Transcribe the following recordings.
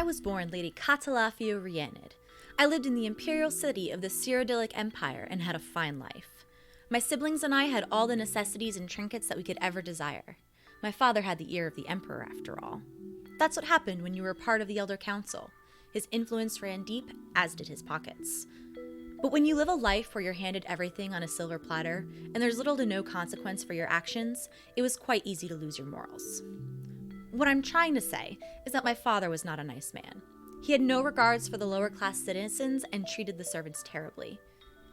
was born Lady Catalafio Rhianid. I lived in the imperial city of the Cyrodiilic Empire and had a fine life. My siblings and I had all the necessities and trinkets that we could ever desire. My father had the ear of the emperor, after all. That's what happened when you were a part of the Elder Council. His influence ran deep, as did his pockets. But when you live a life where you're handed everything on a silver platter, and there's little to no consequence for your actions, it was quite easy to lose your morals. What I'm trying to say is that my father was not a nice man. He had no regards for the lower class citizens and treated the servants terribly.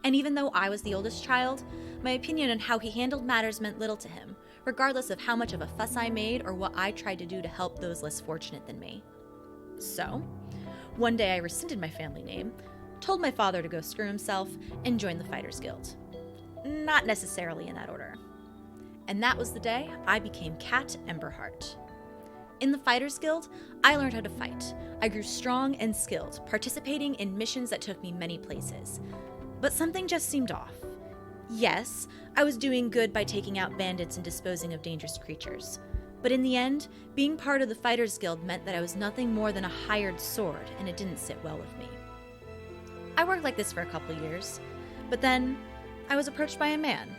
And even though I was the oldest child, my opinion on how he handled matters meant little to him, regardless of how much of a fuss I made or what I tried to do to help those less fortunate than me. So, one day I rescinded my family name, told my father to go screw himself, and joined the Fighters Guild. Not necessarily in that order. And that was the day I became Cat Emberheart. In the Fighters Guild, I learned how to fight. I grew strong and skilled, participating in missions that took me many places. But something just seemed off. Yes, I was doing good by taking out bandits and disposing of dangerous creatures. But in the end, being part of the Fighters Guild meant that I was nothing more than a hired sword, and it didn't sit well with me. I worked like this for a couple years, but then I was approached by a man,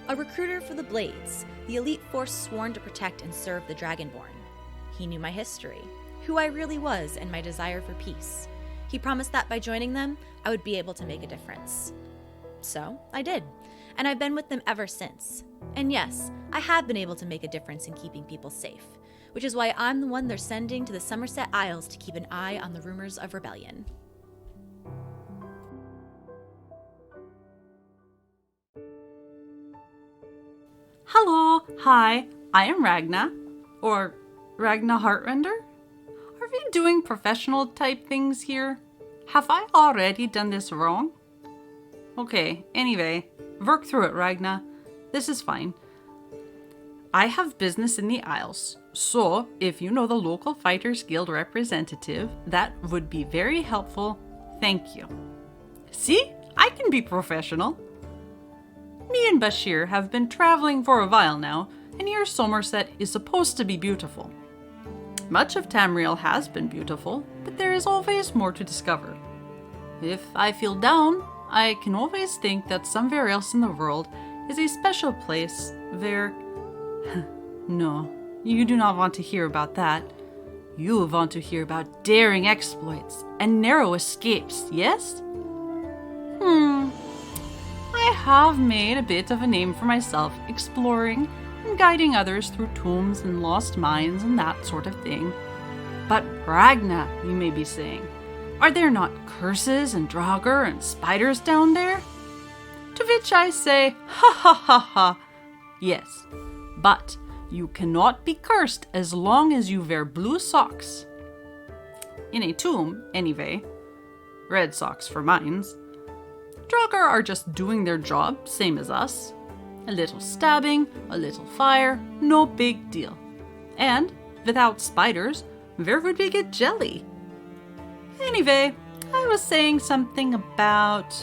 a recruiter for the Blades, the elite force sworn to protect and serve the Dragonborn. He knew my history, who I really was, and my desire for peace. He promised that by joining them, I would be able to make a difference. So, I did, and I've been with them ever since. And yes, I have been able to make a difference in keeping people safe, which is why I'm the one they're sending to the Somerset Isles to keep an eye on the rumors of rebellion. Hello, hi, I am Ragna, or Ragna Heartrender? Are we doing professional type things here? Have I already done this wrong? Okay, anyway, work through it, Ragna. This is fine. I have business in the Isles, so if you know the local Fighters Guild representative, that would be very helpful. Thank you. See? I can be professional. Me and Bashir have been traveling for a while now, and here Somerset is supposed to be beautiful. Much of Tamriel has been beautiful, but there is always more to discover. If I feel down, I can always think that somewhere else in the world is a special place where... No, you do not want to hear about that. You want to hear about daring exploits and narrow escapes, yes? I have made a bit of a name for myself exploring and guiding others through tombs and lost mines and that sort of thing. But Ragna, you may be saying, are there not curses and draugr and spiders down there? To which I say, ha ha ha ha. Yes, but you cannot be cursed as long as you wear blue socks. In a tomb, anyway. Red socks for mines. Draugr are just doing their job, same as us. A little stabbing, a little fire, no big deal. And without spiders, where would we get jelly? Anyway, I was saying something about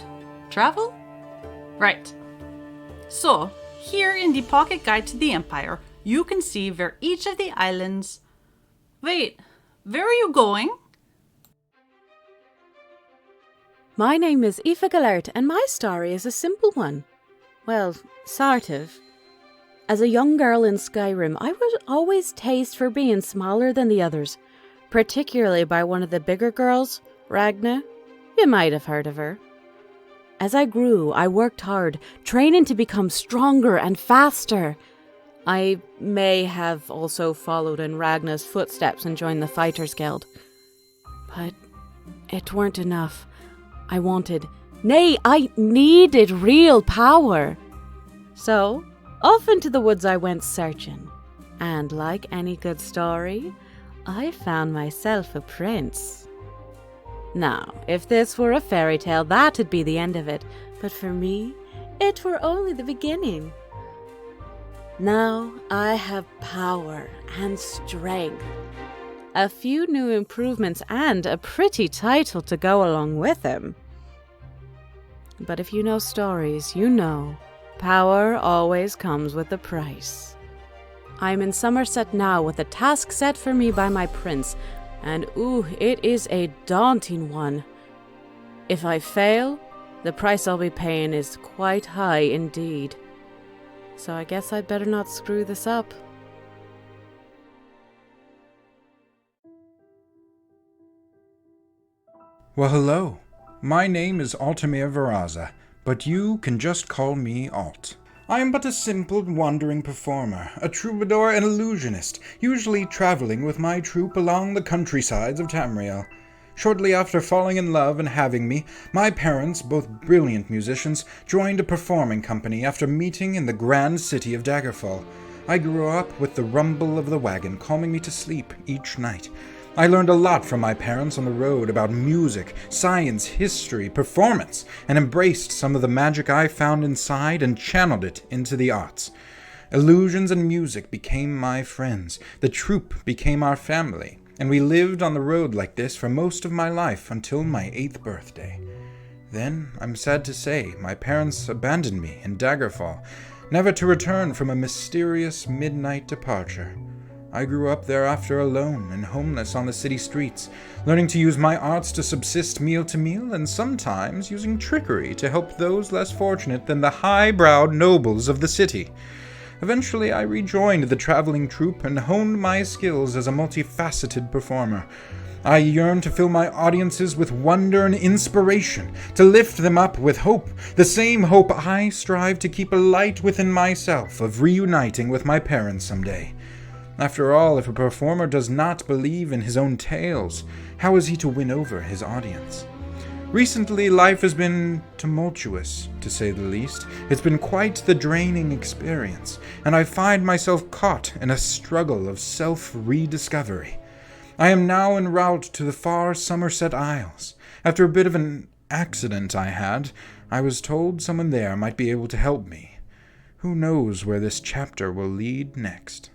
travel? Right. So, here in the Pocket Guide to the Empire, you can see where each of the islands... Wait, where are you going? My name is Aoife Gellert, and my story is a simple one. Well, sort of. As a young girl in Skyrim, I would always taste for being smaller than the others, particularly by one of the bigger girls, Ragna. You might have heard of her. As I grew, I worked hard, training to become stronger and faster. I may have also followed in Ragna's footsteps and joined the Fighters Guild. But it weren't enough. I wanted, nay, I needed real power. So, off into the woods I went searching. And like any good story, I found myself a prince. Now, if this were a fairy tale, that'd be the end of it. But for me, it were only the beginning. Now I have power and strength, a few new improvements, and a pretty title to go along with him. But if you know stories, you know power always comes with a price. I'm in Somerset now with a task set for me by my prince, And ooh, it is a daunting one. If I fail, the price I'll be paying is quite high indeed. So I guess I'd better not screw this up. Well, hello. My name is Altamir Varaza, but you can just call me Alt. I am but a simple wandering performer, a troubadour and illusionist, usually traveling with my troupe along the countrysides of Tamriel. Shortly after falling in love and having me, my parents, both brilliant musicians, joined a performing company after meeting in the grand city of Daggerfall. I grew up with the rumble of the wagon calming me to sleep each night. I learned a lot from my parents on the road about music, science, history, performance, and embraced some of the magic I found inside and channeled it into the arts. Illusions and music became my friends, the troupe became our family, and we lived on the road like this for most of my life until my 8th birthday. Then, I'm sad to say, my parents abandoned me in Daggerfall, never to return from a mysterious midnight departure. I grew up thereafter alone and homeless on the city streets, learning to use my arts to subsist meal to meal, and sometimes using trickery to help those less fortunate than the high-browed nobles of the city. Eventually, I rejoined the traveling troupe and honed my skills as a multifaceted performer. I yearned to fill my audiences with wonder and inspiration, to lift them up with hope, the same hope I strive to keep alight within myself of reuniting with my parents someday. After all, if a performer does not believe in his own tales, how is he to win over his audience? Recently, life has been tumultuous, to say the least. It's been quite the draining experience, and I find myself caught in a struggle of self-rediscovery. I am now en route to the far Somerset Isles. After a bit of an accident I had, I was told someone there might be able to help me. Who knows where this chapter will lead next?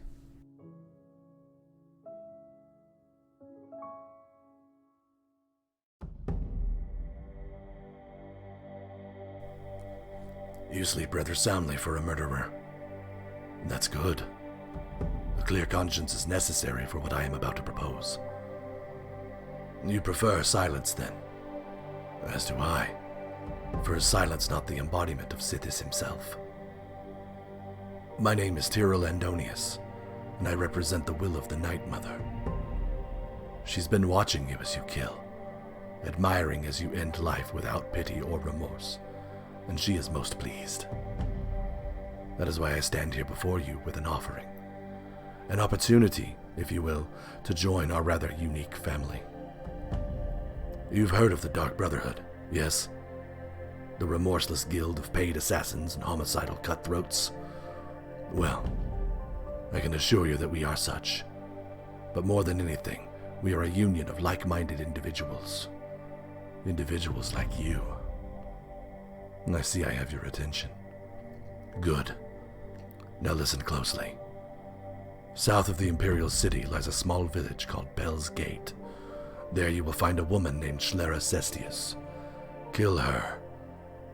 You sleep rather soundly for a murderer. That's good. A clear conscience is necessary for what I am about to propose. You prefer silence, then? As do I. For is silence not the embodiment of Sithis himself? My name is Tyrell Andonius, and I represent the will of the Night Mother. She's been watching you as you kill, admiring as you end life without pity or remorse, and she is most pleased. That is why I stand here before you with an offering. An opportunity, if you will, to join our rather unique family. You've heard of the Dark Brotherhood, yes? The remorseless guild of paid assassins and homicidal cutthroats? Well, I can assure you that we are such. But more than anything, we are a union of like-minded individuals. Individuals like you. I see I have your attention. Good. Now listen closely. South of the Imperial City lies a small village called Bell's Gate. There you will find a woman named Schlera Cestius. Kill her,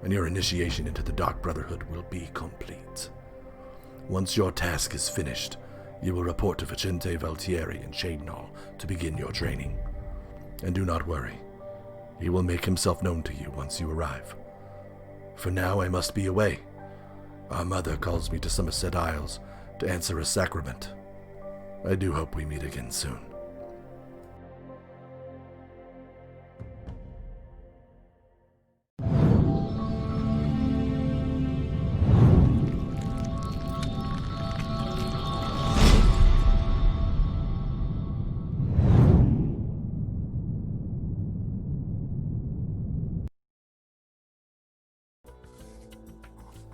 and your initiation into the Dark Brotherhood will be complete. Once your task is finished, you will report to Vicente Valtieri in Shadenhall to begin your training. And do not worry. He will make himself known to you once you arrive. For now, I must be away. Our mother calls me to Somerset Isles to answer a sacrament. I do hope we meet again soon.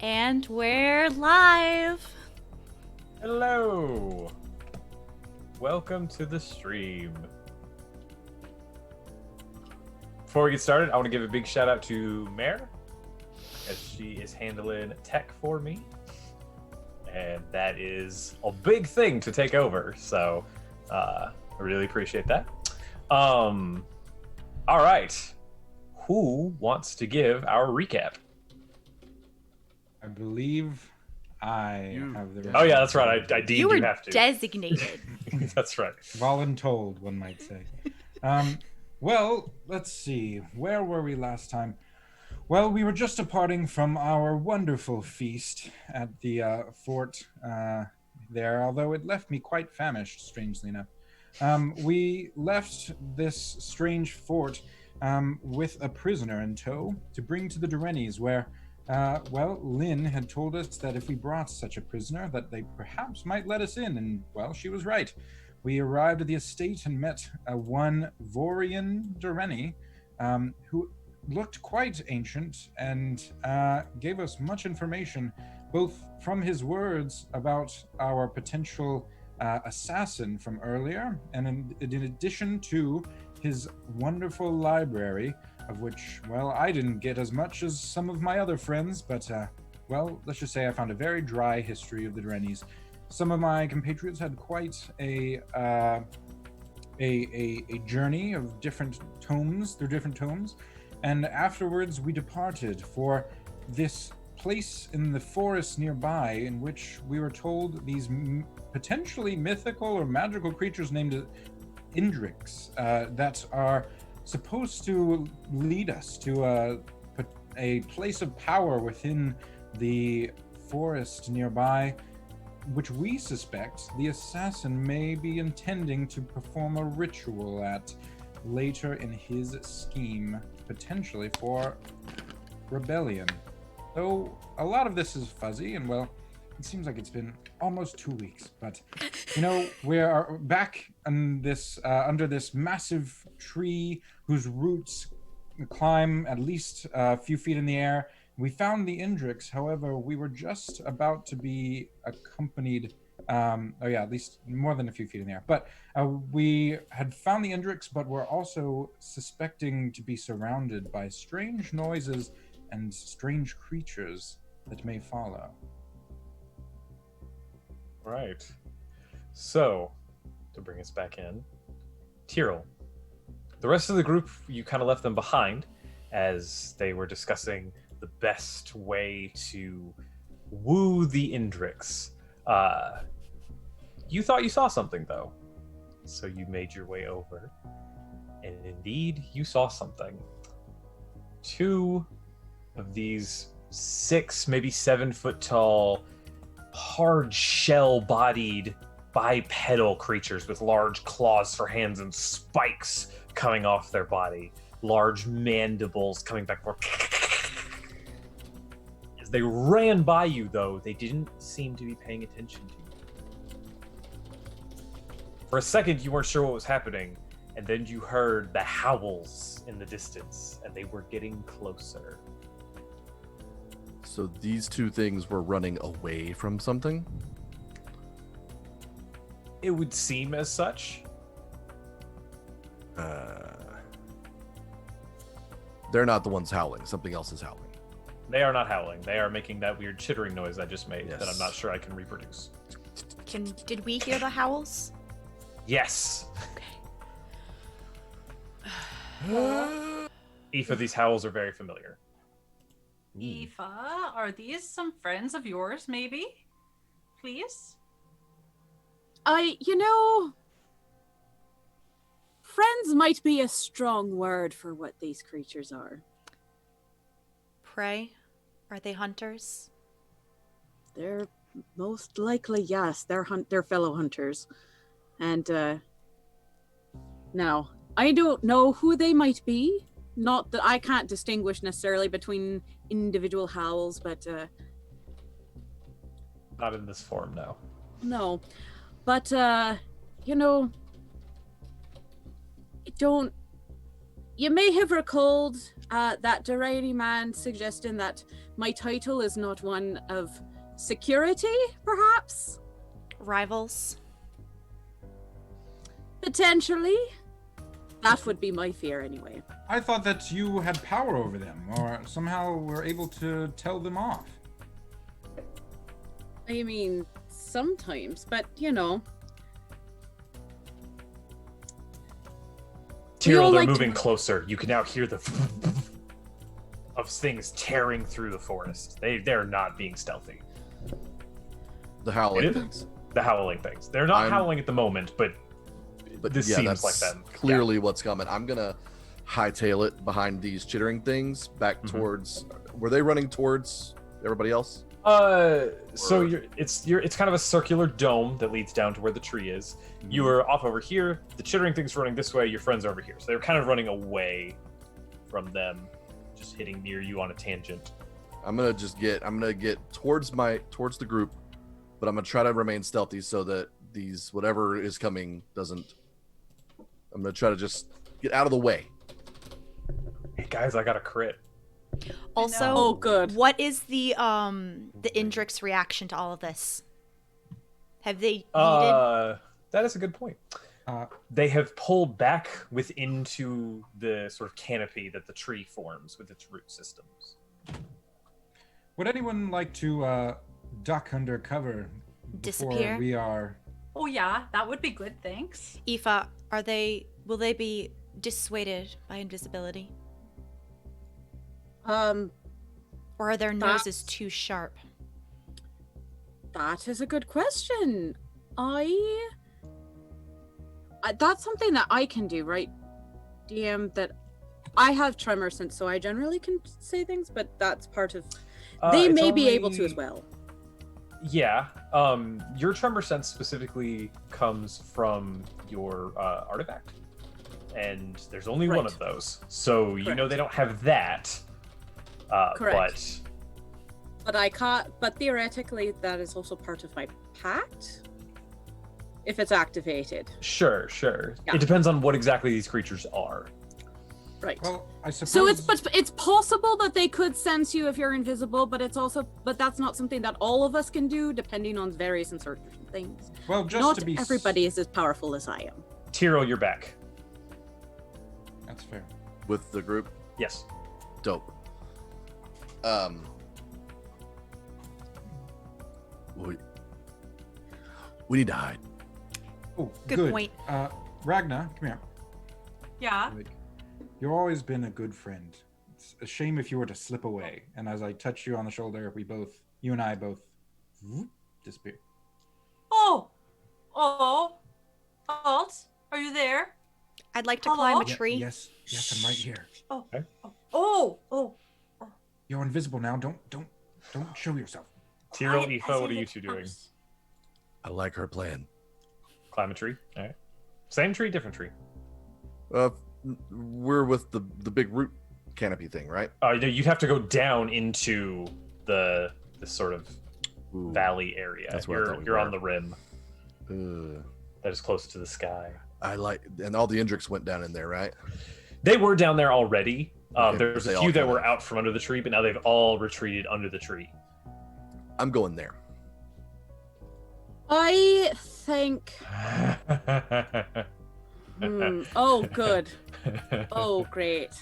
And we're live. Hello. Welcome to the stream. Before we get started, I want to give a big shout out to Mare, as she is handling tech for me. And that is a big thing to take over. So I really appreciate that. All right. Who wants to give our recap? I believe I have the... Oh, yeah, that's right. I deemed You were you have to. designated. That's right. Voluntold, one might say. Well, let's see. Where were we last time? Well, we were just departing from our wonderful feast at the fort there, although it left me quite famished, strangely enough. We left this strange fort with a prisoner in tow to bring to the Durenis, where, well, Lynn had told us that if we brought such a prisoner, that they perhaps might let us in, and, well, she was right. We arrived at the estate and met one Vorian Dureni, who looked quite ancient and gave us much information, both from his words about our potential assassin from earlier, and in addition to his wonderful library, of which, well, I didn't get as much as some of my other friends, but, well, let's just say I found a very dry history of the Durenis. Some of my compatriots had quite a journey of different tomes, through different tomes, and afterwards we departed for this place in the forest nearby, in which we were told these potentially mythical or magical creatures named Indrix that are supposed to lead us to a place of power within the forest nearby, which we suspect the assassin may be intending to perform a ritual at later in his scheme, potentially for rebellion. Though a lot of this is fuzzy, and, well, it seems like it's been almost 2 weeks, but, you know, we are back in this, under this massive tree whose roots climb at least a few feet in the air. We found the Indrix, however, we were just about to be accompanied, at least more than a few feet in the air. But we had found the Indrix, but we're also suspecting to be surrounded by strange noises and strange creatures that may follow. Right. So, to bring us back in, Tyrell. The rest of the group, you kind of left them behind as they were discussing the best way to woo the Indrix. You thought you saw something, though. So you made your way over. And indeed, you saw something. 2 of these 6, maybe 7 foot tall, hard shell-bodied, bipedal creatures with large claws for hands and spikes coming off their body. Large mandibles coming back more. As they ran by you, though, they didn't seem to be paying attention to you. For a second, you weren't sure what was happening, and then you heard the howls in the distance, and they were getting closer. So these 2 things were running away from something? It would seem as such. They're not the ones howling. Something else is howling. They are not howling. They are making that weird chittering noise I just made Yes. that I'm not sure I can reproduce. Did we hear the howls? Yes. Okay. Aoife, these howls are very familiar. Aoife, are these some friends of yours, maybe? Please? Friends might be a strong word for what these creatures are. Prey? Are they hunters? They're most likely, yes, they're fellow hunters. And, now, I don't know who they might be. Not that I can't distinguish necessarily between individual howls, but, Not in this form, no. no. But, you may have recalled that Durani man suggesting that my title is not one of security, perhaps? Rivals? Potentially. That would be my fear anyway. I thought that you had power over them, or somehow were able to tell them off. I mean, sometimes, but Tyrell, they're like to- moving closer. You can now hear the of things tearing through the forest. They're not being stealthy. The howling It is- things. The howling things. They're not howling at the moment, but But This yeah, seems that's like them. clearly what's coming. I'm gonna hightail it behind these chittering things back Mhm. towards. Were they running towards everybody else? So Or- it's kind of a circular dome that leads down to where the tree is. You are off over here. The chittering thing's running this way. Your friends are over here, so they're kind of running away from them, just hitting near you on a tangent. I'm gonna get towards the group, but I'm gonna try to remain stealthy so that these whatever is coming doesn't. I'm gonna try to just get out of the way. Hey guys, I got a crit. Also, Oh, good. what is the Indrix reaction to all of this? Have they yeeted? That is a good point. They have pulled back into the sort of canopy that the tree forms with its root systems. Would anyone like to duck under cover before Disappear? we are? Oh yeah, that would be good, thanks. Aoife, will they be dissuaded by invisibility? Or are their noses too sharp? That is a good question. That's something that I can do, right? DM, that I have tremor sense, so I generally can say things, but that's part of. They It's may be able to only- as well. Yeah. Your tremor sense specifically comes from your artifact, and there's only one Right. of those. So you know Correct. they don't have that. Correct. But I can't. But theoretically, that is also part of my pact. If it's activated, But sure. Yeah. It depends on what exactly these creatures are. right? Well, I suppose. So it's possible that they could sense you if you're invisible, but that's not something that all of us can do, depending on various and certain things. Well, just Not to be. everybody is as powerful as I am. Tyrell, you're back. That's fair. With the group. Yes. Dope. We need to hide. Oh, Good point. Ragnar, come here. Yeah. You've always been a good friend. It's a shame if you were to slip away. And as I touch you on the shoulder, you and I both disappear. Oh. Alt, are you there? I'd like to Hello? climb a Yeah, tree. yes, I'm right here. Oh. You're invisible now. Don't show yourself. Tyrell, I Aoife, see what are the you two doing? house. I like her plan. Climb a tree. All right. Same tree, different tree. We're with the big root canopy thing, right? You'd have to go down into the sort of Ooh. valley area. That's where I thought we you're on were. the rim Uh, that is close to the sky. and all the Indrix went down in there, right? They were down there already. Okay, There's they a all few that kinda- were out from under the tree, but now they've all retreated under the tree. I'm going there. I think. Oh, good. Oh, great.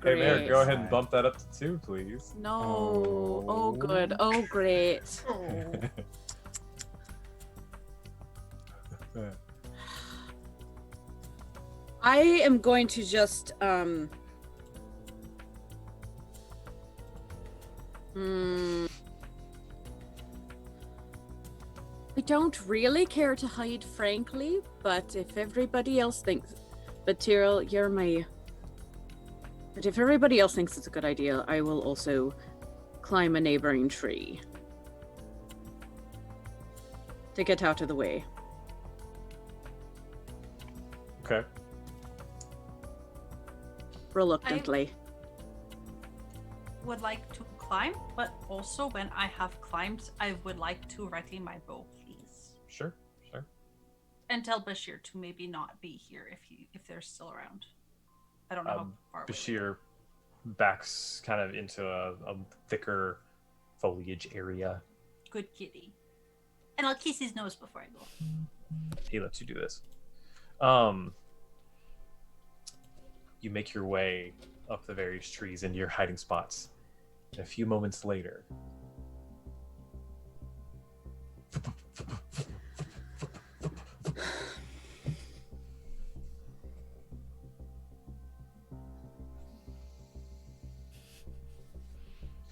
Hey, Mayor, Great. go ahead and bump that up to 2, please. No. Oh, good. Oh, great. I am going to just I don't really care to hide, frankly, but if everybody else thinks, but Tyrell, you're my. But if everybody else thinks it's a good idea, I will also climb a neighboring tree to get out of the way. Okay. Reluctantly. Would like to climb, but also when I have climbed, I would like to ready my bow, please. Sure. And tell Bashir to maybe not be here if they're still around. I don't know how far away. Bashir backs kind of into a thicker foliage area. Good kitty. And I'll kiss his nose before I go. He lets you do this. You make your way up the various trees into your hiding spots. And a few moments later,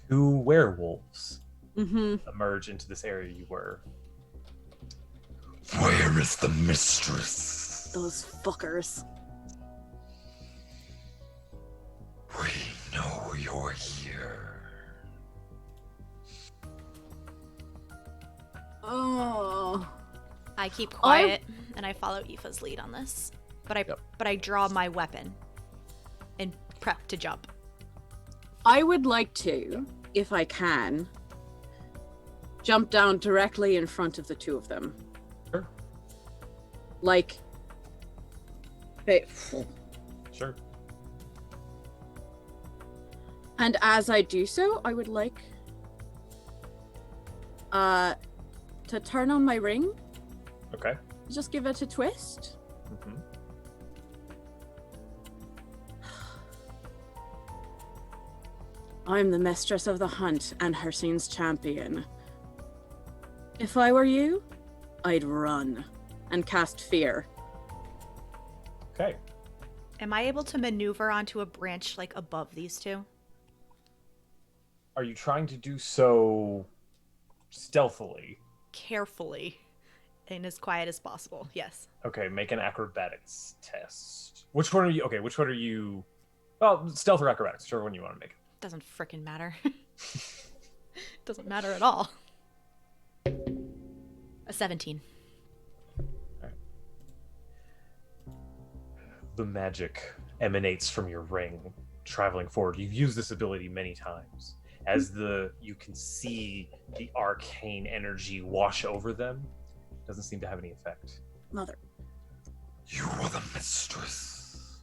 two werewolves emerge into this area you were. Where is the mistress? Those fuckers. We know you're here. Oh. I keep quiet and I follow Aoife's lead on this. But I draw my weapon and prep to jump. I would like to, if I can, jump down directly in front of the two of them. Sure. Like, Sure. and as I do so, I would like to turn on my ring, Okay. just give it a twist. Mm-hmm. I'm the mistress of the hunt and Hircine's champion. If I were you, I'd run and cast fear. Okay. Am I able to maneuver onto a branch like above these two? Are you trying to do so stealthily? Carefully. And as quiet as possible, yes. Okay, make an acrobatics test. Which one are you? Okay, which one are you? Well, stealth or acrobatics, whichever one you want to make. Doesn't frickin' matter. Doesn't matter at all. A 17. The magic emanates from your ring, traveling forward. You've used this ability many times. As you can see the arcane energy wash over them, doesn't seem to have any effect. Mother. You were the mistress,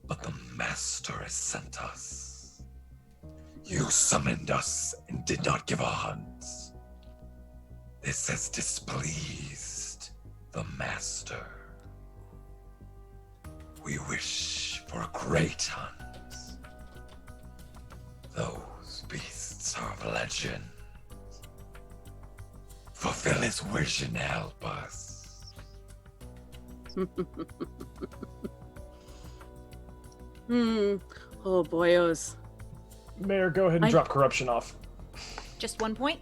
but the master has sent us. You summoned us and did not give a hunt. This has displeased the master. We wish for a great hunt. Those beasts are of legend. Fulfill his wish and help us. Oh boyos. Mayor, go ahead and drop corruption off. Just 1 point?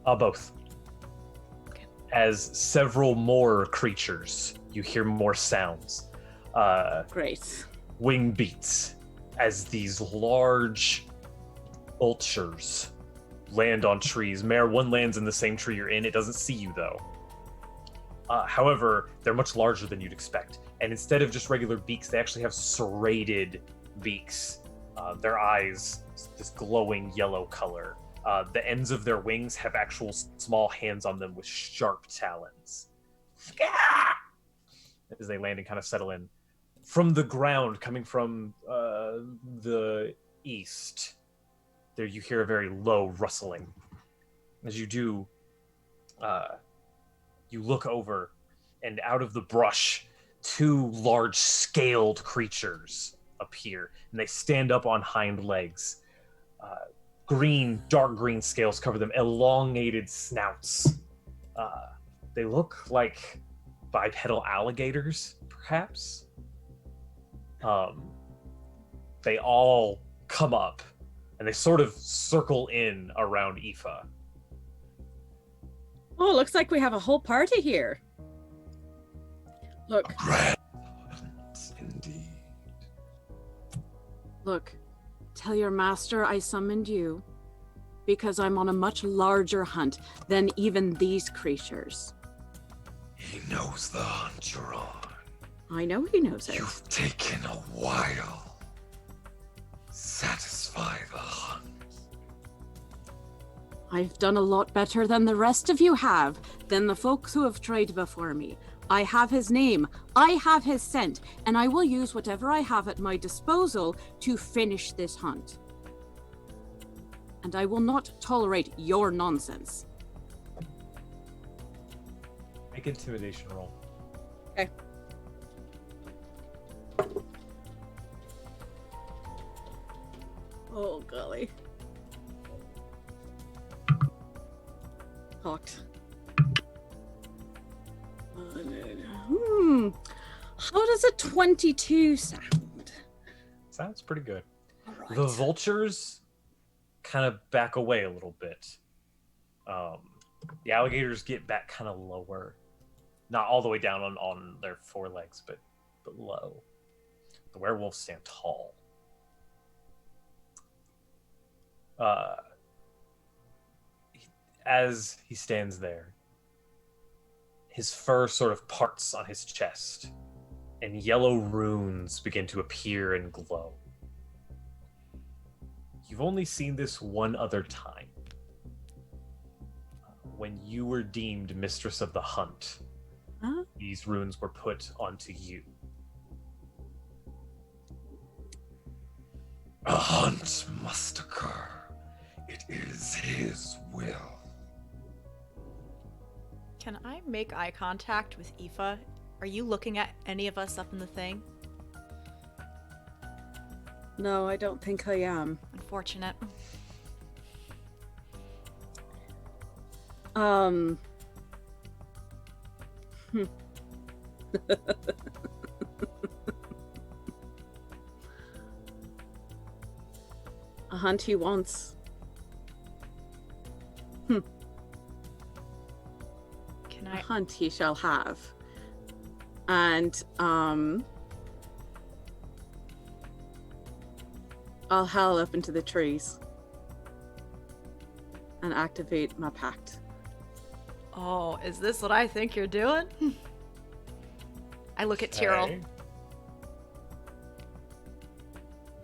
Both. Okay. As several more creatures, you hear more sounds. Great. Wing beats as these large vultures land on trees. Mayor, one lands in the same tree you're in. It doesn't see you, though. However, they're much larger than you'd expect. And instead of just regular beaks, they actually have serrated beaks. Their eyes, this glowing yellow color. The ends of their wings have actual small hands on them with sharp talons. As they land and kind of settle in. From the ground, coming from the east, there you hear a very low rustling. As you do, you look over, and out of the brush, two large scaled creatures appear, and they stand up on hind legs. Dark green scales cover them, elongated snouts. They look like bipedal alligators, perhaps. They all come up, and they sort of circle in around Aoife. Oh, looks like we have a whole party here. Look, Grand hunt, indeed. look. Tell your master I summoned you because I'm on a much larger hunt than even these creatures. He knows the hunt you're on. I know he knows it. You've taken a while. Satisfy the hunt. I've done a lot better than the rest of you have, than the folks who have tried before me. I have his name, I have his scent, and I will use whatever I have at my disposal to finish this hunt. And I will not tolerate your nonsense. Make an intimidation roll. Okay. Oh, golly. Hawked. How does a 22 sound? Sounds pretty good. All right. The vultures kind of back away a little bit. The alligators get back kind of lower. not all the way down on their forelegs, but low. The werewolves stand tall. As he stands there, his fur sort of parts on his chest, and yellow runes begin to appear and glow. You've only seen this one other time. When you were deemed Mistress of the Hunt, Huh? these runes were put onto you. A hunt must occur. It is his will. Can I make eye contact with Aoife? Are you looking at any of us up in the thing? No, I don't think I am. Unfortunate. A hunt he wants. Can A I? hunt he shall have. And, I'll howl up into the trees and activate my pact. Oh, is this what I think you're doing? I look at Tyrell. Okay.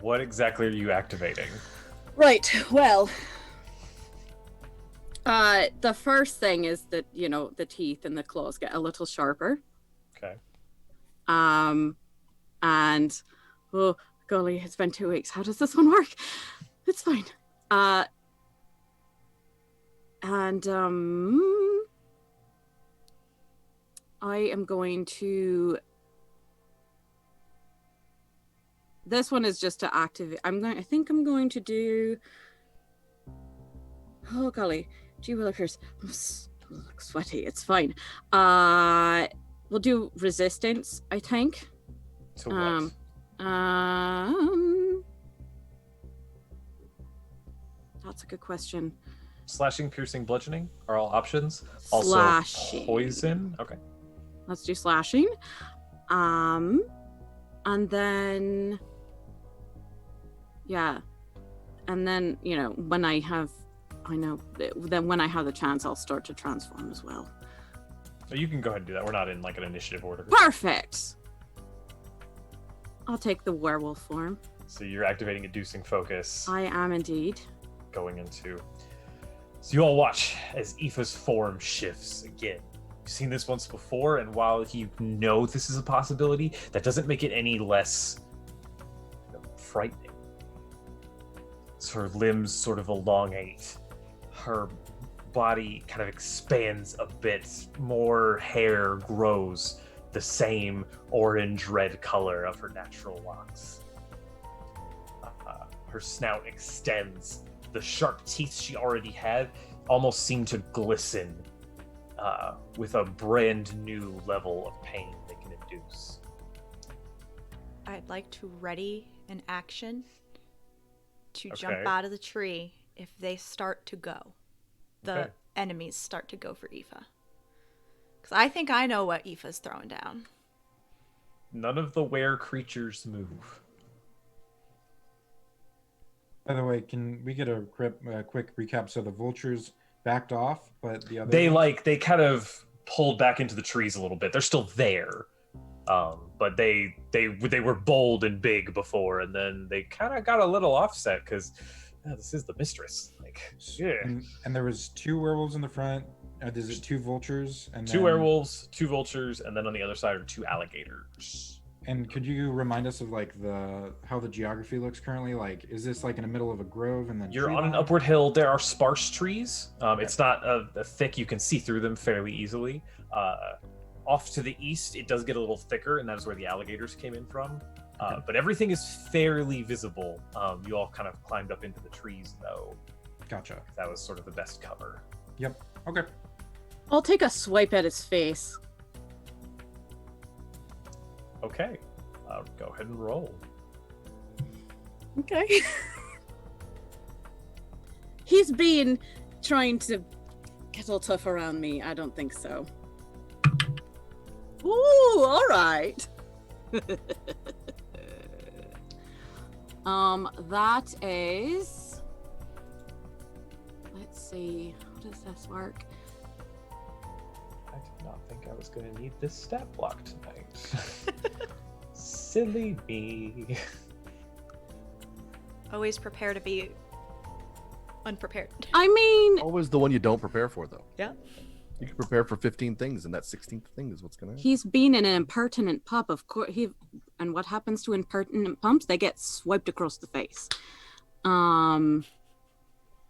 What exactly are you activating? Right, well, the first thing is that, you know, the teeth and the claws get a little sharper. Okay. And, oh, golly, it's been 2 weeks. How does this one work? It's fine. I am going to... This one is just to activate. I think I'm going to do... Oh, golly. Gee willikers. I'm sweaty. It's fine. We'll do resistance, I think. To what? That's a good question. Slashing, piercing, bludgeoning are all options. Also, Slashing. poison. Okay. Let's do slashing. And then, yeah. And then, you know, when I have the chance, I'll start to transform as well. So you can go ahead and do that. We're not in like an initiative order. Perfect. I'll take the werewolf form. So you're activating Inducing Focus, I am indeed. going into. So you all watch as Aoife's form shifts again. You've seen this once before, and while you know this is a possibility, that doesn't make it any less frightening. So her limbs sort of elongate. Her body kind of expands a bit. More hair grows the same orange-red color of her natural locks. Her snout extends. The sharp teeth she already had almost seem to glisten with a brand new level of pain they can induce. I'd like to ready an action to Okay. jump out of the tree if they start to go. The Okay. enemies start to go for Aoife. Because I think I know what Aoife's throwing down. None of the were creatures move. By the way, can we get a quick recap? So the vultures backed off, but the other They kind of pulled back into the trees a little bit. They're still there, but they were bold and big before, and then they kind of got a little offset because this is the mistress. Like, yeah, and there was 2 werewolves in the front. Is it 2 vultures and 2 then- werewolves, 2 vultures, and then on the other side are 2 alligators. And could you remind us of like how the geography looks currently? Like, is this like in the middle of a grove and then You're tree on an line? upward hill. There are sparse trees. It's not a thick. You can see through them fairly easily. Off to the east, it does get a little thicker, and that is where the alligators came in from. But everything is fairly visible. You all kind of climbed up into the trees, though. Gotcha. That was sort of the best cover. Yep. Okay. I'll take a swipe at his face. Okay. Go ahead and roll. Okay. He's been trying to get all tough around me. I don't think so. right. That is. Let's see. How does this work? I did not think I was going to need this stat block tonight. Silly me. Always prepare to be unprepared. I mean, Always the one you don't prepare for, though. Yeah. You can prepare for 15 things, and that 16th thing is what's going to happen. he's been in an impertinent pup. Of course, and what happens to impertinent pumps? They get swiped across the face.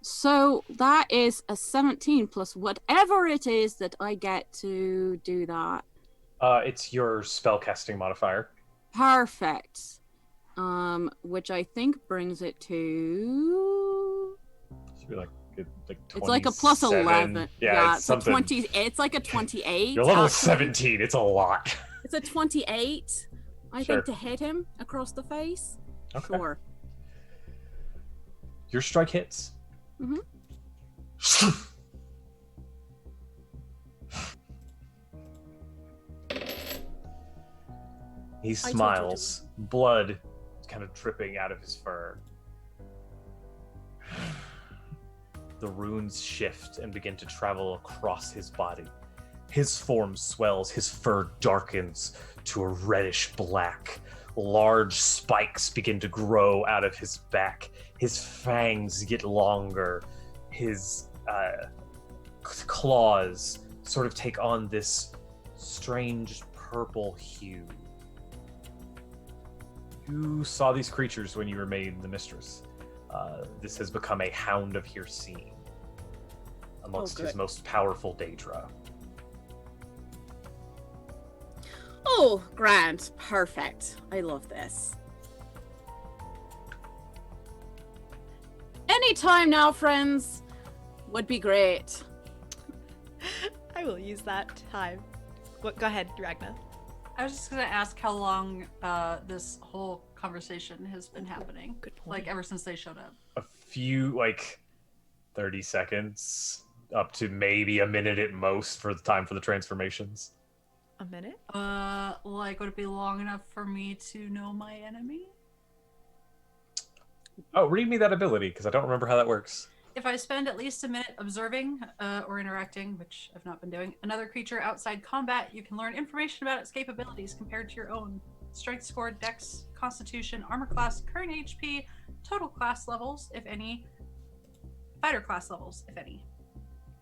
So that is a 17 plus whatever it is that I get to do that. It's your spellcasting modifier. Perfect. Which I think brings it to. Should be like 27. It's like a plus 11. Yeah, it's a something. 20. It's like a 28. Your level is actually. 17. It's a lot. It's a 28. I Sure. think to hit him across the face. Okay. Sure. Your strike hits. Mhm. He told you to. smiles, blood kind of dripping out of his fur. The runes shift and begin to travel across his body. His form swells, his fur darkens to a reddish black. Large spikes begin to grow out of his back. His fangs get longer. His claws sort of take on this strange purple hue. You saw these creatures when you were made the mistress. This has become a hound of Hircine amongst his good. most powerful Daedra. Oh, grand. Perfect. I love this. Any time now, friends, would be great. I will use that time. What? Go ahead, Ragna. I was just gonna ask how long this whole conversation has been happening. Good point. Like ever since they showed up. A few, like 30 seconds, up to maybe a minute at most for the time for the transformations. A minute? Like would it be long enough for me to know my enemy? Oh, read me that ability, because I don't remember how that works. If I spend at least a minute observing or interacting, which I've not been doing, another creature outside combat, you can learn information about its capabilities compared to your own. Strength score, dex, constitution, armor class, current HP, total class levels, if any, fighter class levels, if any.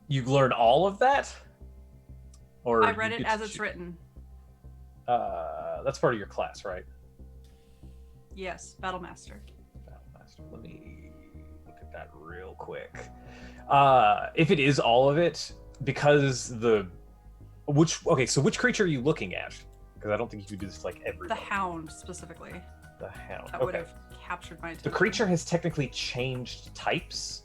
You learn all of that? Or I read you it get as to it's choo- written. That's part of your class, right? Yes, Battlemaster. Battlemaster. Let me look at that real quick. If it is all of it, because which creature are you looking at? Because I don't think you could do this like every. The Hound, specifically. The Hound. That would Okay. have captured my attention. The creature has technically changed types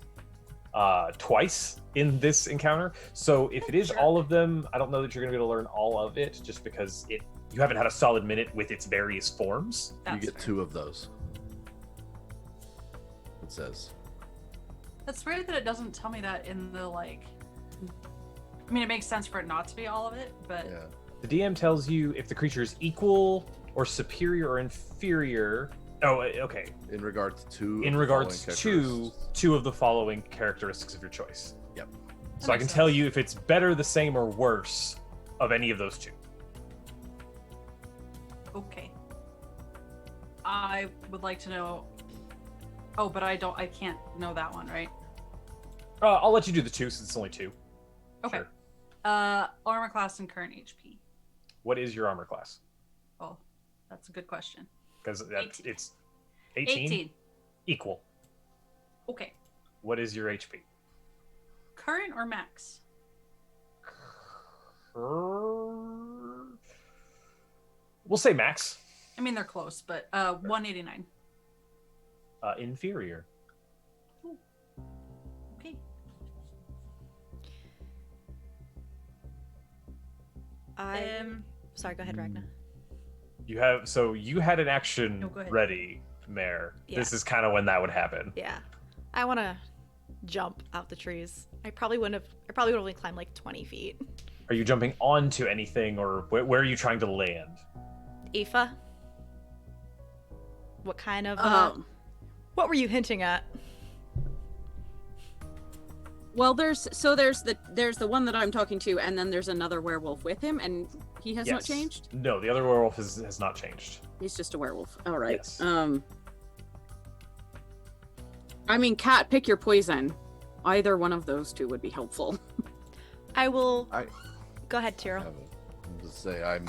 twice in this encounter. So if it is Sure. all of them, I don't know that you're going to be able to learn all of it, just because you haven't had a solid minute with its various forms. You That's get fair. 2 of those. It says. That's weird that it doesn't tell me that in the, like... I mean, it makes sense for it not to be all of it, but... Yeah. The DM tells you if the creature is equal or superior or inferior. Oh, okay. In regards to. In the regards following to characteristics. 2 of the following characteristics of your choice. Yep. So I can makes tell sense. you if it's better, the same, or worse of any of those 2. Okay. I would like to know... Oh, but I can't know that one, right? I'll let you do the 2 since it's only 2. Okay. Sure. Armor class and current HP. What is your armor class? Oh, that's a good question. Because 18. it's 18? Equal. Okay. What is your HP? Current or max? We'll say max. I mean, they're close, but 189. Inferior. Okay. Sorry, go ahead, Ragna. You had an action No, go ahead. ready, Mare. Yeah. This is kind of when that would happen. Yeah. I want to jump out the trees. I probably would have only climbed like 20 feet. Are you jumping onto anything, or where are you trying to land? Aoife? What kind of, what were you hinting at? Well, there's the one that I'm talking to, and then there's another werewolf with him, and he has not Yes. changed. No, the other werewolf has not changed. He's just a werewolf. All right. Yes. I mean, Cat, pick your poison. Either one of those two would be helpful. I will. I Go ahead, Tyrell. I'm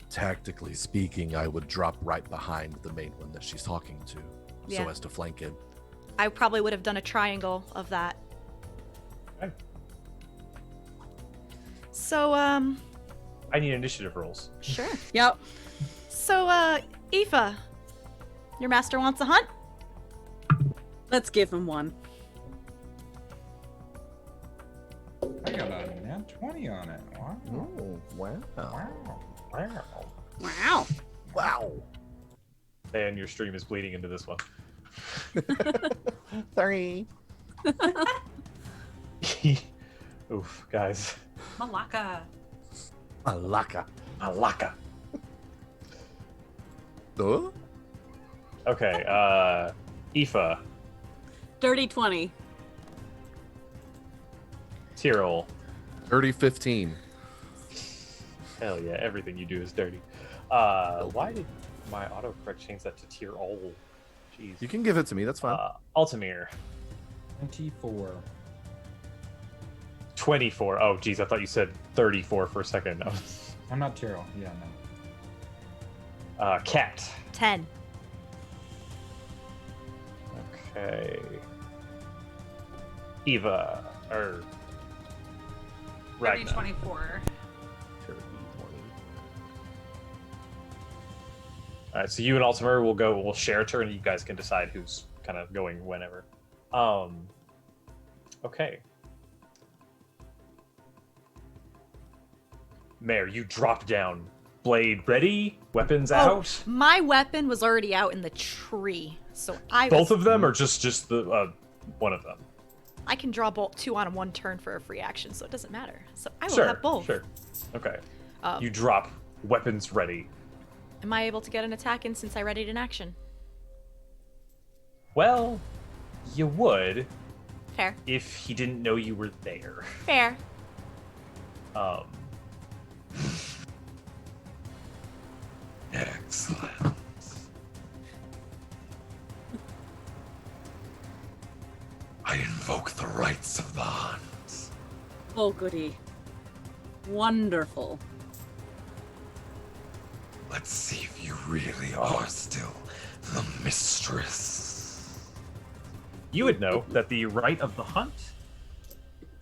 tactically speaking, I would drop right behind the main one that she's talking to, Yeah. so as to flank it. I probably would have done a triangle of that. Okay. So, I need initiative rolls. sure. Yep. So, Aoife, your master wants a hunt? Let's give him one. I got a nat 20 on it. Wow. Oh, wow. Wow. Wow. Wow. Wow. And your stream is bleeding into this one. Sorry. Oof, guys. Malaka. Alaka. Alaka. Huh? Okay, Aoife, Dirty 20. Tyrell. Dirty 15. Hell yeah, everything you do is dirty. Why did my autocorrect change that to Tyrell? Jeez. You can give it to me, that's fine. Altamir. 24. 24. Oh, geez, I thought you said 34 for a second. No. I'm not Tyrell. Yeah, no. Cat. 10. Okay. Eva. Or. Dirty Ragnar. 24. Alright, so you and Altamir we'll share a turn and you guys can decide who's kind of going whenever. Okay. Mare, you drop down. Blade ready, weapons out. My weapon was already out in the tree, so I Both was, of them, or just the one of them? I can draw bolt 2 on 1 turn for a free action, so it doesn't matter. So I will Sure, have both. sure. Okay. Um, You drop weapons ready. Am I able to get an attack in since I readied an action? Well, you would Fair. if he didn't know you were there. Fair. Excellent. I invoke the rights of the hunt. Oh, goody. Wonderful. Let's see if you really are still the mistress. You would know that the right of the hunt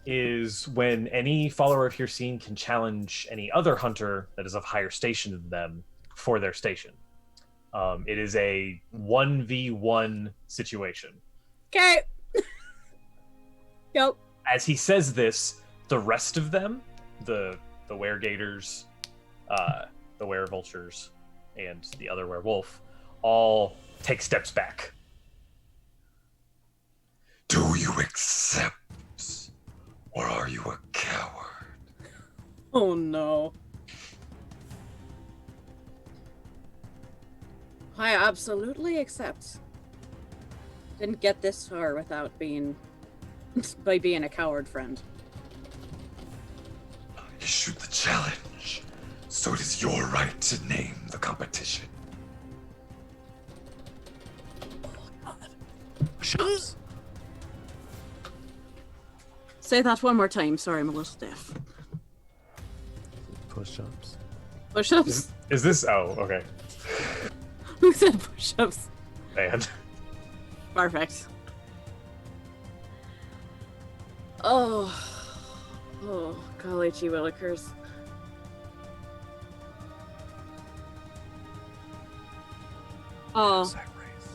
is when any follower of your scene can challenge any other hunter that is of higher station than them for their station. It is a 1v1 situation. Okay. Yep. As he says this, the rest of them, the weregators, the werevultures, and the other werewolf, all take steps back. Do you accept? Or are you a coward? Oh, no. I absolutely accept. Didn't get this far without being... by being a coward, friend. I issued the challenge, so it is your right to name the competition. Shucks. Say that one more time. Sorry, I'm a little deaf. Push-ups. Push-ups? Is this? Oh, okay. Who said push-ups? And Perfect. Oh. Oh, golly gee willikers. Oh. Sack race.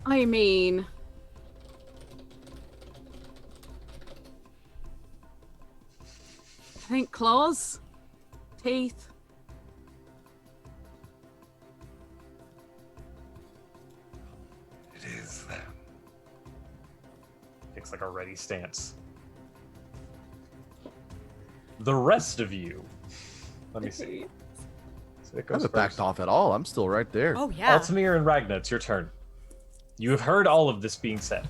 I mean... I think claws? Teeth? It is them. takes like a ready stance. the rest of you. Let me see. So it I goes haven't backed first. off at all. I'm still right there. Oh yeah. Altamir and Ragna, it's your turn. You have heard all of this being said.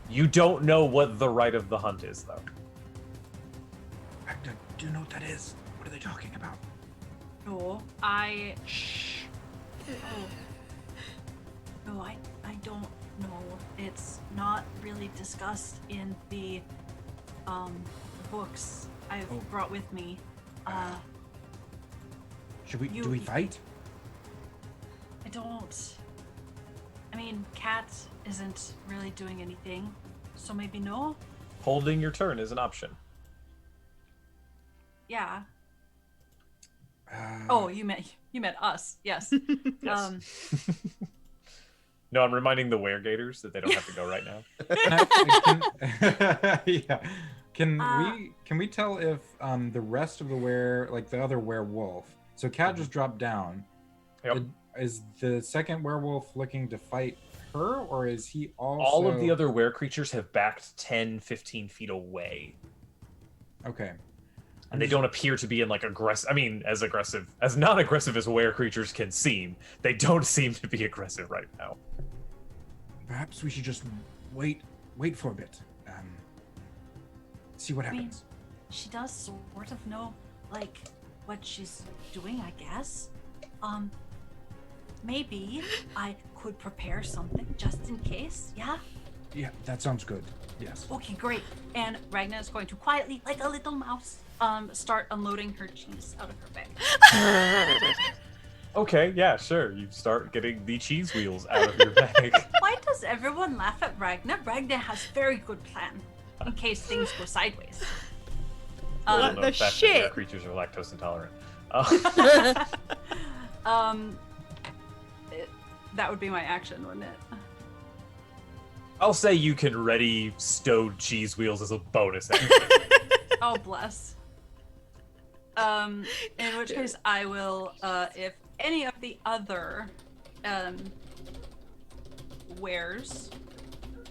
You don't know what the right of the hunt is, though. Ragna, do you know what that is? What are they talking about? No, I. Shh. Oh. No, I don't know. It's not really discussed in the books I've brought with me. Should we? You- Do we fight? I don't. I mean, Cat isn't really doing anything, so maybe no. Holding your turn is an option. Yeah. Uh, Oh, you meant us? Yes. Yes. No, I'm reminding the weregators that they don't have to go right now. yeah. Can Uh, we tell if the rest of the other werewolf? So Cat just dropped down. Yep. Is the second werewolf looking to fight her, or is he also? All of the other were creatures have backed 10, 15 feet away. Okay. And they don't appear to be in like aggressive. I mean, as not aggressive as were creatures can seem. They don't seem to be aggressive right now. Perhaps we should just wait for a bit. See what I mean, happens. she does sort of know, like, what she's doing, I guess. Maybe I could prepare something just in case, yeah? Yeah, that sounds good. Yes. Okay, great. And Ragna is going to quietly, like a little mouse, start unloading her cheese out of her bag. Okay, yeah, sure. You start getting the cheese wheels out of your bag. Why does everyone laugh at Ragna? Ragna has very good plan, in case things go sideways. I What don't know the if that's shit? were creatures are lactose intolerant. That would be my action, wouldn't it? I'll say you can ready stowed cheese wheels as a bonus action. Oh, bless. In which case I will, if any of the other, wares,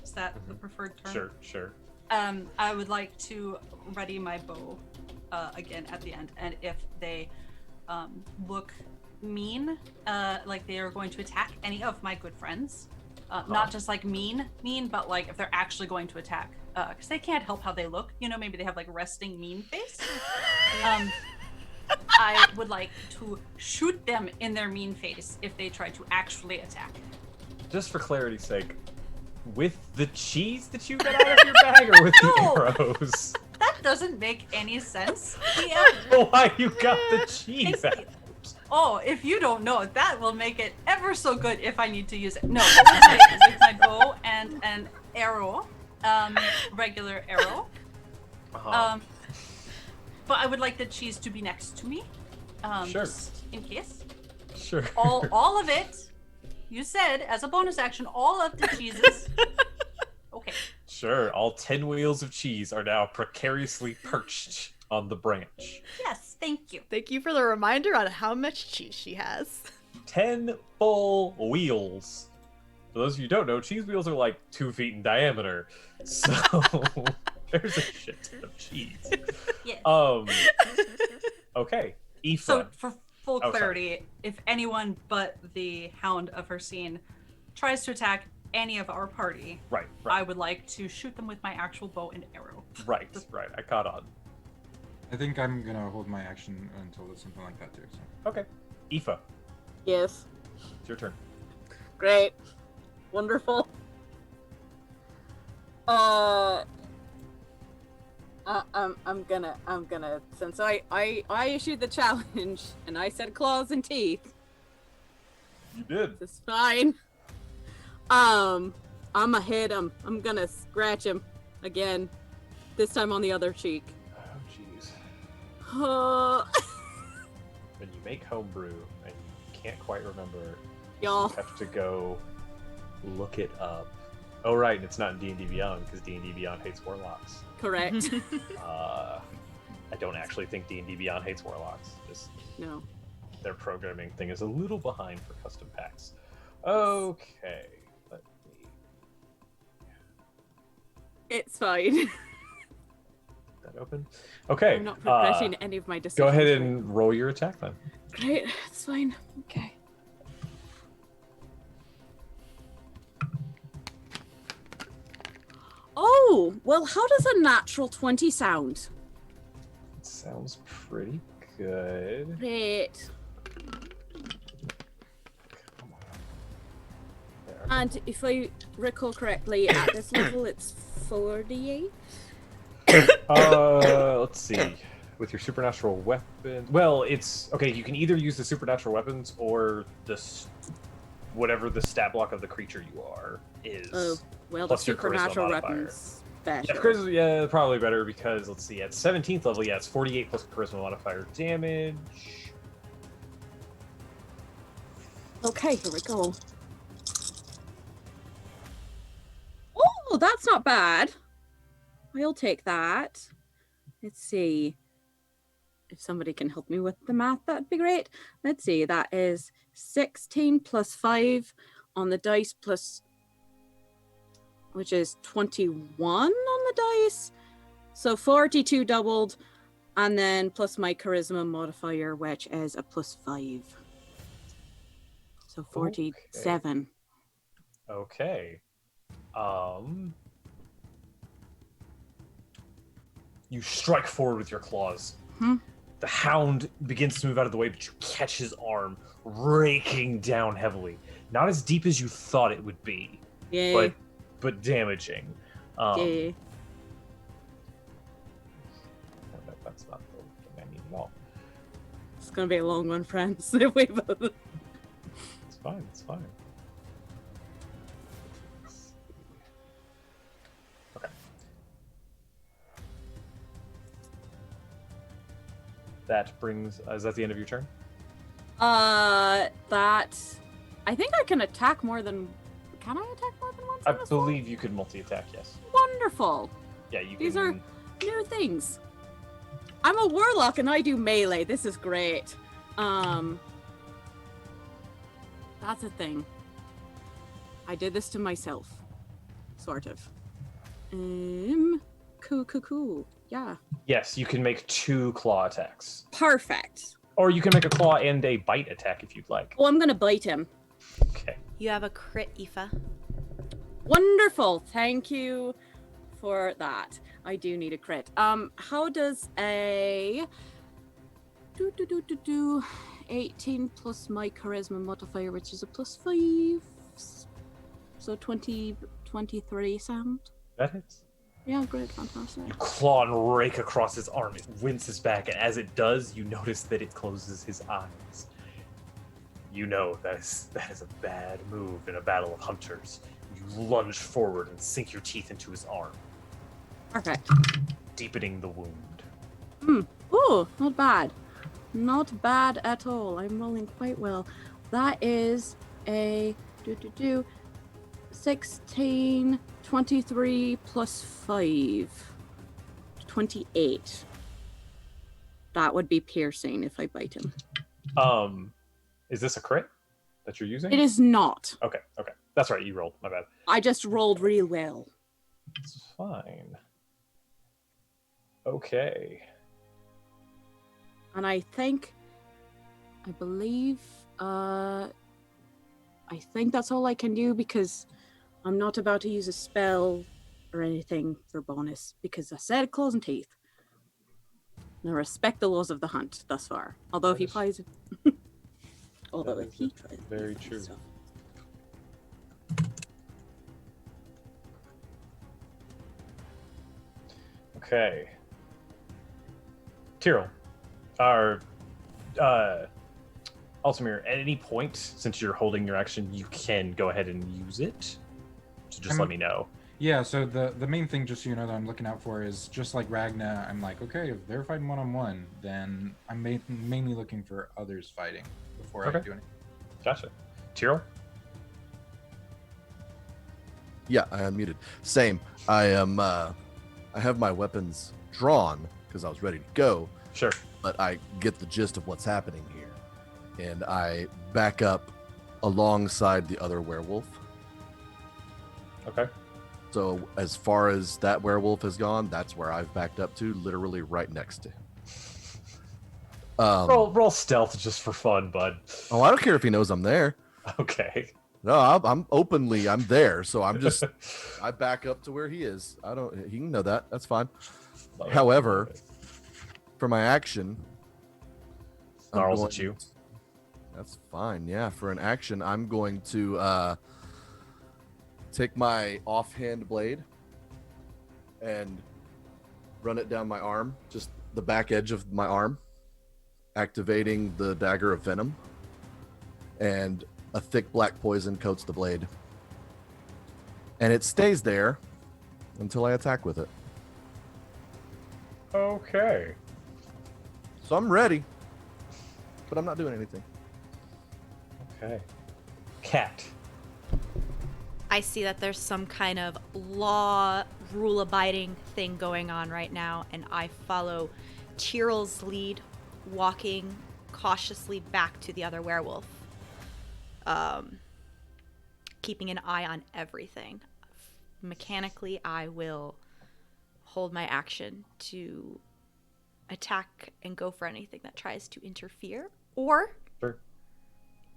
is that the preferred term? Sure. I would like to ready my bow, again at the end, and if they, look mean, like they are going to attack any of my good friends, not just like mean, but like if they're actually going to attack, because they can't help how they look, maybe they have like resting mean face. I would like to shoot them in their mean face if they try to actually attack. Just for clarity's sake, with the cheese that you got out of your bag or with No. the arrows? That doesn't make any sense. Why you got the cheese out? Oh, if you don't know, that will make it ever so good if I need to use it. No, with my bow and an arrow, regular arrow. Uh-huh. But I would like the cheese to be next to me, Sure. just in case. Sure. All of it. You said as a bonus action, all of the cheeses. Okay. Sure. All 10 wheels of cheese are now precariously perched on the branch. Yes, thank you. Thank you for the reminder on how much cheese she has. 10 full wheels. For those of you who don't know, cheese wheels are like 2 feet in diameter. So there's a shit ton of cheese. Yes. Okay. Aoife. So for full Oh, sorry. clarity, if anyone but the Hound of Hercene tries to attack any of our party, Right. I would like to shoot them with my actual bow and arrow. Right. I caught on. I think I'm gonna hold my action until it's something like that too. So. Okay. Aoife, Yes. it's your turn. Great. Wonderful. I'm gonna since I issued the challenge and I said claws and teeth. You did. It's fine. I'ma hit him. I'm gonna scratch him again. This time on the other cheek. Oh, jeez. When you make homebrew and you can't quite remember, Y'all. you have to go look it up. Oh, right, and it's not in D&D Beyond because D&D Beyond hates warlocks. Correct. I don't actually think D&D Beyond hates warlocks. Just No. their programming thing is a little behind for custom packs. Okay, let me. It's fine. that open. Okay. I'm not regretting any of my decisions. Go ahead and roll your attack then. Great, that's fine. Okay. Oh, well, how does a natural 20 sound? Sounds pretty good. Great. Come on. There. And if I recall correctly, at this level it's 48? Let's see. With your supernatural weapons, well, it's okay. You can either use the supernatural weapons or whatever the stat block of the creature you are is. Oh, well, plus the your charisma supernatural modifier. weapons better. Yeah, charisma, yeah, probably better because let's see. At 17th level, yeah, it's 48 plus charisma modifier damage. Okay, here we go. Oh, that's not bad. I'll take that. Let's see. If somebody can help me with the math, that'd be great. Let's see. That is 16 plus 5 on the dice plus, which is 21 on the dice. So 42 doubled, and then plus my charisma modifier, which is a plus 5. So 47. Okay. You strike forward with your claws. The hound begins to move out of the way, but you catch his arm, raking down heavily. Not as deep as you thought it would be, Yay. but damaging. Yay. That's not the thing I need at all. It's gonna be a long one, friends. If we both. It's fine. It's fine. Okay. That brings. Is that the end of your turn? That. I think I can attack more than. Can I attack more than once? I in this one? believe you could multi-attack. Yes. Wonderful. Yeah, you. These can... are new things. I'm a warlock and I do melee. This is great. That's a thing. I did this to myself. Sort of. Cool. Yeah. Yes, you can make 2 claw attacks, Perfect. or you can make a claw and a bite attack if you'd like. Well, I'm gonna bite him. Okay. You have a crit, Aoife. Wonderful. Thank you for that. I do need a crit. How does a 18 plus my charisma modifier, which is a plus 5, so 23 sound? That hits. Yeah, great, fantastic. You claw and rake across his arm. It winces back, and as it does, you notice that it closes his eyes. You know that is a bad move in a battle of hunters. You lunge forward and sink your teeth into his arm, Perfect. deepening the wound. Oh, not bad. Not bad at all. I'm rolling quite well. That is a 16, 23 plus 5. 28. That would be piercing if I bite him. Is this a crit that you're using? It is not. Okay. That's right, you rolled. My bad. I just rolled real well. It's fine. Okay. And I believe that's all I can do because I'm not about to use a spell or anything for bonus because I said claws and teeth. And I respect the laws of the hunt thus far. Although if he tries That is very true. stuff. Okay. Tyrell, or Altamir, at any point, since you're holding your action, you can go ahead and use it. So just let me know. Yeah, so the main thing, just so you know, that I'm looking out for is just like Ragna. I'm like, okay, if they're fighting one-on-one, then I'm mainly looking for others fighting before I Okay. do anything. Gotcha. Tyrell? Yeah, I unmuted. Same. I am. I have my weapons drawn because I was ready to go, Sure. but I get the gist of what's happening here, and I back up alongside the other werewolf. Okay. So as far as that werewolf has gone, that's where I've backed up to, literally right next to him. Roll stealth just for fun, bud. Oh, I don't care if he knows I'm there. Okay. No, I'm there. So I'm just, I back up to where he is. He can know that. That's fine. However, for my action, snarls at you. That's fine. Yeah, for an action, I'm going to take my offhand blade and run it down my arm, just the back edge of my arm, activating the dagger of venom, and a thick black poison coats the blade. And it stays there until I attack with it. Okay. So I'm ready, but I'm not doing anything. Okay. Cat. I see that there's some kind of law, rule-abiding thing going on right now, and I follow Tyrell's lead, walking cautiously back to the other werewolf, keeping an eye on everything. Mechanically, I will hold my action to attack and go for anything that tries to interfere, or Sure.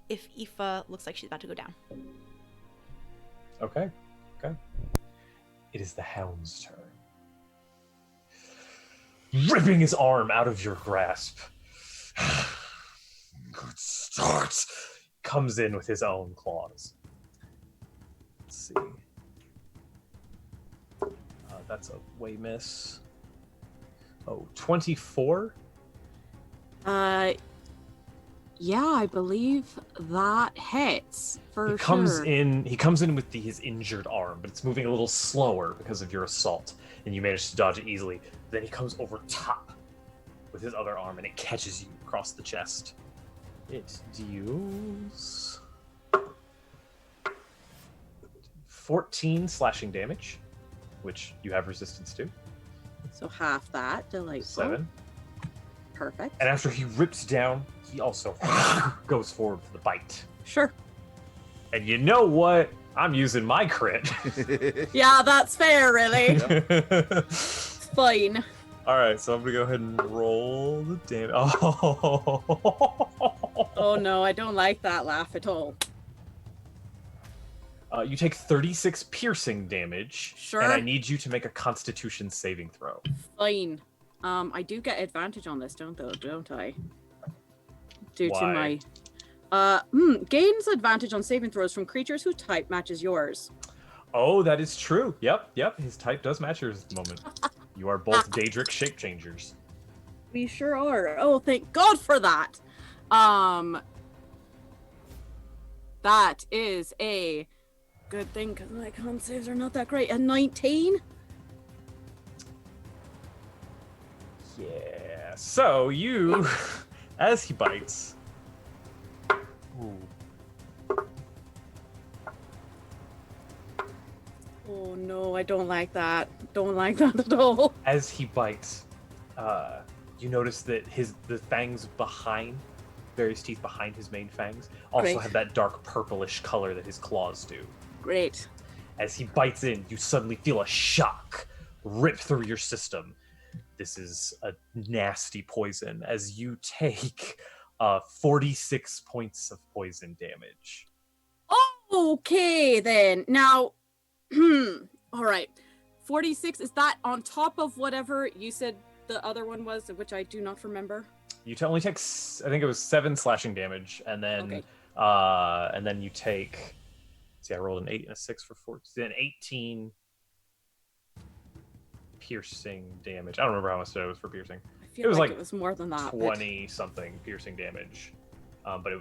if Aoife looks like she's about to go down. Okay. It is the hound's turn. Ripping his arm out of your grasp. Good start. Comes in with his own claws. Let's see. That's a way miss. Oh, 24? Yeah, I believe that hits for He comes sure. in with his injured arm, but it's moving a little slower because of your assault, and you manage to dodge it easily. Then he comes over top with his other arm, and it catches you across the chest. It deals 14 slashing damage, which you have resistance to. So half that, delightful. 7. Perfect. And after he rips down, he also goes forward for the bite. Sure. And you know what? I'm using my crit. Yeah, that's fair, really. Fine. All right, so I'm gonna go ahead and roll the damage. Oh no, I don't like that laugh at all. You take 36 piercing damage. Sure. And I need you to make a Constitution saving throw. Fine. I do get advantage on this, don't I? Due to Why? my gains advantage on saving throws from creatures whose type matches yours. Oh, that is true. Yep. His type does match yours at the moment. You are both Daedric shape changers. We sure are. Oh, thank God for that. That is a good thing because my con saves are not that great. A 19. Yeah. So you, as he bites. Ooh. Oh no, I don't like that. Don't like that at all. As he bites, you notice that the fangs behind, various teeth behind his main fangs, also Great. have that dark purplish color that his claws do. Great. As he bites in, you suddenly feel a shock rip through your system. This is a nasty poison, as you take 46 points of poison damage. Okay then. Now, all right. 46, is that on top of whatever you said the other one was, which I do not remember? You only take, I think it was 7 slashing damage, and then Okay. and then you take. See, I rolled an 8 and a 6 for 4. Then 18 piercing damage. I don't remember how much it was for piercing. I feel It was like it was more than that. 20 something piercing damage, but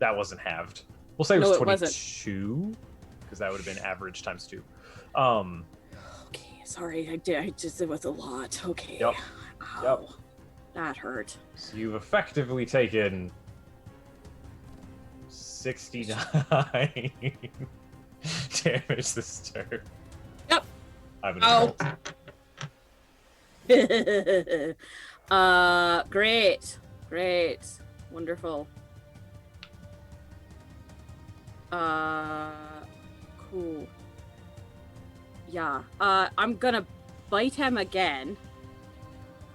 that wasn't halved. We'll say it was No, it wasn't. 22 because that would have been average times 2. Okay, sorry, I just it was a lot. Okay. Yep. Ow. Yep. That hurt. So you've effectively taken 69 damage this turn. Yep. I'm Oh. an Great. Wonderful. Cool. Yeah. I'm gonna bite him again.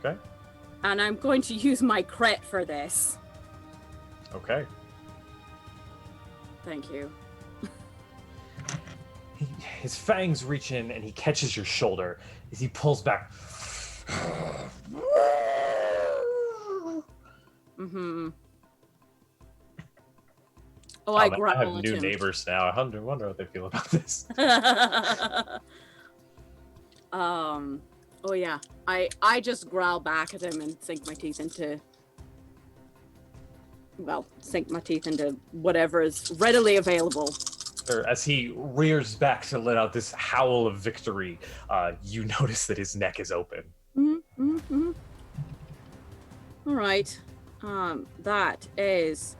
Okay. And I'm going to use my crit for this. Okay. Thank you. His fangs reach in and he catches your shoulder as he pulls back. Mm-hmm. Oh, I Man, grapple I have at new him. neighbors now. I wonder what they feel about this. Oh yeah. I just growl back at him and sink my teeth into whatever is readily available. As he rears back to let out this howl of victory, you notice that his neck is open. Mm-hmm. All right. That is,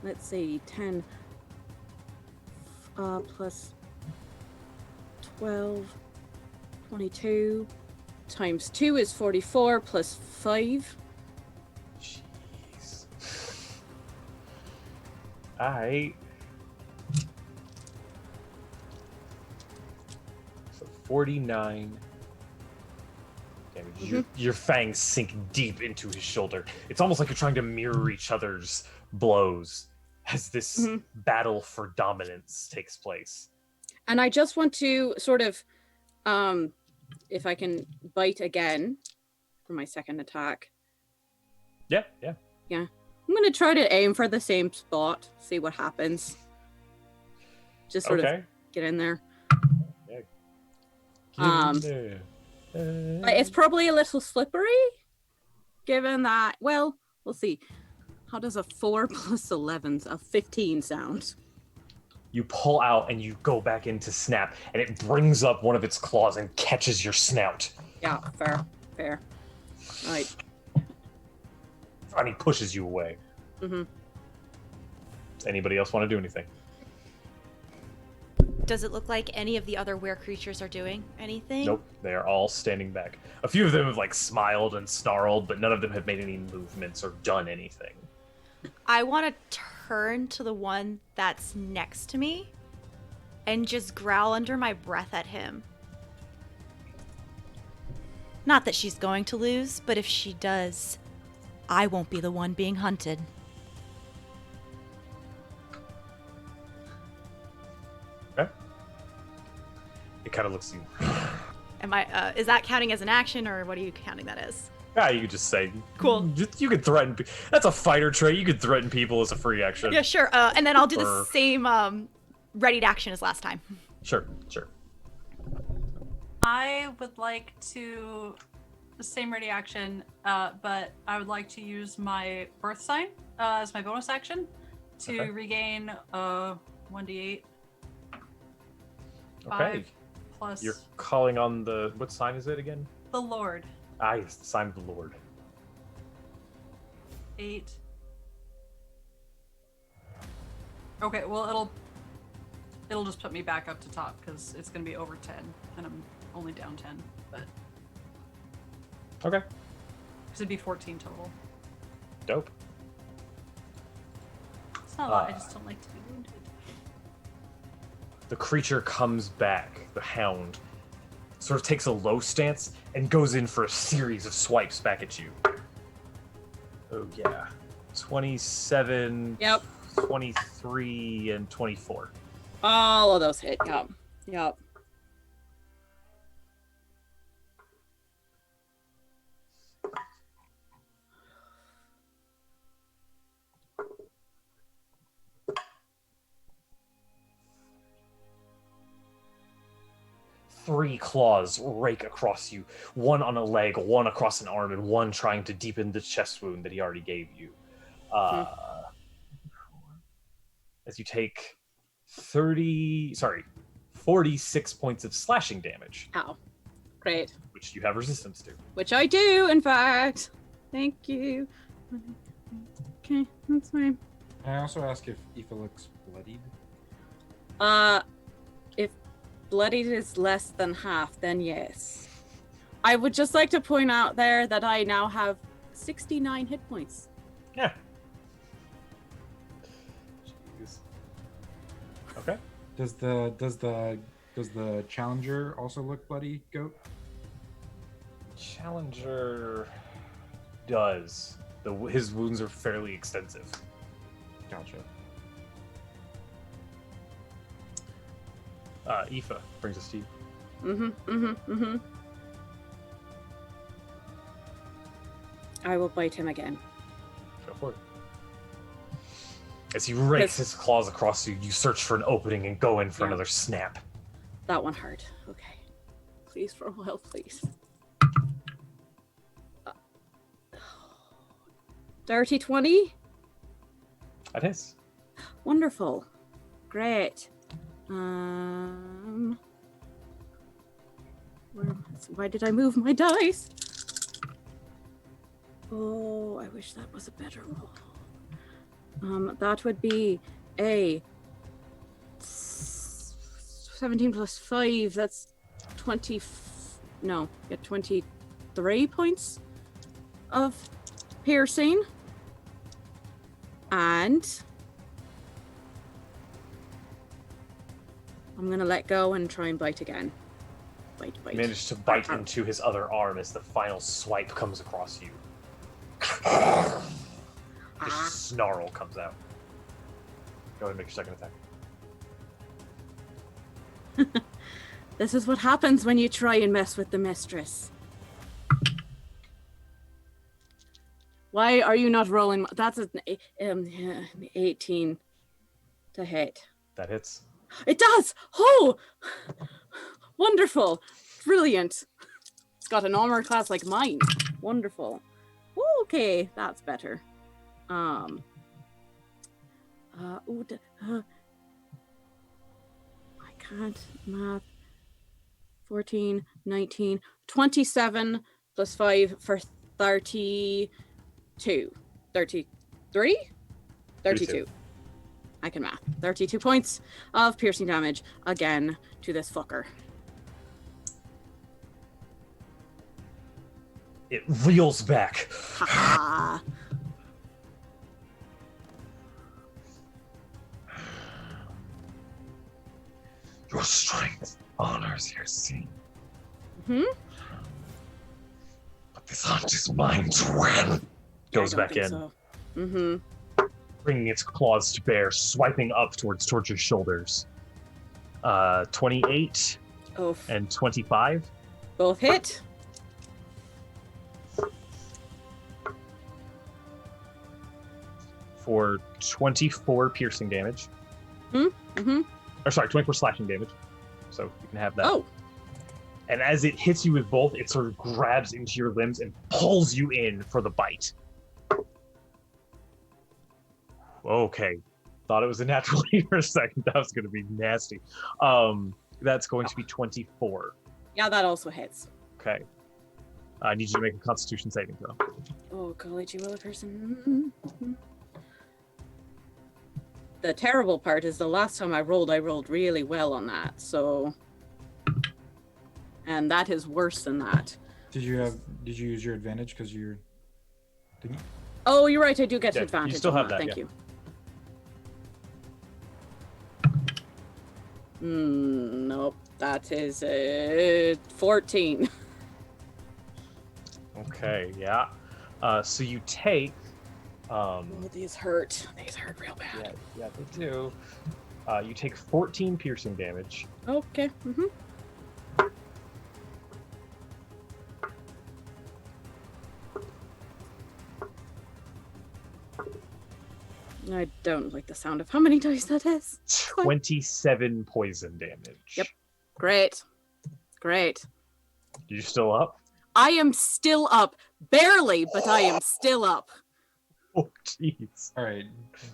let's see, 10 plus 12, 22 times 2 is 44 plus 5. Jeez. So 49 damage. Your fangs sink deep into his shoulder. It's almost like you're trying to mirror each other's blows as this battle for dominance takes place. And I just want to sort of, if I can bite again for my second attack. Yeah. I'm going to try to aim for the same spot, see what happens. Just sort of get in there. It's probably a little slippery, given that, well, we'll see. How does a 4 plus 11, a 15 sound? You pull out and you go back into snap, and it brings up one of its claws and catches your snout. Yeah, fair. Right. And he pushes you away. Mm-hmm. Does anybody else want to do anything? Does it look like any of the other were creatures are doing anything? Nope, they are all standing back. A few of them have smiled and snarled, but none of them have made any movements or done anything. I want to turn to the one that's next to me and just growl under my breath at him. Not that she's going to lose, but if she does, I won't be the one being hunted. Okay. It kind of looks at you. Am I? Is that counting as an action, or what are you counting that as? You could just say, cool. You could threaten. That's a fighter trait. You could threaten people as a free action. Yeah, sure. And then I'll do the same readied action as last time. Sure. I would like to the same ready action, but I would like to use my birth sign as my bonus action to regain 1d8. 5 plus. You're calling on what sign is it again? The Lord. Yes, the sign of the Lord. 8. Okay, well it'll just put me back up to top because it's gonna be over 10 and I'm only down 10, but okay. Because it'd be 14 total. Dope. It's not a lot, I just don't like to be wounded. The creature comes back, the hound, sort of takes a low stance and goes in for a series of swipes back at you. Oh yeah. 27, Yep. 23, and 24. All of those hit, yep. 3 claws rake across you, one on a leg, one across an arm, and one trying to deepen the chest wound that he already gave you. As you take 46 points of slashing damage. Ow. Great. Which you have resistance to. Which I do, in fact. Thank you. Okay, that's fine. Can I also ask if Aoife looks bloodied? If bloodied is less than half, then yes. I would just like to point out there that I now have 69 hit points. Yeah. Jeez. Okay. Does the Does the challenger also look bloody, Goat? Challenger does. His wounds are fairly extensive. Gotcha. Aoife brings us to you. I will bite him again. Go for it. As he rakes his claws across you, you search for an opening and go in for another snap. That one hurt. Okay. Please, for a while, please. Dirty 20? That is. Wonderful. Great. Why did I move my dice? Oh, I wish that was a better roll. That would be a 17 plus 5. That's 23 points of piercing. And I'm gonna let go and try and bite again. Bite. You manage to bite into his other arm as the final swipe comes across you. The snarl comes out. Go ahead and make your second attack. This is what happens when you try and mess with the mistress. Why are you not rolling? That's an 18 to hit. That hits. It does! Oh! Wonderful. Brilliant. It's got an armor class like mine. Wonderful. Okay, that's better. I can't math. 14, 19, 27 plus 5 for 32. 33? 32. I can math. 32 points of piercing damage again to this fucker. It reels back. Ha Your strength honors your scene. But this hunt is mine to win. Goes back in. So. Bringing its claws to bear, swiping up towards Torch's shoulders. 28 and 25. Both hit. For 24 piercing damage. Or sorry, 24 slashing damage. So you can have that. Oh. And as it hits you with both, it sort of grabs into your limbs and pulls you in for the bite. Okay. Thought it was a natural for a second. That was going to be nasty. That's going to be 24. Yeah, that also hits. Okay. I need you to make a Constitution saving throw. Oh, college, you will a person. The terrible part is the last time I rolled really well on that. So, and that is worse than that. Did you use your advantage because you're? Didn't you? Oh, you're right. I do get advantage. You still have that. Thank you. Nope. That is 14. Okay. Yeah. So you take. Oh, these hurt. These hurt real bad. Yeah, they do. You take 14 piercing damage. Okay. I don't like the sound of how many dice that is. 27 poison damage. Yep. Great. You still up? I am still up. Barely, but I am still up. Oh, jeez. All right,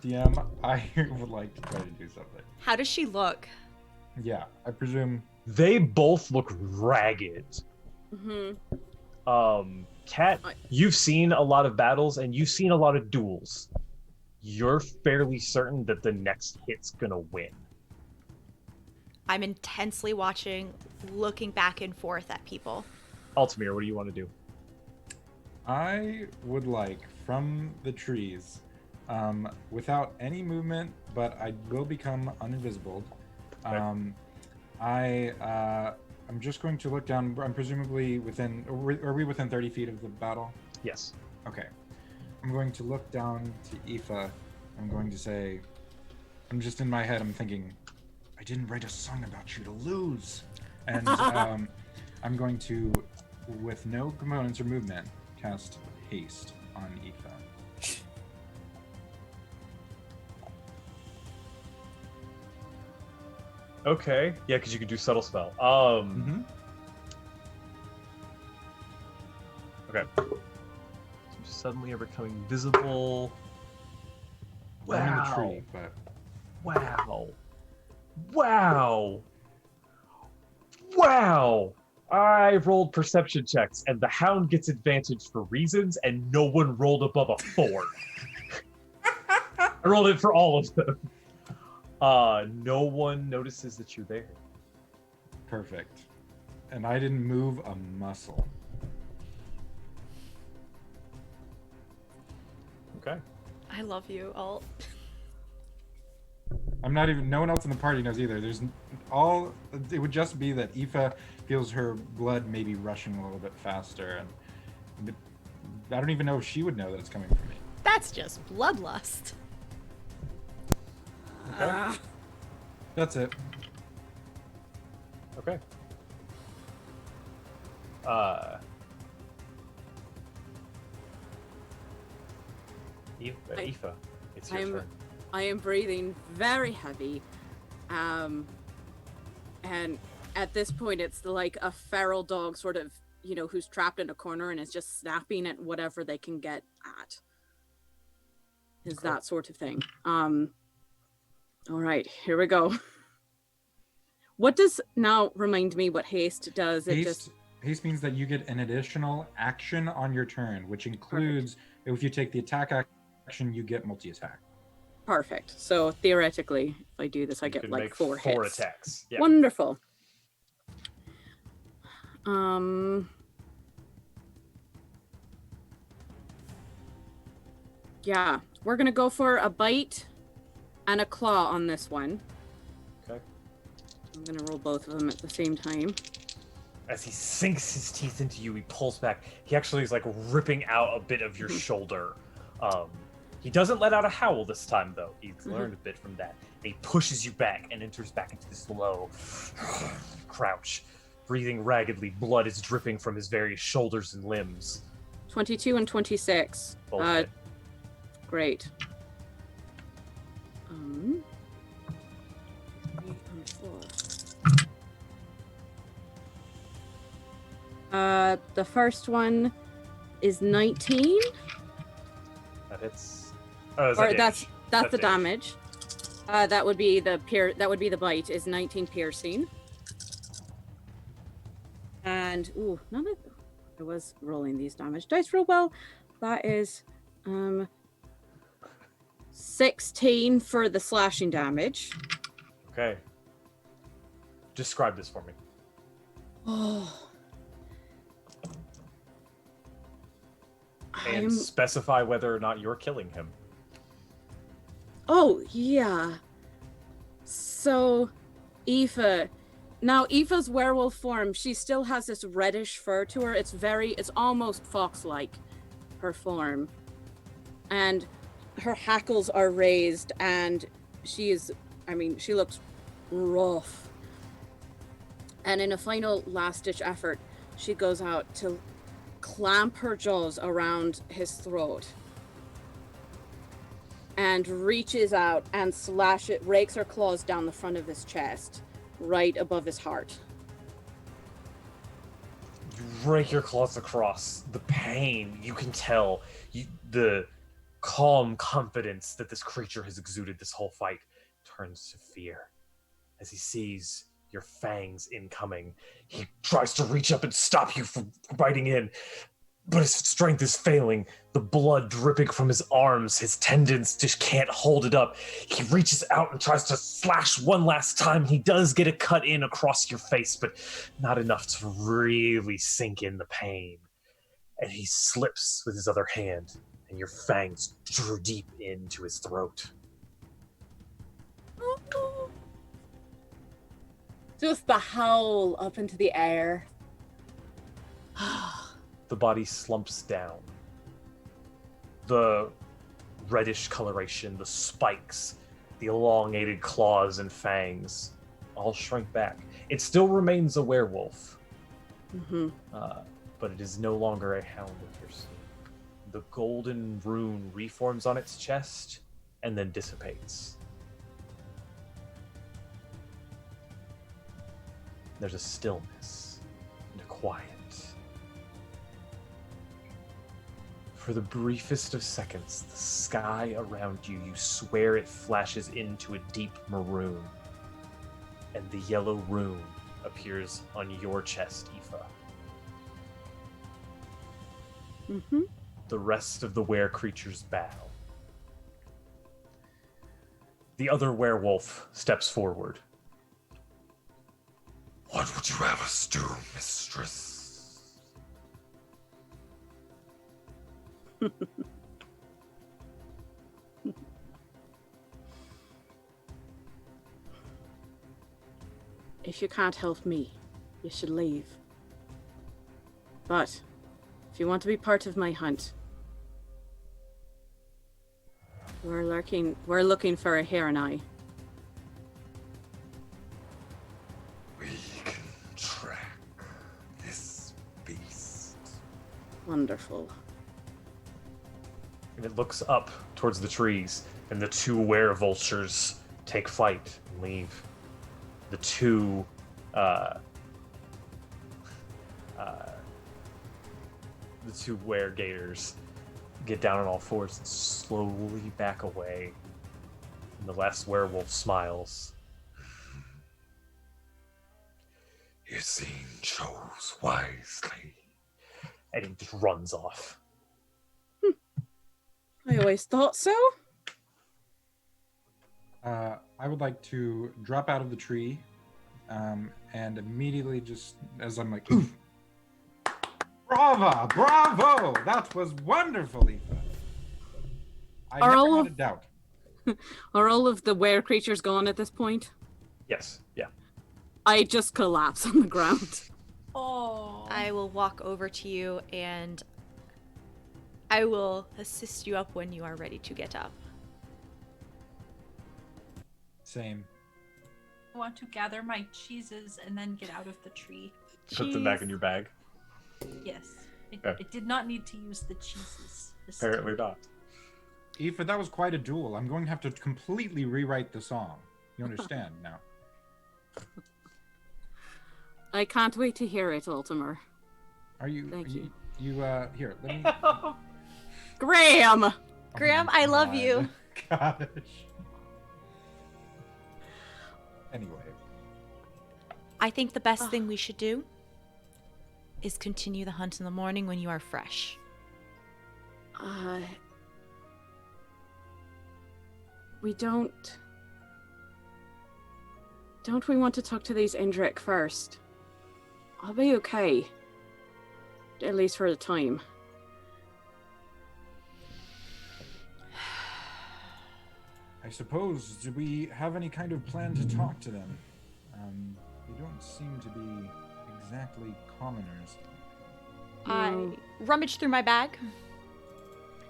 DM, I would like to try to do something. How does she look? Yeah, I presume. They both look ragged. Kat, you've seen a lot of battles and you've seen a lot of duels. You're fairly certain that the next hit's gonna win. I'm intensely watching, looking back and forth at people. Altamir, what do you want to do? I would like, from the trees, without any movement, but I will become uninvisible. Okay. I'm just going to look down. I'm presumably within. Are we within 30 feet of the battle? Yes. Okay. I'm going to look down to Aoife. I'm going to say, I'm just in my head, I'm thinking, I didn't write a song about you to lose. And I'm going to, with no components or movement, cast haste on Aoife. Okay. Yeah, because you can do subtle spell. Okay. So suddenly are becoming visible. I'm in the Wow. tree, but Wow. Wow. Wow. I rolled perception checks, and the hound gets advantage for reasons, and no one rolled above a 4. I rolled it for all of them. No one notices that you're there. perfect. And I didn't move a muscle. Okay. I love you, Alt. I'm not even. No one else in the party knows either. There's all. It would just be that Aoife feels her blood maybe rushing a little bit faster, and I don't even know if she would know that it's coming from me. That's just bloodlust. Okay. That's it. Okay. Aoife, it's your turn. I am breathing very heavy. And at this point, it's like a feral dog sort of, who's trapped in a corner and is just snapping at whatever they can get at. Is Okay. that sort of thing. All right, here we go. What does, now remind me what haste does. Haste means that you get an additional action on your turn, which includes if you take the attack action, you get multi-attack. Perfect. So theoretically, if I do this, I You get can like make 4 hits. 4 attacks. Yeah. Wonderful. Yeah, we're gonna go for a bite and a claw on this one. Okay. I'm gonna roll both of them at the same time. As he sinks his teeth into you, he pulls back. He actually is like ripping out a bit of your shoulder. He doesn't let out a howl this time, though. He's learned a bit from that. And he pushes you back and enters back into this low crouch, breathing raggedly. Blood is dripping from his various shoulders and limbs. 22 and 26. Both hit. Great. 3 and 4. The first one is 19. That hits. Oh, is Or that that's damage? the damage. That would be the bite is 19 piercing. And none of I was rolling these damage dice real well. That is 16 for the slashing damage. Okay. Describe this for me. Oh. And specify whether or not you're killing him. Oh, yeah. So, Aoife. Now, Aoife's werewolf form, she still has this reddish fur to her. It's almost fox-like, her form. And her hackles are raised, and she looks rough. And in a final last-ditch effort, she goes out to clamp her jaws around his throat and reaches out and rakes her claws down the front of his chest, right above his heart. You rake your claws across. The pain, you can tell. The calm confidence that this creature has exuded this whole fight turns to fear. As he sees your fangs incoming, he tries to reach up and stop you from biting in. But his strength is failing, the blood dripping from his arms, his tendons just can't hold it up. He reaches out and tries to slash one last time. He does get a cut in across your face, but not enough to really sink in the pain. And he slips with his other hand, and your fangs drew deep into his throat. Just the howl up into the air. The body slumps down. The reddish coloration, the spikes, the elongated claws and fangs all shrink back. It still remains a werewolf, but it is no longer a hound of your sleep. The golden rune reforms on its chest and then dissipates. There's a stillness and a quiet. For the briefest of seconds, the sky around you, you swear it flashes into a deep maroon, and the yellow rune appears on your chest, Aoife. The rest of the were creatures bow. The other werewolf steps forward. What would you have us do, mistress? If you can't help me, you should leave. But if you want to be part of my hunt, we're looking for a hare and eye. We can track this beast. Wonderful. And it looks up towards the trees, and the two were-vultures take flight and leave. The two were-gators get down on all fours and slowly back away. And the last werewolf smiles. Yassine chose wisely. And he just runs off. I always thought so. I would like to drop out of the tree and immediately just, as I'm like, bravo! That was wonderful, Aoife. I never had a doubt. Are all of the were creatures gone at this point? Yes, yeah. I just collapse on the ground. Oh. I will walk over to you and I will assist you up when you are ready to get up. Same. I want to gather my cheeses and then get out of the tree. Put them back in your bag. Yes. Okay. I did not need to use the cheeses. Apparently not. Aoife, that was quite a duel. I'm going to have to completely rewrite the song. You understand now? I can't wait to hear it, Ultimer. Are you? Thank you. Here, let me. Graham! Graham, I love you. Gosh. Anyway. I think the best thing we should do is continue the hunt in the morning when you are fresh. We don't we want to talk to these Indrik first? I'll be okay. At least for the time. I suppose, do we have any kind of plan to talk to them? They don't seem to be exactly commoners. I rummage through my bag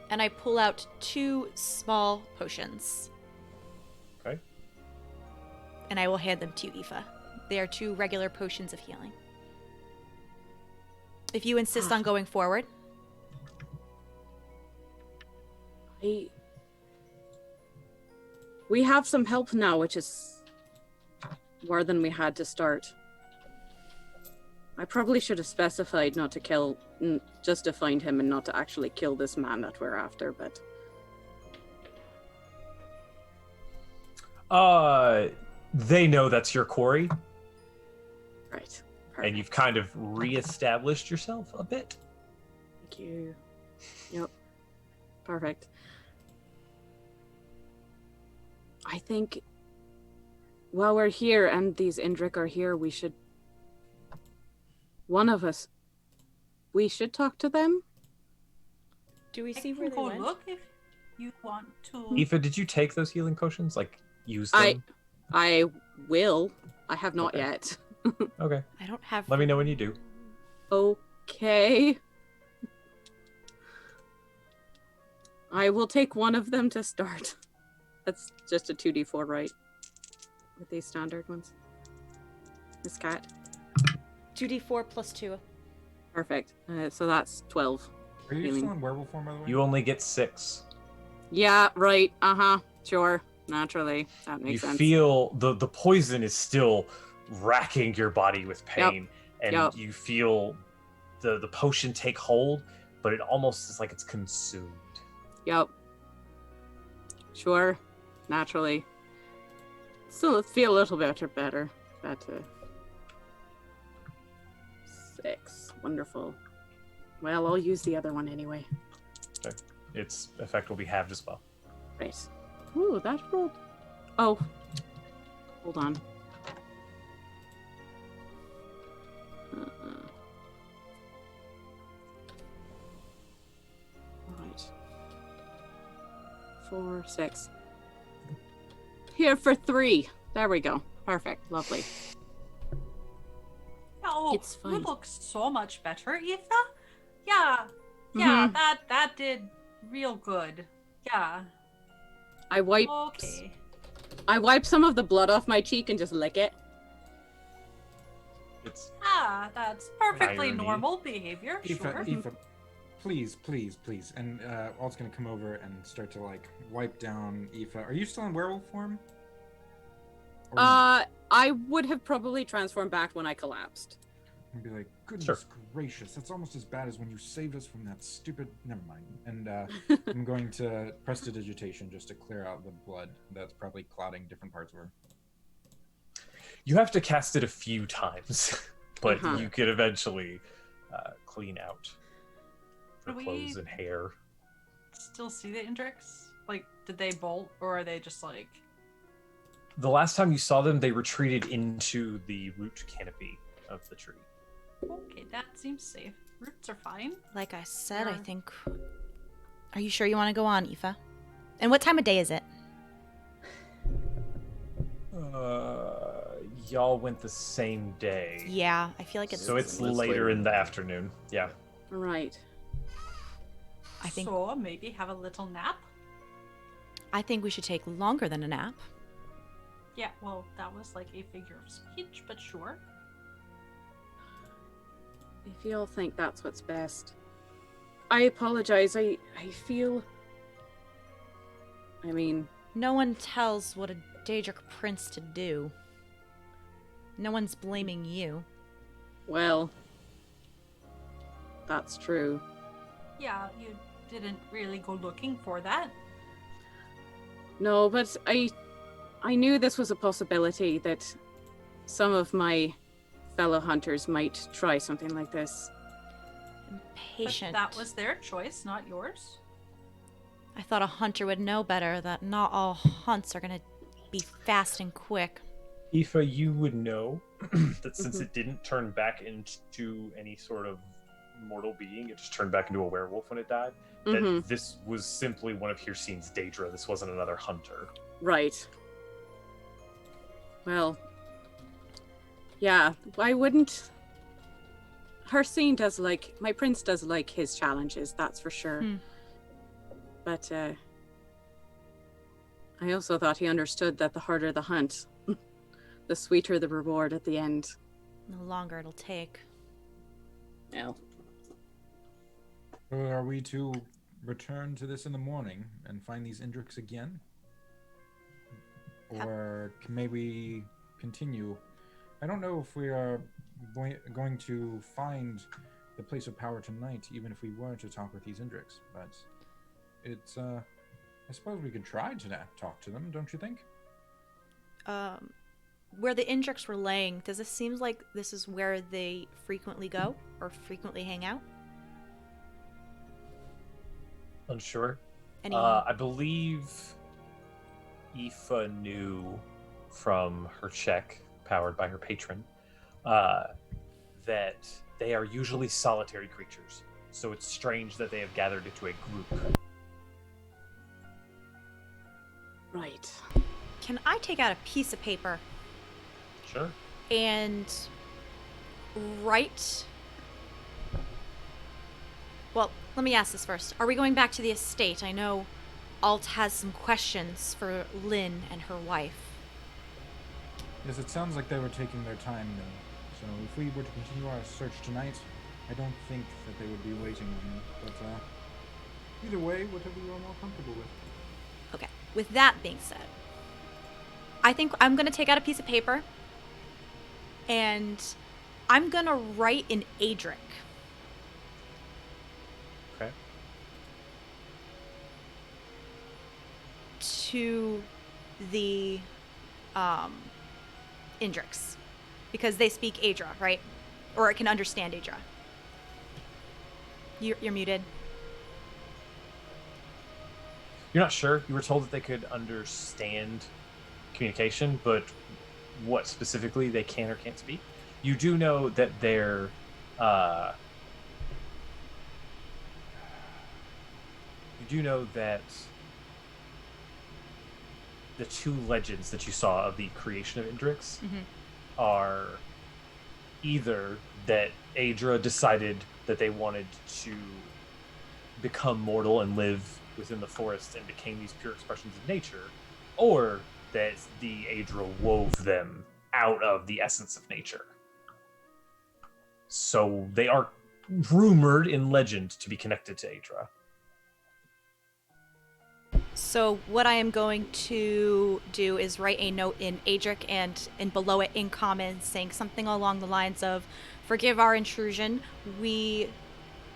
and I pull out 2 small potions. Okay. And I will hand them to Aoife. They are 2 regular potions of healing. If you insist on going forward. We have some help now, which is more than we had to start. I probably should have specified not to kill, just to find him and not to actually kill this man that we're after, but... They know that's your quarry. Right. Perfect. And you've kind of re-established yourself a bit. Thank you. Yep. Perfect. I think while we're here and these Indrik are here, we should... One of us... We should talk to them? Do we I see where can they go went? look if you want to. Aoife, did you take those healing potions? Like, use them? I will. I have not Okay. yet. Okay. I don't have. Let me know when you do. Okay. I will take one of them to start. That's just a 2d4, right? With these standard ones. Miss Cat. 2d4 plus 2. Perfect. So that's 12. Are you Healing. still in werewolf form, by the way? You only get 6. Yeah, right. Uh-huh. Sure. Naturally. That makes You sense. feel the poison is still racking your body with pain, and Yep. you feel the potion take hold, but it almost is like it's consumed. Yep. Sure. Naturally. Still feel a little bit better. Better. 6. Wonderful. Well, I'll use the other one anyway. Okay. Its effect will be halved as well. Right. Ooh, that rolled. Oh. Hold on. Right. 4, 6. Here for 3. There we go. Perfect. Lovely. Oh, It's you fine. look so much better, Aoife. Yeah, that did real good. Yeah. I wipe Okay. some of the blood off my cheek and just lick it. It's That's perfectly Irony. normal behavior. Sure. Aoife, please, please, please. And Alt's gonna come over and start to like wipe down Aoife. Are you still in werewolf form? Or not? I would have probably transformed back when I collapsed. And be like, goodness Sure. gracious, that's almost as bad as when you saved us from that stupid. Never mind. And I'm going to prestidigitation just to clear out the blood that's probably clotting different parts of her. you have to cast it a few times, but Uh-huh. you could eventually clean out her Do we- clothes and hair. Still see the Indrix? Like, did they bolt, or are they just like? The last time you saw them, they retreated into the root canopy of the tree. Okay, that seems safe. Roots are fine. Like I said, I Yeah. think. Are you sure you want to go on, Aoife? And what time of day is it? Y'all went the same day. Yeah, I feel like it's. So it's Let's later wait. in the afternoon. Yeah. Right. I think. So maybe have a little nap. I think we should take longer than a nap. Yeah, well, that was like a figure of speech, but sure. If you all think that's what's best. I apologize. I feel. I mean, No one tells what a Daedric prince to do. No one's blaming you. well. That's true. Yeah, you didn't really go looking for that. No, but I knew this was a possibility that some of my fellow hunters might try something like this. Impatient. But that was their choice, not yours. I thought a hunter would know better that not all hunts are gonna be fast and quick. Aoife, you would know that since it didn't turn back into any sort of mortal being, it just turned back into a werewolf when it died, that Mhm. this was simply one of Hircine's Daedra. This wasn't another hunter. Right. Well, yeah, I wouldn't. Hircine does like, my prince does like his challenges, that's for sure. Hmm. But I also thought he understood that the harder the hunt, the sweeter the reward at the end. The longer it'll take. No. So are we to return to this in the morning and find these Indrix again? Or may we continue? I don't know if we are going to find the place of power tonight, even if we were to talk with these Indrix, but it's, I suppose we could try to talk to them, don't you think? Where the Indrix were laying, does it seem like this is where they frequently go or frequently hang out? Unsure. Any? I believe Aoife knew from her check, powered by her patron, that they are usually solitary creatures. So it's strange that they have gathered into a group. Right. Can I take out a piece of paper Sure. and right... Well, let me ask this first. Are we going back to the estate? I know Alt has some questions for Lynn and her wife. Yes, it sounds like they were taking their time, though. So if we were to continue our search tonight, I don't think that they would be waiting on me. But either way, whatever you are more comfortable with. Okay, with that being said, I think I'm going to take out a piece of paper and I'm going to write in Adric. Okay. To the Indrix, because they speak Adra, right? Or it can understand Adra. You're muted. You're not sure. You were told that they could understand communication, but what specifically they can or can't speak. You do know that they're you do know that the two legends that you saw of the creation of Indrix are either that Adra decided that they wanted to become mortal and live within the forest and became these pure expressions of nature, or that the Adra wove them out of the essence of nature. So they are rumored in legend to be connected to Adra. So what I am going to do is write a note in Adric and below it in common saying something along the lines of, "Forgive our intrusion. We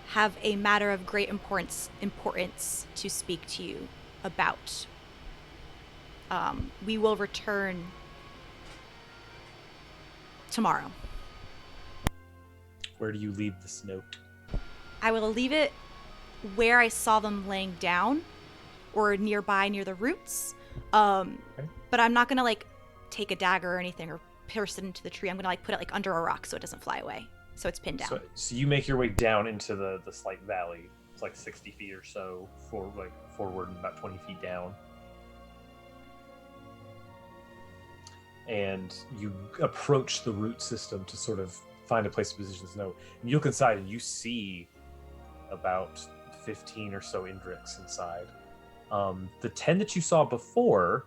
have a matter of great importance to speak to you about. We will return tomorrow." Where do you leave this note? I will leave it where I saw them laying down, or nearby near the roots. But I'm not gonna take a dagger or anything or pierce it into the tree. I'm gonna put it under a rock so it doesn't fly away. So it's pinned down. So you make your way down into the slight valley. It's 60 feet or so forward and about 20 feet down. And you approach the root system to sort of find a place to position this note. And you look inside and you see about 15 or so Indrix inside. The 10 that you saw before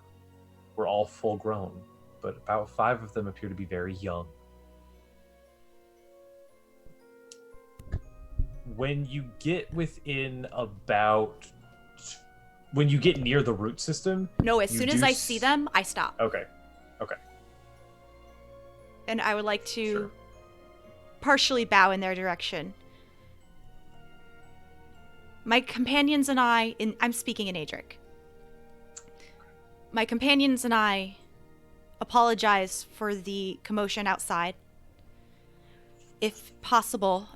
were all full grown, but about 5 of them appear to be very young. When you get near the root system... No, as soon as I see them, I stop. Okay. And I would like to partially bow in their direction. My companions and I'm speaking in Adric. My companions and I apologize for the commotion outside. If possible,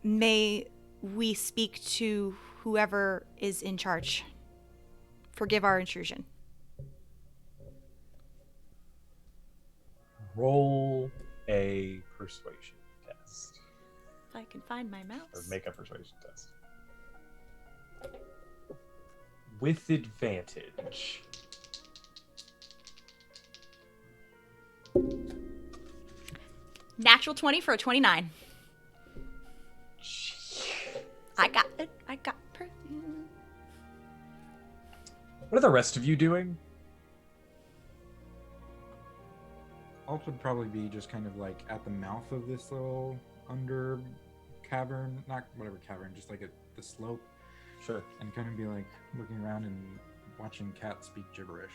may we speak to whoever is in charge. Forgive our intrusion. Roll a persuasion test. If I can find my mouse. Or make a persuasion test. With advantage. Natural 20 for a 29. I got it. What are the rest of you doing? Alt would probably be just kind of at the mouth of this little under cavern, not whatever cavern, just at the slope. Sure. And kind of be looking around and watching Cat speak gibberish.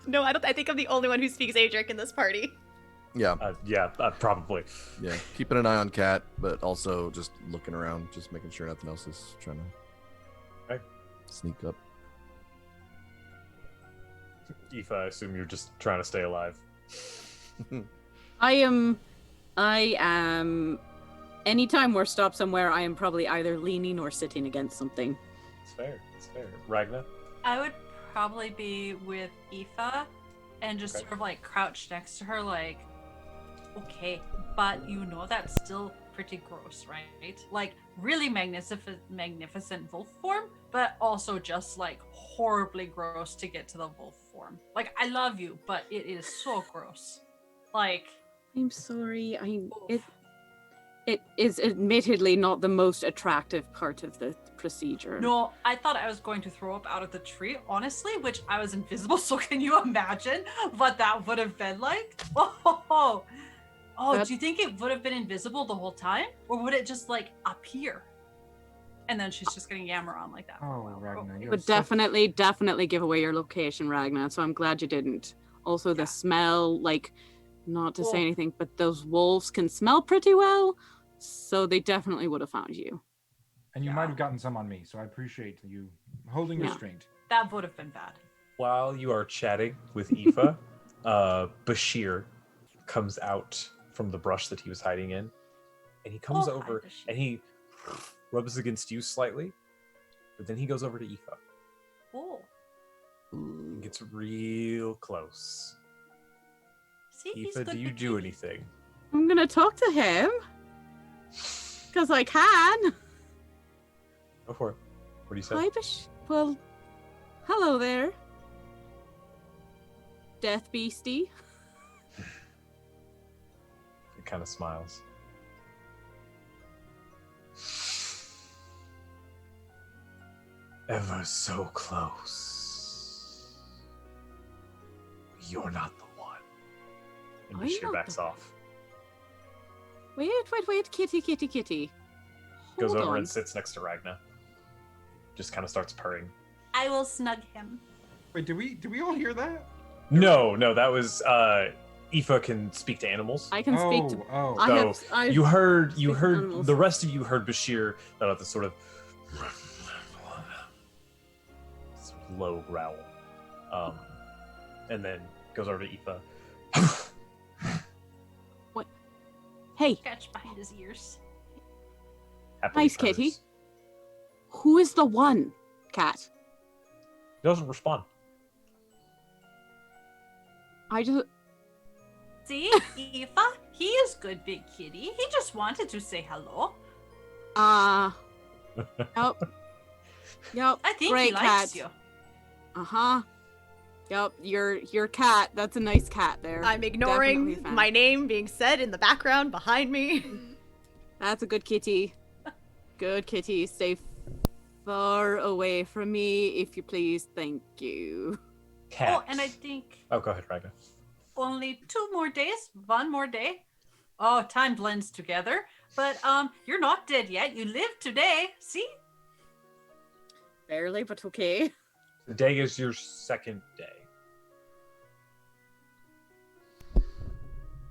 No, I think I'm the only one who speaks Adric in this party. Yeah. Probably. Yeah. Keeping an eye on Cat, but also just looking around, just making sure nothing else is trying to sneak up. Aoife, I assume you're just trying to stay alive. I am. Anytime we're stopped somewhere, I am probably either leaning or sitting against something. It's fair. Ragna? I would probably be with Aoife and just sort of crouched next to her, okay, but that's still pretty gross, right? Really magnificent wolf form, but also just horribly gross to get to the wolf form. I love you, but it is so gross. I'm sorry. It is admittedly not the most attractive part of the procedure. No, I thought I was going to throw up out of the tree, honestly, which I was invisible, so can you imagine what that would have been like? Do you think it would have been invisible the whole time? Or would it just, like, appear? And then she's just gonna yammer on like that. Oh, Ragnar, It would definitely give away your location, Ragnar, so I'm glad you didn't. Also, the smell, like, not to say anything, but those wolves can smell pretty well, so they definitely would have found you. And you might have gotten some on me, so I appreciate you holding restraint. That would have been bad. While you are chatting with Aoife, Bashir comes out from the brush that he was hiding in, and he comes over and he rubs against you slightly, but then he goes over to Aoife. Oh. And gets real close. See, Aoife, do you do anything? I'm gonna talk to him. Because I can. Go for it. What do you say? Hi, well, hello there. Death Beastie. It kind of smiles. Ever so close. You're not the one. And I'm Bashir not backs the- off. Wait, kitty. Goes Hold over on. and sits next to Ragna. Just kind of starts purring. I will snug him. Wait, do we all hear that? No, that was Aoife can speak to animals. I can speak to. I You heard speak to animals. the rest of you heard Bashir let out this sort of low growl. And then goes over to Aoife. Hey, Scratch behind his ears. Happily nice purrs. kitty. Who is the one cat? He doesn't respond. I just. See, Aoife, he is good, big kitty. He just wanted to say hello. Yep. I think great he likes cat. you. Uh-huh. Yep, your cat. That's a nice cat there. I'm Definitely a ignoring fan. my name being said in the background behind me. That's a good kitty. Good kitty. Stay far away from me, if you please. Thank you. Cat. Oh, and I think Oh, go ahead, Ragna. only 2 more days, 1 more day. Oh, time blends together. But you're not dead yet. You live today. See? Barely, but okay. Today is your second day.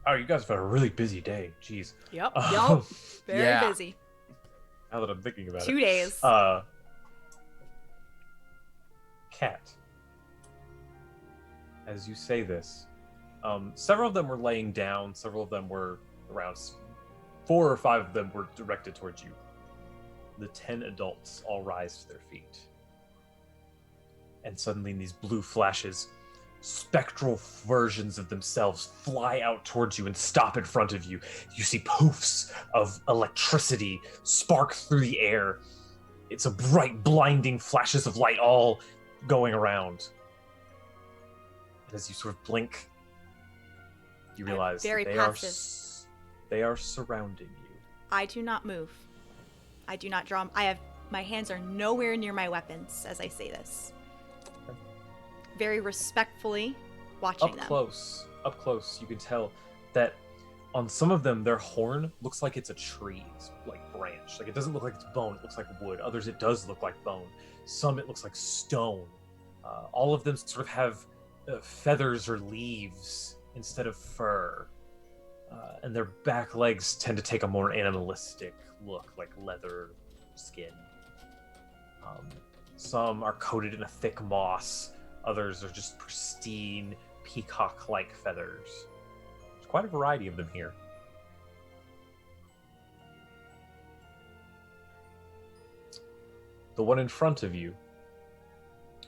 Oh, you guys have had a really busy day. Jeez. Yep. Um, Very busy. Now that I'm thinking about 2 it. days. Cat. As you say this, several of them were laying down. Several of them were around. 4 or 5 of them were directed towards you. The 10 adults all rise to their feet. And suddenly, in these blue flashes, spectral versions of themselves fly out towards you and stop in front of you. You see poofs of electricity spark through the air. It's a bright, blinding flashes of light all going around. And as you sort of blink, you realize very that passive. they are surrounding you. I do not move. I do not draw. My hands are nowhere near my weapons as I say this. Very respectfully watching them. Up close, you can tell that on some of them, their horn looks like it's a tree's like branch. Like it doesn't look like it's bone; it looks like wood. Others, it does look like bone. Some, it looks like stone. All of them sort of have feathers or leaves instead of fur, and their back legs tend to take a more animalistic look, like leather skin. Some are coated in a thick moss. Others are just pristine, peacock-like feathers. There's quite a variety of them here. The one in front of you,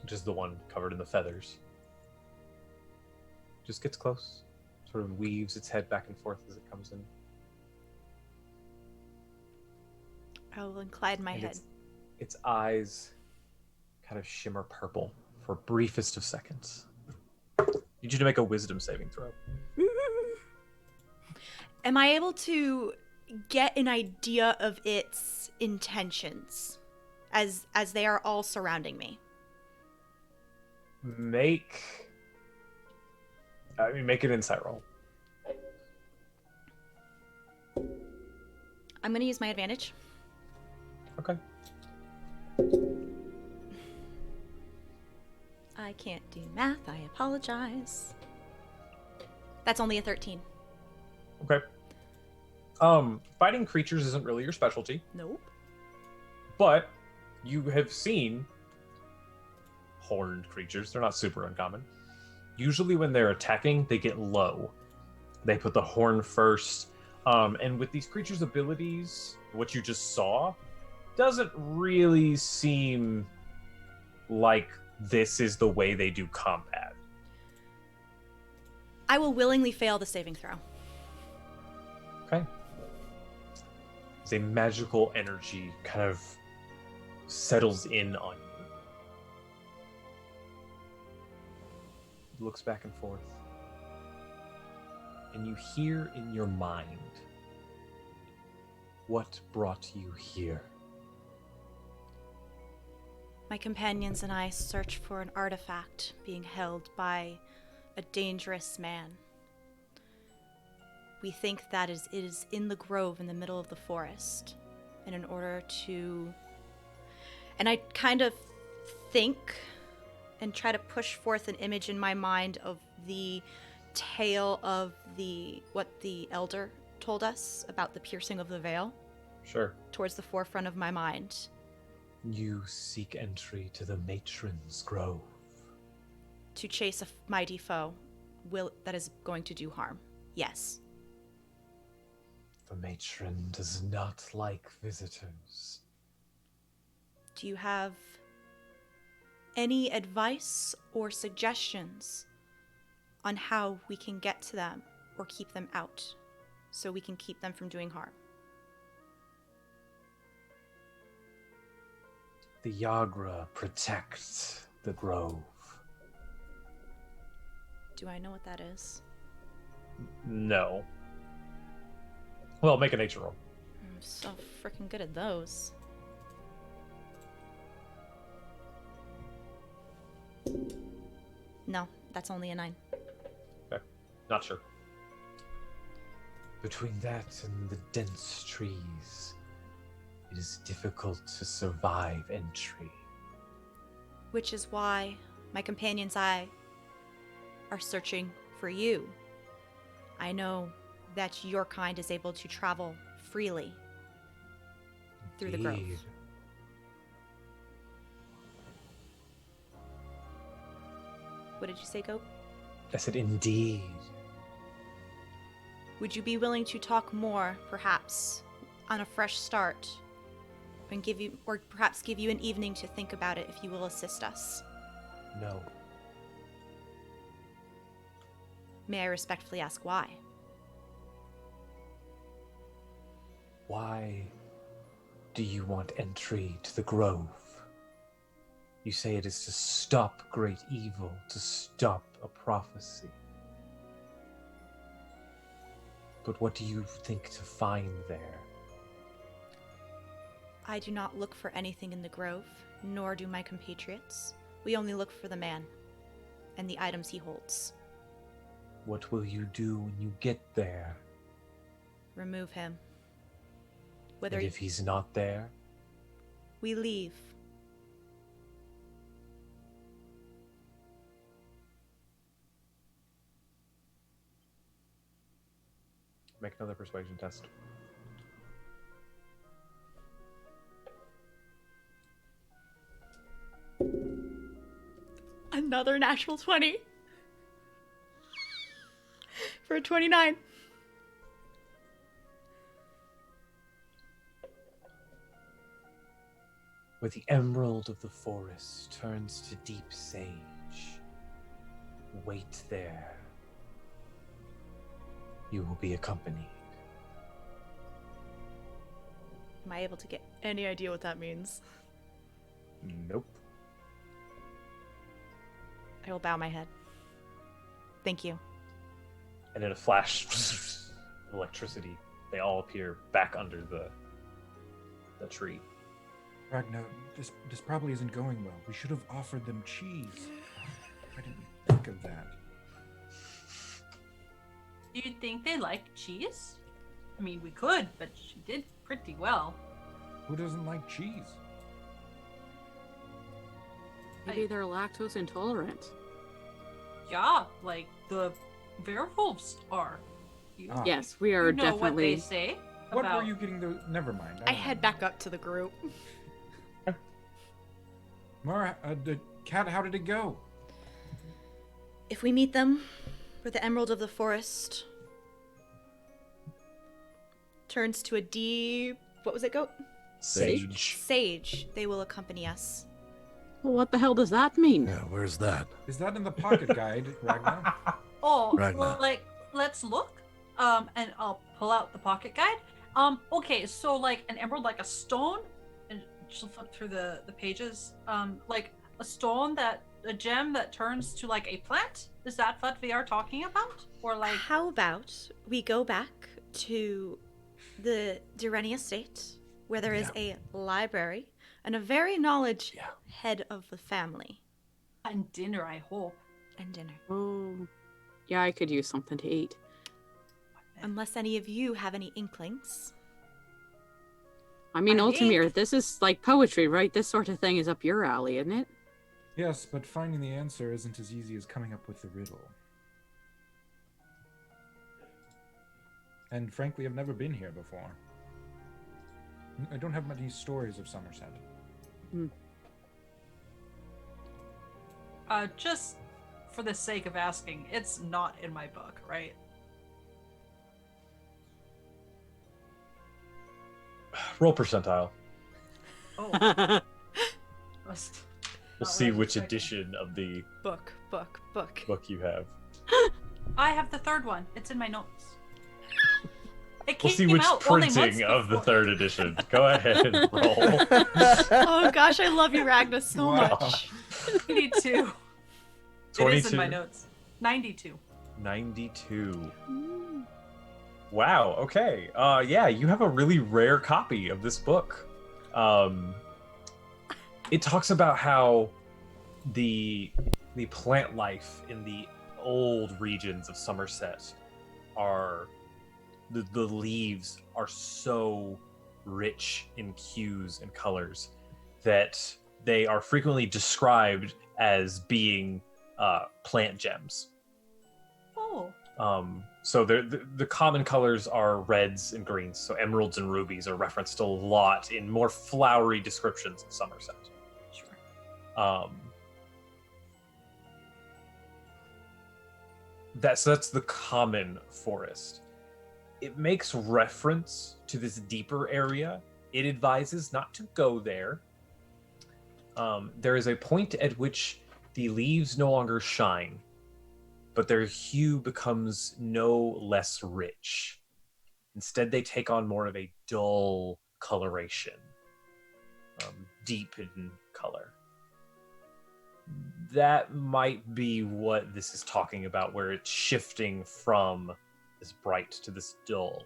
which is the one covered in the feathers, just gets close, sort of weaves its head back and forth as it comes in. I will incline my And head. Its eyes kind of shimmer purple for briefest of seconds. Need you to make a wisdom saving throw. Am I able to get an idea of its intentions as they are all surrounding me. Make an insight roll. I'm going to use my advantage. Okay. I can't do math. I apologize. That's only a 13. Okay. Fighting creatures isn't really your specialty, Nope. but you have seen horned creatures. They're not super uncommon. Usually when they're attacking, they get low. They put the horn first. And with these creatures' abilities, what you just saw doesn't really seem like this is the way they do combat. I will willingly fail the saving throw. Okay. As a magical energy kind of settles in on you. Looks back and forth. And you hear in your mind, what brought you here? My companions and I search for an artifact being held by a dangerous man. We think that it is in the grove in the middle of the forest. And in order to... And I kind of think and try to push forth an image in my mind of the tale of what the elder told us about the piercing of the veil. Sure. Towards the forefront of my mind. You seek entry to the Matron's Grove. To chase a mighty foe that is going to do harm. Yes. The matron does not like visitors. Do you have any advice or suggestions on how we can get to them or keep them out so we can keep them from doing harm? The Yagra protect the grove. Do I know what that is? No. Well, make a nature roll. I'm so freaking good at those. No, that's only a 9. Okay. Not sure. Between that and the dense trees, it is difficult to survive entry. Which is why my companions and I are searching for you. I know that your kind is able to travel freely through the grove. Indeed. What did you say, Goat? I said indeed. Would you be willing to talk more, perhaps, on a fresh start, and perhaps give you an evening to think about it if you will assist us? No. May I respectfully ask why? Why do you want entry to the grove? You say it is to stop great evil, to stop a prophecy. But what do you think to find there? I do not look for anything in the grove, nor do my compatriots. We only look for the man and the items he holds. What will you do when you get there? Remove him. And if he's not there? We leave. Make another persuasion test. Another natural 20. For a 29. Where the emerald of the forest turns to deep sage, wait there. You will be accompanied. Am I able to get any idea what that means? Nope. I will bow my head. Thank you. And in a flash, electricity they all appear back under the tree. Ragnar, this probably isn't going well. We should have offered them cheese. Why didn't we think of that? Do you think they like cheese? I mean, we could, but she did pretty well. Who doesn't like cheese? Maybe they're lactose intolerant. Yeah, like the werewolves are. You, Ah. Yes, we are you know definitely. what they say What about... were you getting those? Never mind. I head back up to the group. Mara, the cat, how did it go? If we meet them, where the Emerald of the Forest turns to a deep... What was it, goat? Sage. Sage. They will accompany us. Well, what the hell does that mean? Yeah, where's that? Is that in the pocket guide, Ragnar? Oh, Ragnar. well, like, let's look. And I'll pull out the pocket guide. Okay, so like an emerald, like a stone, and she'll flip through the pages. Like a stone a gem that turns to like a plant. Is that what we are talking about? Or like, How about we go back to the Durrani estate, where there is a library and a very knowledge head of the family. and dinner, I hope. And dinner. Oh, yeah, I could use something to eat. Unless any of you have any inklings. I mean, I Ultimir, think- this is like poetry, right? This sort of thing is up your alley, isn't it? Yes, but finding the answer isn't as easy as coming up with the riddle. And frankly, I've never been here before. I don't have many stories of Somerset. Just for the sake of asking, it's not in my book, right? Roll percentile. Oh, must- We'll not see what I was which expecting. edition of the Book. book you have. I have the third one. It's in my notes. It We'll see came which out only months printing of the before. third edition. Go ahead and roll. Oh gosh, I love you, Ragna, so Wow. much. 92. It is in my 22. notes. 92. 92. Wow, okay. Yeah, you have a really rare copy of this book. It talks about how the plant life in the old regions of Somerset are the leaves are so rich in hues and colors that they are frequently described as being plant gems. Oh. So the common colors are reds and greens. So emeralds and rubies are referenced a lot in more flowery descriptions of Somerset. Sure. That's the common forest. It makes reference to this deeper area. It advises not to go there. There is a point at which the leaves no longer shine, but their hue becomes no less rich. Instead, they take on more of a dull coloration, deep in color. That might be what this is talking about, where it's shifting from this bright to this dull.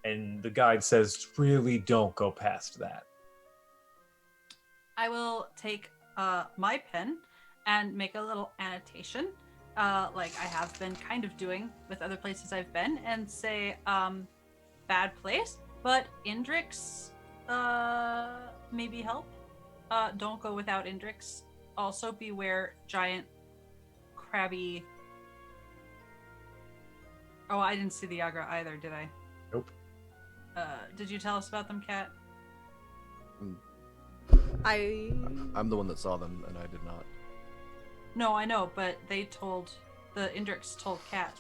And the guide says, really don't go past that. I will take my pen and make a little annotation, like I have been kind of doing with other places I've been, and say, bad place, but Indrix, maybe help. Don't go without Indrix. Also, beware giant, crabby. Oh, I didn't see the Yagra either, did I? Nope. Did you tell us about them, Kat? I'm the one that saw them, and I did not. No, I know, but the Indrix told Kat.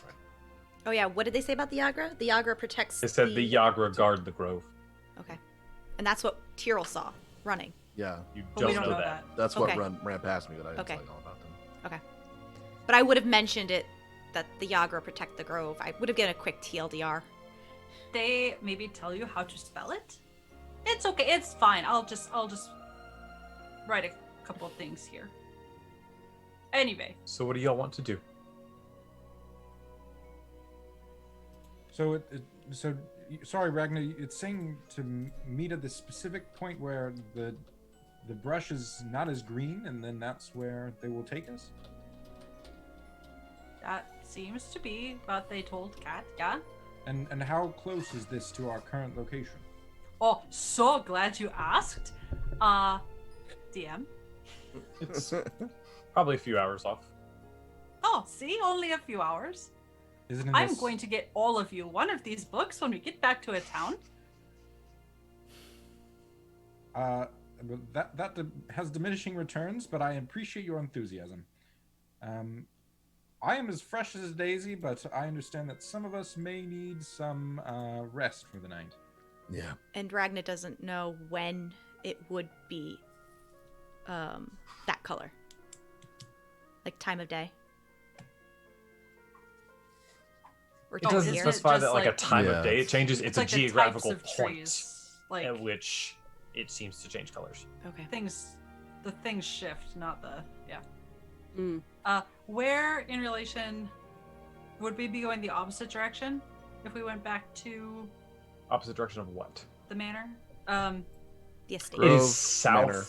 Oh yeah, what did they say about the Yagra? The Yagra protects It said the Yagra guard the grove. Okay. And that's what Tyrell saw, running. Yeah, You But don't, we don't know know that. that's Okay. what ran past me, but I didn't Okay. tell you all about them. Okay. But I would have mentioned it, that the Yagra protect the grove. I would have given a quick TLDR. They maybe tell you how to spell it. It's okay. It's fine. I'll just write a couple of things here. Anyway, So what do y'all want to do? So, so sorry, Ragnar. It's saying to meet at the specific point where the brush is not as green, and then that's where they will take us. That seems to be what they told Kat, yeah? And how close is this to our current location? Oh, so glad you asked. DM. It's probably a few hours off. Oh, see? Only a few hours. Isn't it? I'm going to get all of you one of these books when we get back to a town. That has diminishing returns, but I appreciate your enthusiasm. I am as fresh as a daisy, but I understand that some of us may need some rest for the night. Yeah. And Ragna doesn't know when it would be that color. Like time of day. Or It time of doesn't year. specify just that like a like- time Yeah. of day. It changes. It's a like the types geographical of point trees, like at which it seems to change colors. Okay. the things shift, not the yeah. Mm. Where in relation would we be going the opposite direction if we went back to Opposite direction of what? the manor? The estate. It Grove is south. Manor.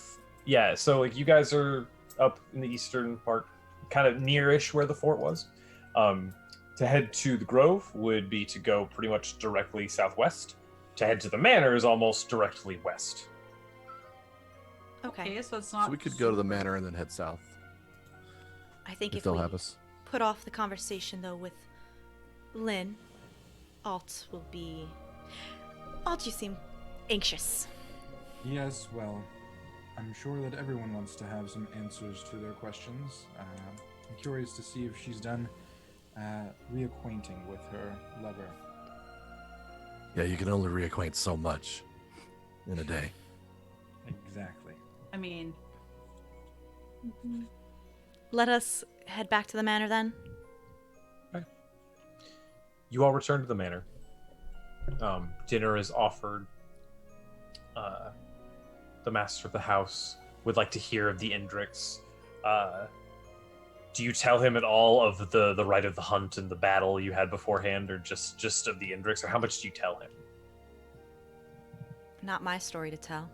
Yeah, so like you guys are up in the eastern part, kind of nearish where the fort was. To head to the Grove would be to go pretty much directly southwest. To head to the manor is almost directly west. Okay. Okay, so it's not. So we could go to the manor and then head south I think if if they'll we have us. put off the conversation though with Lynn, Alt will be. Alt, you seem anxious. Yes, well, I'm sure that everyone wants to have some answers to their questions. I'm curious to see if she's done reacquainting with her lover. Yeah, you can only reacquaint so much in a day. Exactly. I mean, Let us head back to the manor then. You all return to the manor. Dinner is offered. The master of the house would like to hear of the Indrix. Do you tell him at all of the rite of the hunt and the battle you had beforehand, or just of the Indrix, or how much do you tell him? Not my story to tell.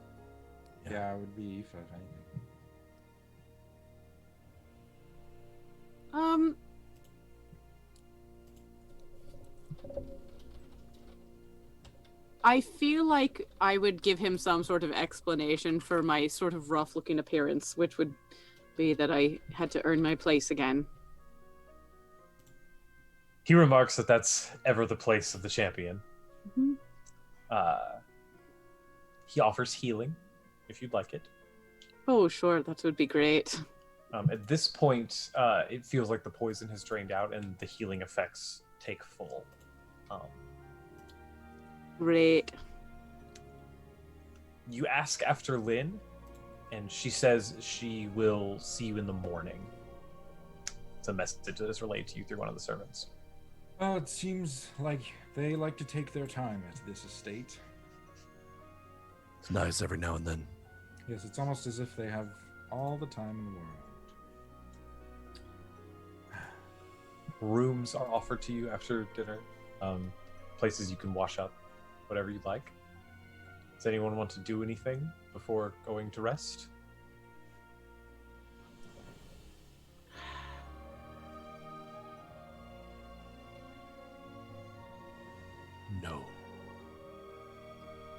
Yeah, it would be Aoife, if anything. I feel like I would give him some sort of explanation for my sort of rough looking appearance, which would be that I had to earn my place again. He remarks that that's ever the place of the champion. Mhm. He offers healing, if you'd like it. Oh, sure, that would be great. At this point, it feels like the poison has drained out and the healing effects take full. Great. You ask after Lynn, and she says she will see you in the morning. It's a message that is relayed to you through one of the servants. Well, it seems like they like to take their time at this estate. It's nice every now and then. Yes, it's almost as if they have all the time in the world. Rooms are offered to you after dinner. Places you can wash up, whatever you'd like. Does anyone want to do anything before going to rest? No.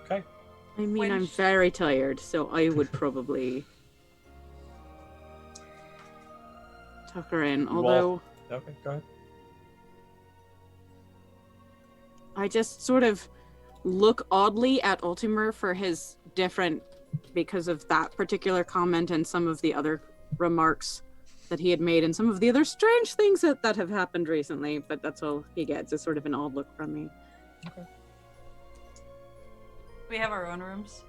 Okay. I mean, When I'm sh- very tired, so I would probably tuck her in. all- Although Okay, go ahead. I just sort of look oddly at Ultimer for his different, because of that particular comment and some of the other remarks that he had made and some of the other strange things that have happened recently. But that's all he gets, is sort of an odd look from me. we have our own rooms.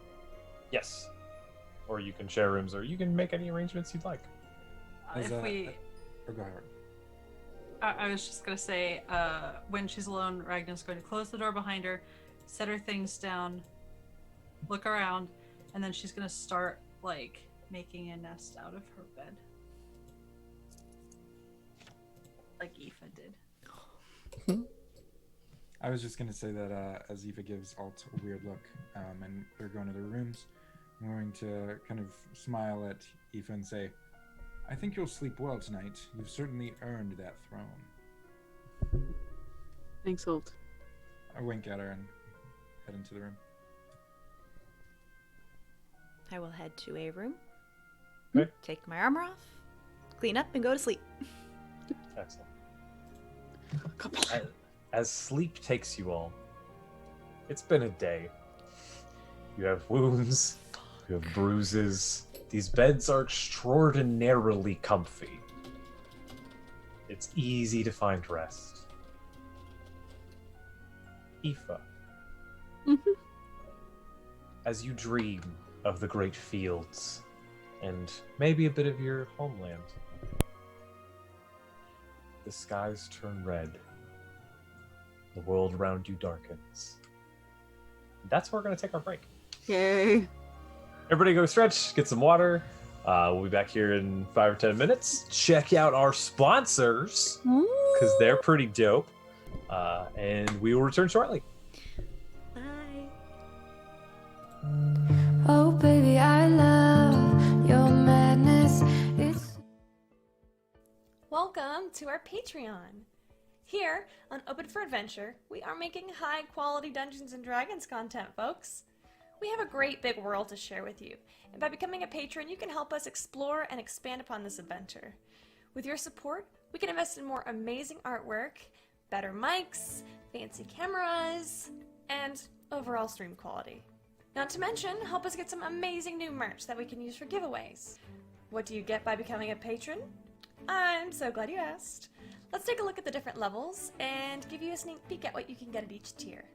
Yes. Or you can share rooms, or you can make any arrangements you'd like. As If a- we, Or go ahead. I was just gonna say, when she's alone, Ragna's going to close the door behind her, set her things down, look around, and then she's gonna start like making a nest out of her bed, like Aoife did. I was just going to say that as Eva gives Alt a weird look, and they're going to their rooms, I'm going to kind of smile at Eva and say, I think you'll sleep well tonight. You've certainly earned that throne. Thanks, Holt. I wink at her and head into the room. I will head to a room, Okay. take my armor off, clean up, and go to sleep. Excellent. Couple. As sleep takes you all, it's been a day. You have wounds, you have bruises. These beds are extraordinarily comfy. It's easy to find rest. Aoife, as you dream of the great fields and maybe a bit of your homeland, the skies turn red. The world around you darkens. That's where we're going to take our break. Yay. Everybody go stretch, get some water. We'll be back here in 5 or 10 minutes. Check out our sponsors, because they're pretty dope. And we will return shortly. Bye. Oh baby, I love your madness. Welcome to our Patreon. Here on Open for Adventure, we are making high quality Dungeons and Dragons content, folks. We have a great big world to share with you, and by becoming a patron, you can help us explore and expand upon this adventure. With your support, we can invest in more amazing artwork, better mics, fancy cameras, and overall stream quality. Not to mention, help us get some amazing new merch that we can use for giveaways. What do you get by becoming a patron? I'm so glad you asked. Let's take a look at the different levels and give you a sneak peek at what you can get at each tier.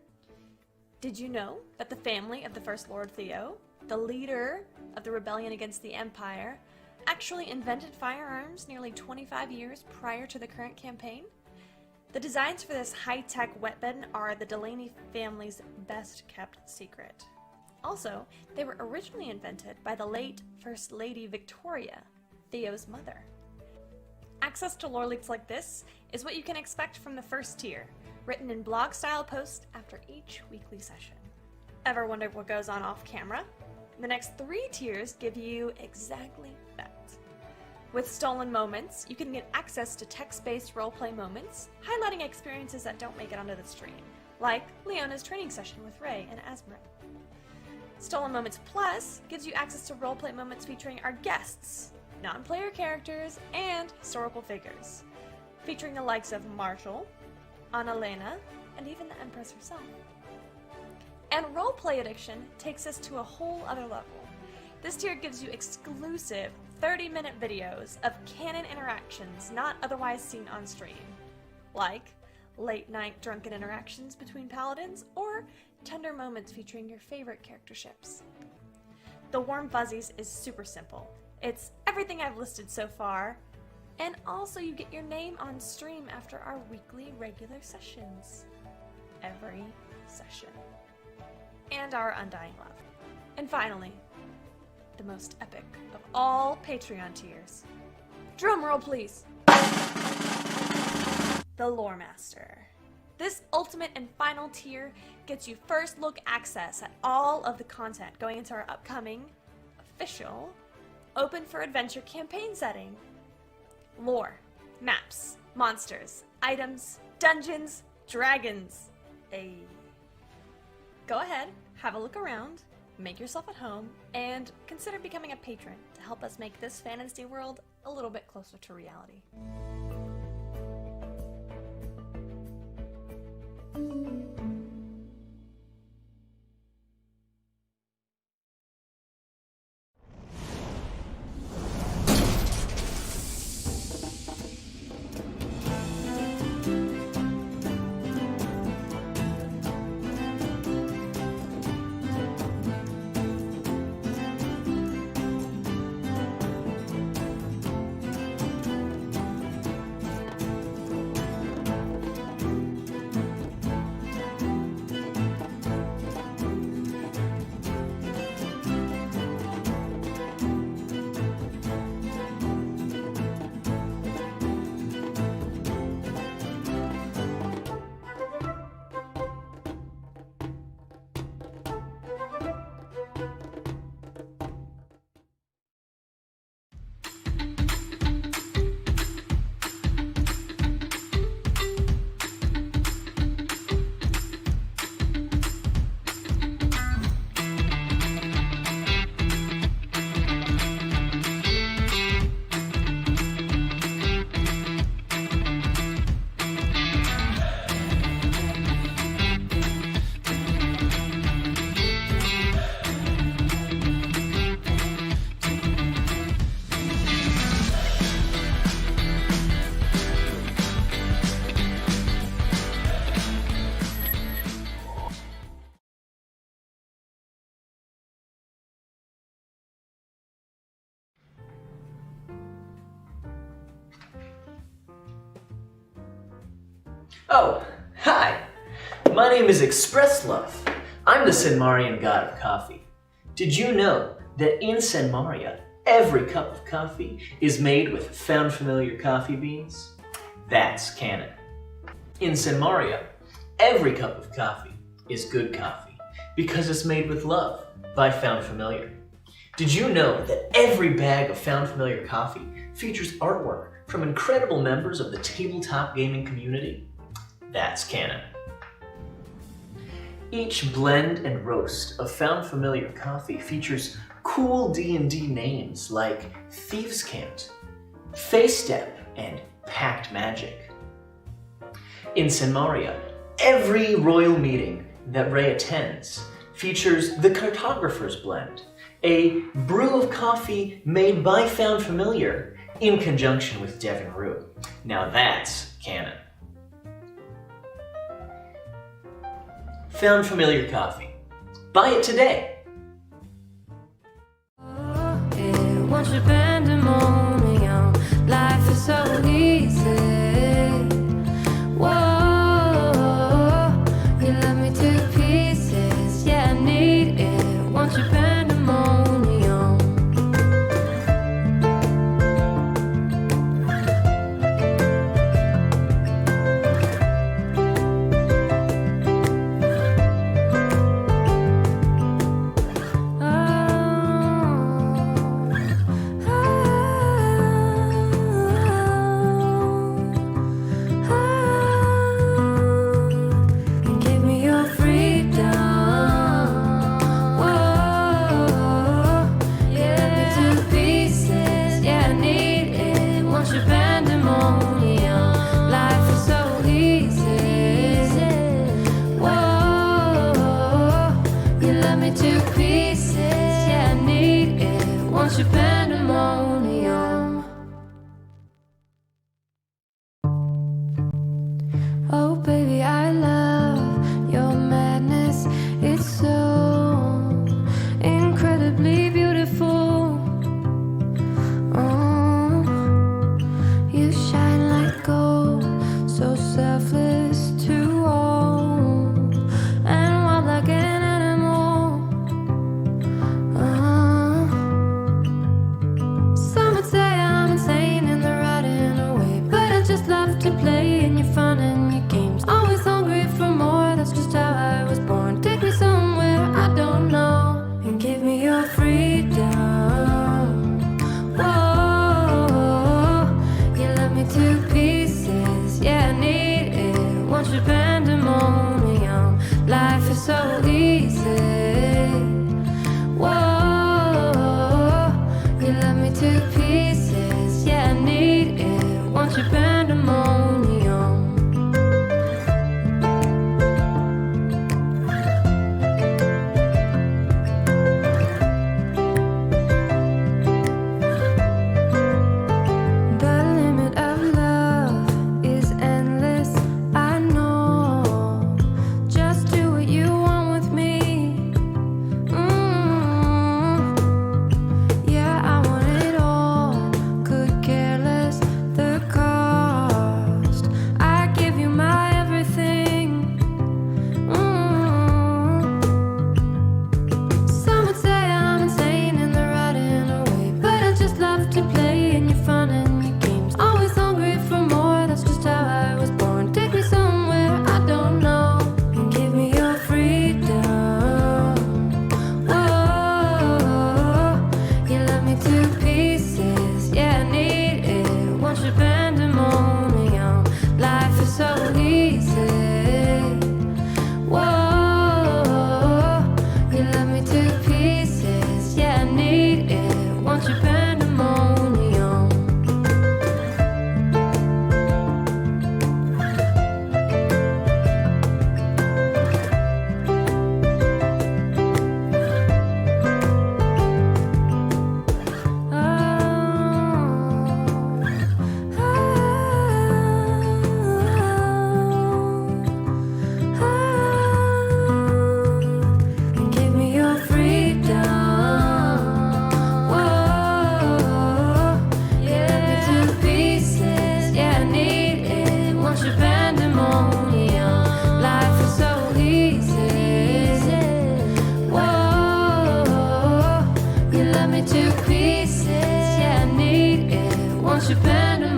Did you know that the family of the First Lord Theo, the leader of the rebellion against the Empire, actually invented firearms nearly 25 years prior to the current campaign? The designs for this high-tech weapon are the Delaney family's best-kept secret. Also, they were originally invented by the late First Lady Victoria, Theo's mother. Access to lore leaks like this is what you can expect from the first tier, written in blog-style posts after each weekly session. Ever wondered what goes on off-camera? The next 3 tiers give you exactly that. With Stolen Moments, you can get access to text-based roleplay moments, highlighting experiences that don't make it onto the stream, like Leona's training session with Ray and Asmrin. Stolen Moments Plus gives you access to roleplay moments featuring our guests, non-player characters, and historical figures, featuring the likes of Marshall, Annalena, and even the Empress herself. And Roleplay Addiction takes us to a whole other level. This tier gives you exclusive 30-minute videos of canon interactions not otherwise seen on stream, like late-night drunken interactions between paladins or tender moments featuring your favorite character ships. The Warm Fuzzies is super simple. It's everything I've listed so far, and also you get your name on stream after our weekly regular sessions. Every session. And our Undying Love. And finally, the most epic of all Patreon tiers. Drum roll, please! The Lore Master. This ultimate and final tier gets you first look access at all of the content going into our upcoming, official, Open for Adventure campaign setting. Lore, maps, monsters, items, dungeons, dragons. Go ahead, have a look around, make yourself at home, and consider becoming a patron to help us make this fantasy world a little bit closer to reality. Oh, hi. My name is Express Love. I'm the Senmarian god of coffee. Did you know that in Senmaria, every cup of coffee is made with found familiar coffee beans? That's canon. In Senmaria, every cup of coffee is good coffee because it's made with love by Found Familiar. Did you know that every bag of Found Familiar coffee features artwork from incredible members of the tabletop gaming community? That's canon. Each blend and roast of Found Familiar coffee features cool D&D names like Thieves' Cant, Face Step, and Pact Magic. In Senmaria, every royal meeting that Ray attends features the Cartographer's Blend, a brew of coffee made by Found Familiar in conjunction with Devin Rue. Now that's canon. Found Familiar coffee. Buy it today. Once you're pandemonium, life is so easy. Whoa, you love me to pieces. Yeah, I need it. Once you're pandemonium. Give me your freedom. Whoa, yeah, me to pieces. Yeah, I need it. Once you're pandemonium, life is so easy. Whoa, you love me to pieces. Yeah, I need it. Once you're pandemonium. Oh baby, I love your madness. It's so incredibly beautiful. Oh, you shine like gold, so selfless to all, and wild like an animal. Some would say I'm insane in the right in a way, but I just love to play in your fun and your games. Always hungry for more, that's just how I was born. Take me somewhere I don't know, and give me your freedom. Whoa, you love me to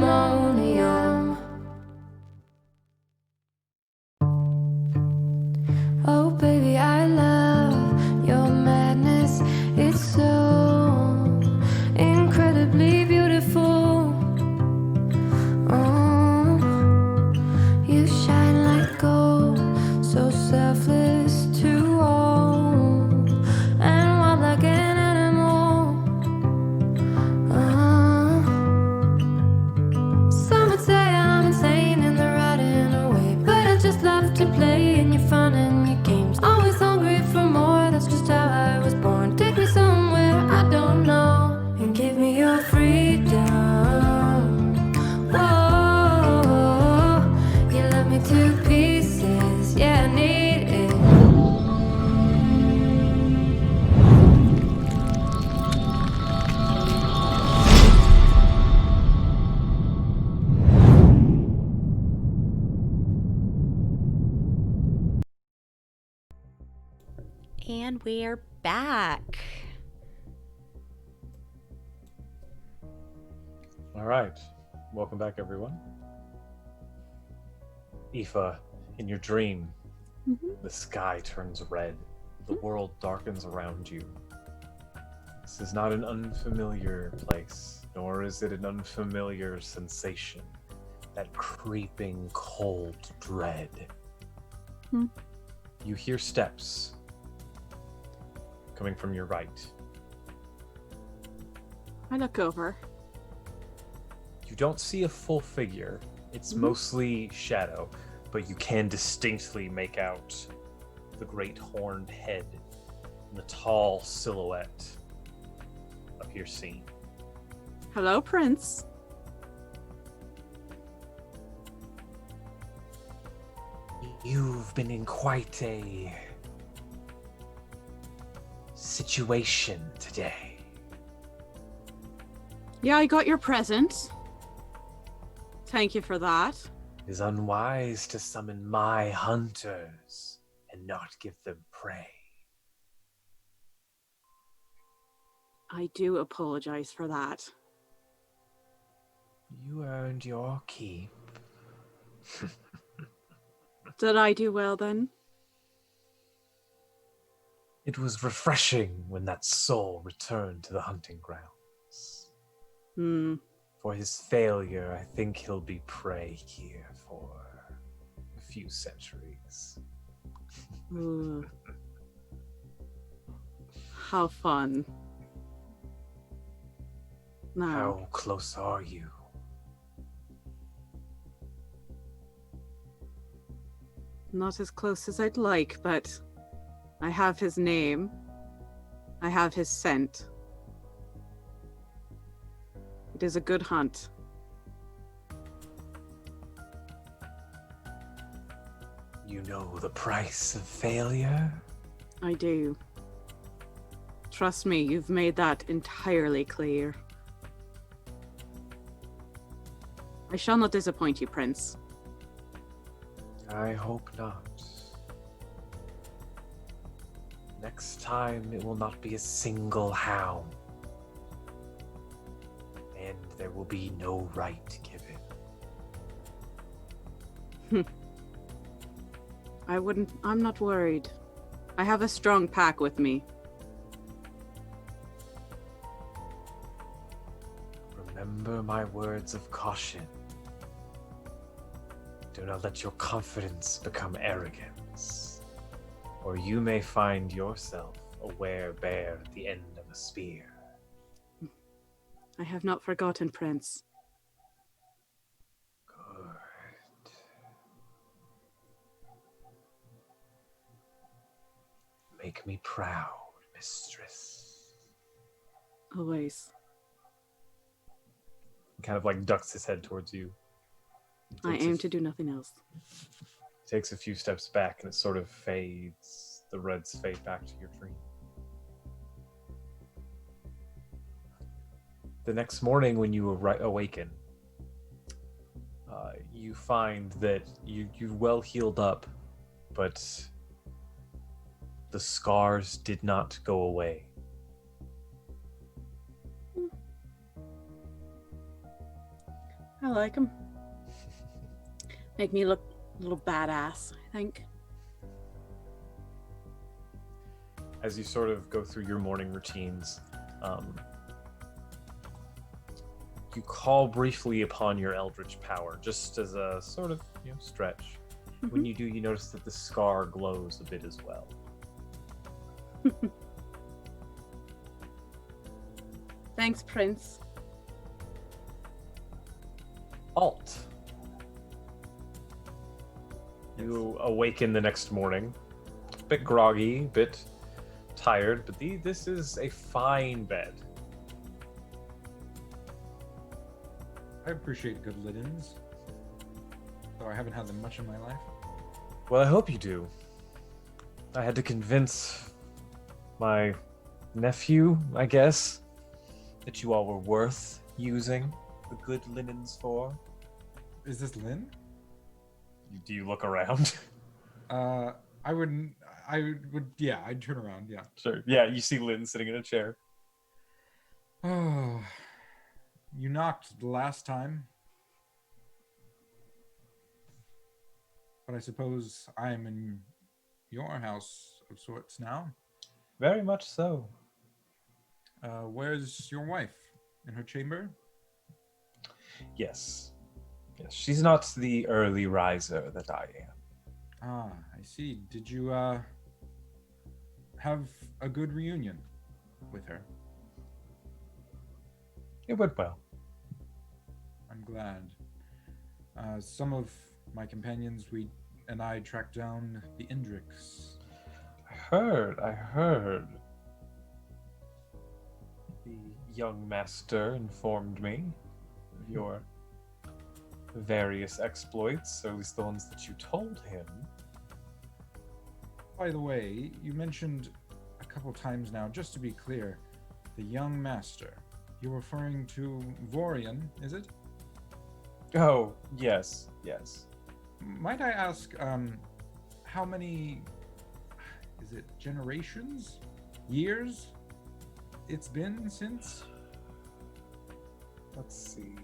pandemonium. Oh, baby, I love your madness. It's so incredibly beautiful. Oh, you shine like gold, so selfless to all, and wild like an animal. Some would say I'm insane in the right in a way, but I just love to play in your fun and your games. Always hungry for more, that's just how I was born. Take me somewhere I don't know, and give me your freedom. Whoa, you love me to pieces, yeah, I need it. And we're back. All right. Welcome back, everyone. Aoife, in your dream, the sky turns red. The world darkens around you. This is not an unfamiliar place, nor is it an unfamiliar sensation. That creeping, cold dread. You hear steps coming from your right. I look over. You don't see a full figure. It's mostly shadow, but you can distinctly make out the great horned head and the tall silhouette of your scene. Hello, Prince. You've been in quite a situation today. Yeah, I got your present. Thank you for that. It is unwise to summon my hunters and not give them prey. I do apologize for that. You earned your keep. Did I do well then? It was refreshing when that soul returned to the hunting grounds. For his failure, I think he'll be prey here for a few centuries. Ooh. How fun. Now, How close are you? not as close as I'd like, but I have his name. I have his scent. It is a good hunt. You know the price of failure? I do. Trust me, you've made that entirely clear. I shall not disappoint you, Prince. I hope not. Next time, it will not be a single hound. And there will be no right given. I'm not worried. I have a strong pack with me. Remember my words of caution. Do not let your confidence become arrogance, or you may find yourself a werebear at the end of a spear. I have not forgotten, Prince. Good. Make me proud, mistress. Always. He kind of like ducks his head towards you. I aim to do nothing else. Takes a few steps back and it sort of fades. The reds fade back to your dream. The next morning when you awaken, you find that you've well healed up, but the scars did not go away. I like them. Make me look a little badass, I think. As you sort of go through your morning routines, you call briefly upon your eldritch power, just as a sort of stretch. When you do, you notice that the scar glows a bit as well. Thanks, Prince. Alt. You awaken the next morning, a bit groggy, a bit tired, but this is a fine bed. I appreciate good linens, though I haven't had them much in my life. Well, I hope you do. I had to convince my nephew, I guess, that you all were worth using the good linens for. Is this Lynn? Do you look around? I would, yeah, I'd turn around, yeah. Sure. Yeah, you see Lynn sitting in a chair. Oh, you knocked the last time. But I suppose I'm in your house of sorts now. Very much so. Where's your wife? In her chamber? Yes. Yes, she's not the early riser that I am. Ah, I see. Did you, have a good reunion with her? It went well. I'm glad. Some of my companions, and I tracked down the Indrix. I heard. The young master informed me of your various exploits, or at least the ones that you told him. By the way, you mentioned a couple times now, just to be clear, the young master. You're referring to Vorian, is it? Oh, yes. Might I ask, how many, is it generations? Years? It's been since? Let's see.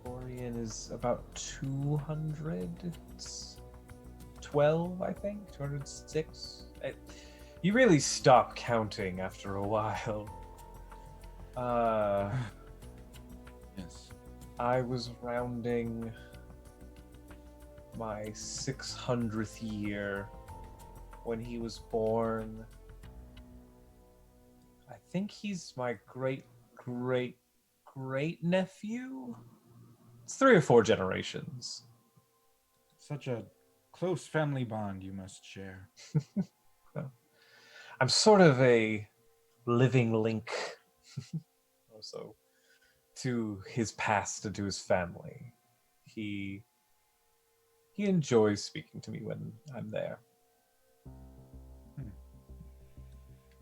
Vorian is about 212, I think? 206? You really stop counting after a while. Yes. I was rounding my 600th year when he was born. I think he's my great nephew. It's 3 or 4 generations. Such a close family bond you must share. Well, I'm sort of a living link also to his past and to his family. He enjoys speaking to me when I'm there.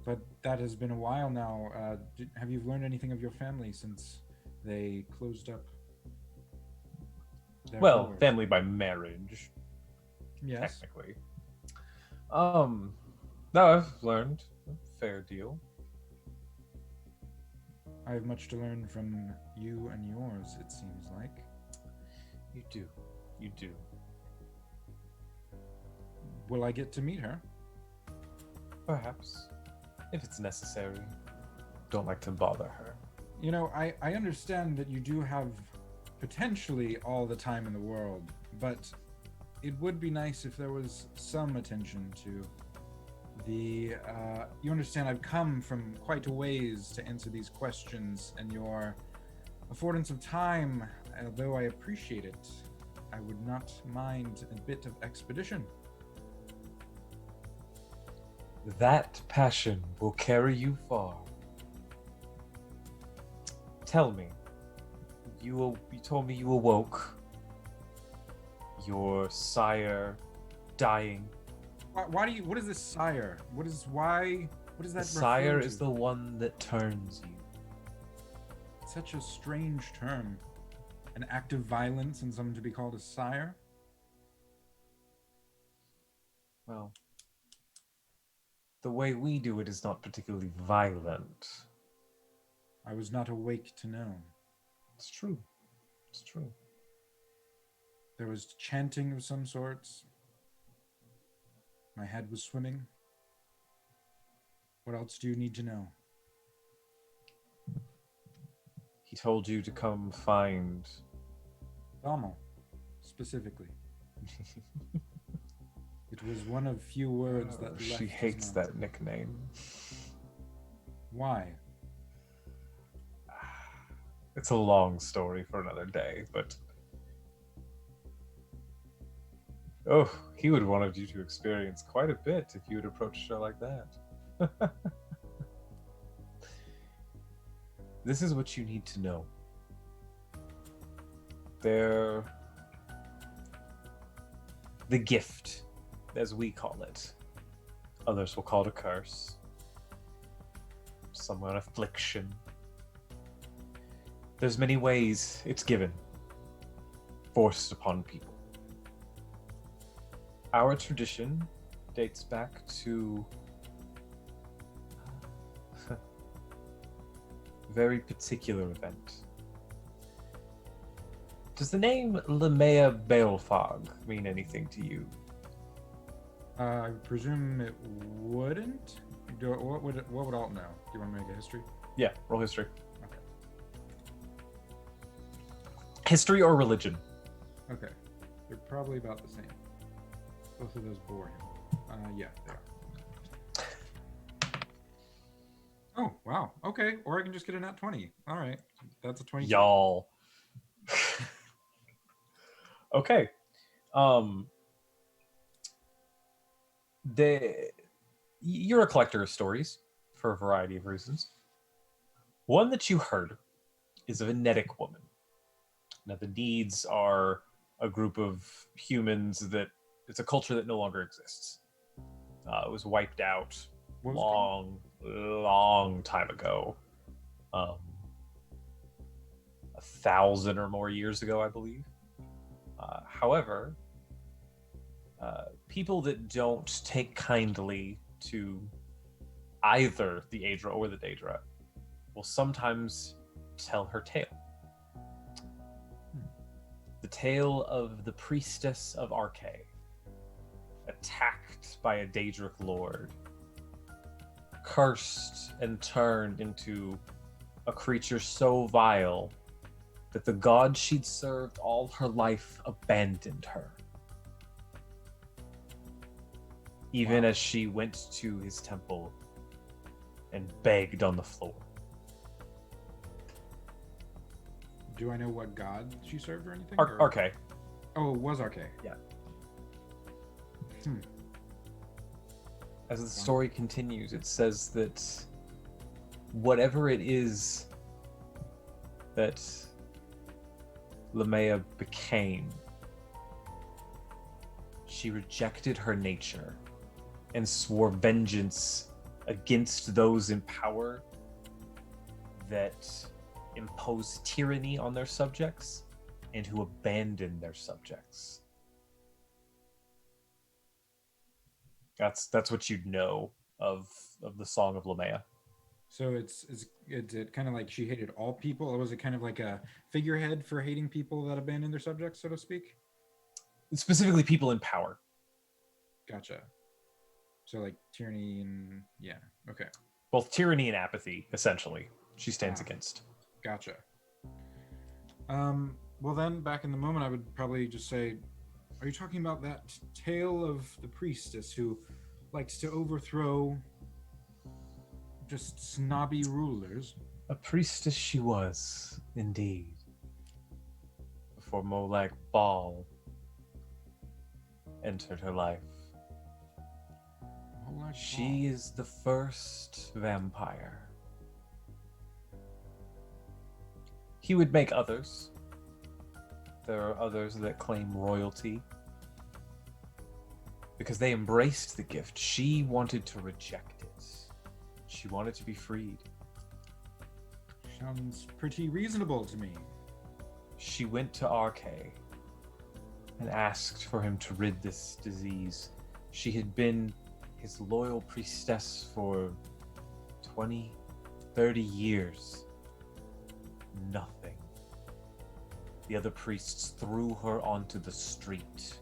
But that has been a while now. Have you learned anything of your family since they closed up? Well, doors? family by marriage, Yes. technically. No, I've learned a fair deal. I have much to learn from you and yours, it seems like. You do. Will I get to meet her? Perhaps. If it's necessary. Don't like to bother her. You know, I understand that you do have potentially all the time in the world, but it would be nice if there was some attention to the, you understand I've come from quite a ways to answer these questions, and your affordance of time, although I appreciate it, I would not mind a bit of expedition. That passion will carry you far. Tell me, you told me you awoke. Your sire dying. Why do you? What is this sire? What is that? The sire is the one that turns you. Such a strange term. An act of violence and someone to be called a sire. Well, the way we do it is not particularly violent. I was not awake to know. It's true. true. There was chanting of some sorts. My head was swimming. What else do you need to know? He told you to come find... Dommel, specifically. It was one of few words that left She his hates mouth. that nickname. Why? It's a long story for another day, but... Oh, he would wanted you to experience quite a bit if you had approached her like that. This is what you need to know. The gift, as we call it. Others will call it a curse. Some an affliction. There's many ways it's given, forced upon people. Our tradition dates back to a very particular event. Does the name Lemea Balefog mean anything to you? I presume it wouldn't. What would Alt know? Do you want to make a history? Yeah, roll history. Okay. History or religion? Okay. They're probably about the same. Both of those bore him. Yeah, they are. Oh, wow. Okay. Or I can just get a nat 20. All right. That's a 20. Y'all. Okay. You're a collector of stories for a variety of reasons. One that you heard is of a Nedic woman. Now, the Needs are a group of humans that it's a culture that no longer exists. It was wiped out long time ago. 1,000 or more years ago, I believe. However, people that don't take kindly to either the Aedra or the Daedra will sometimes tell her tale. The tale of the priestess of Arkay, attacked by a Daedric lord, cursed and turned into a creature so vile that the god she'd served all her life abandoned her. Even as she went to his temple and begged on the floor. Do I know what god she served or anything? Arkay. Oh, it was Arkay. Yeah. As the story continues, it says that whatever it is that Lemea became, she rejected her nature and swore vengeance against those in power that impose tyranny on their subjects and who abandon their subjects. That's what you'd know of the Song of Lemea. So it's kind of like she hated all people, or was it kind of like a figurehead for hating people that abandon their subjects, so to speak? Specifically people in power. Gotcha. So like tyranny and yeah, okay. Both tyranny and apathy, essentially, she stands against. Gotcha. Well then, back in the moment, I would probably just say, are you talking about that tale of the priestess who likes to overthrow just snobby rulers? A priestess she was, indeed. Before Molag Bal entered her life. She is the first vampire. He would make others. There are others that claim royalty. Because they embraced the gift. She wanted to reject it. She wanted to be freed. Sounds pretty reasonable to me. She went to Arkay and asked for him to rid this disease. She had been his loyal priestess for 20, 30 years. Nothing. the other priests threw her onto the street.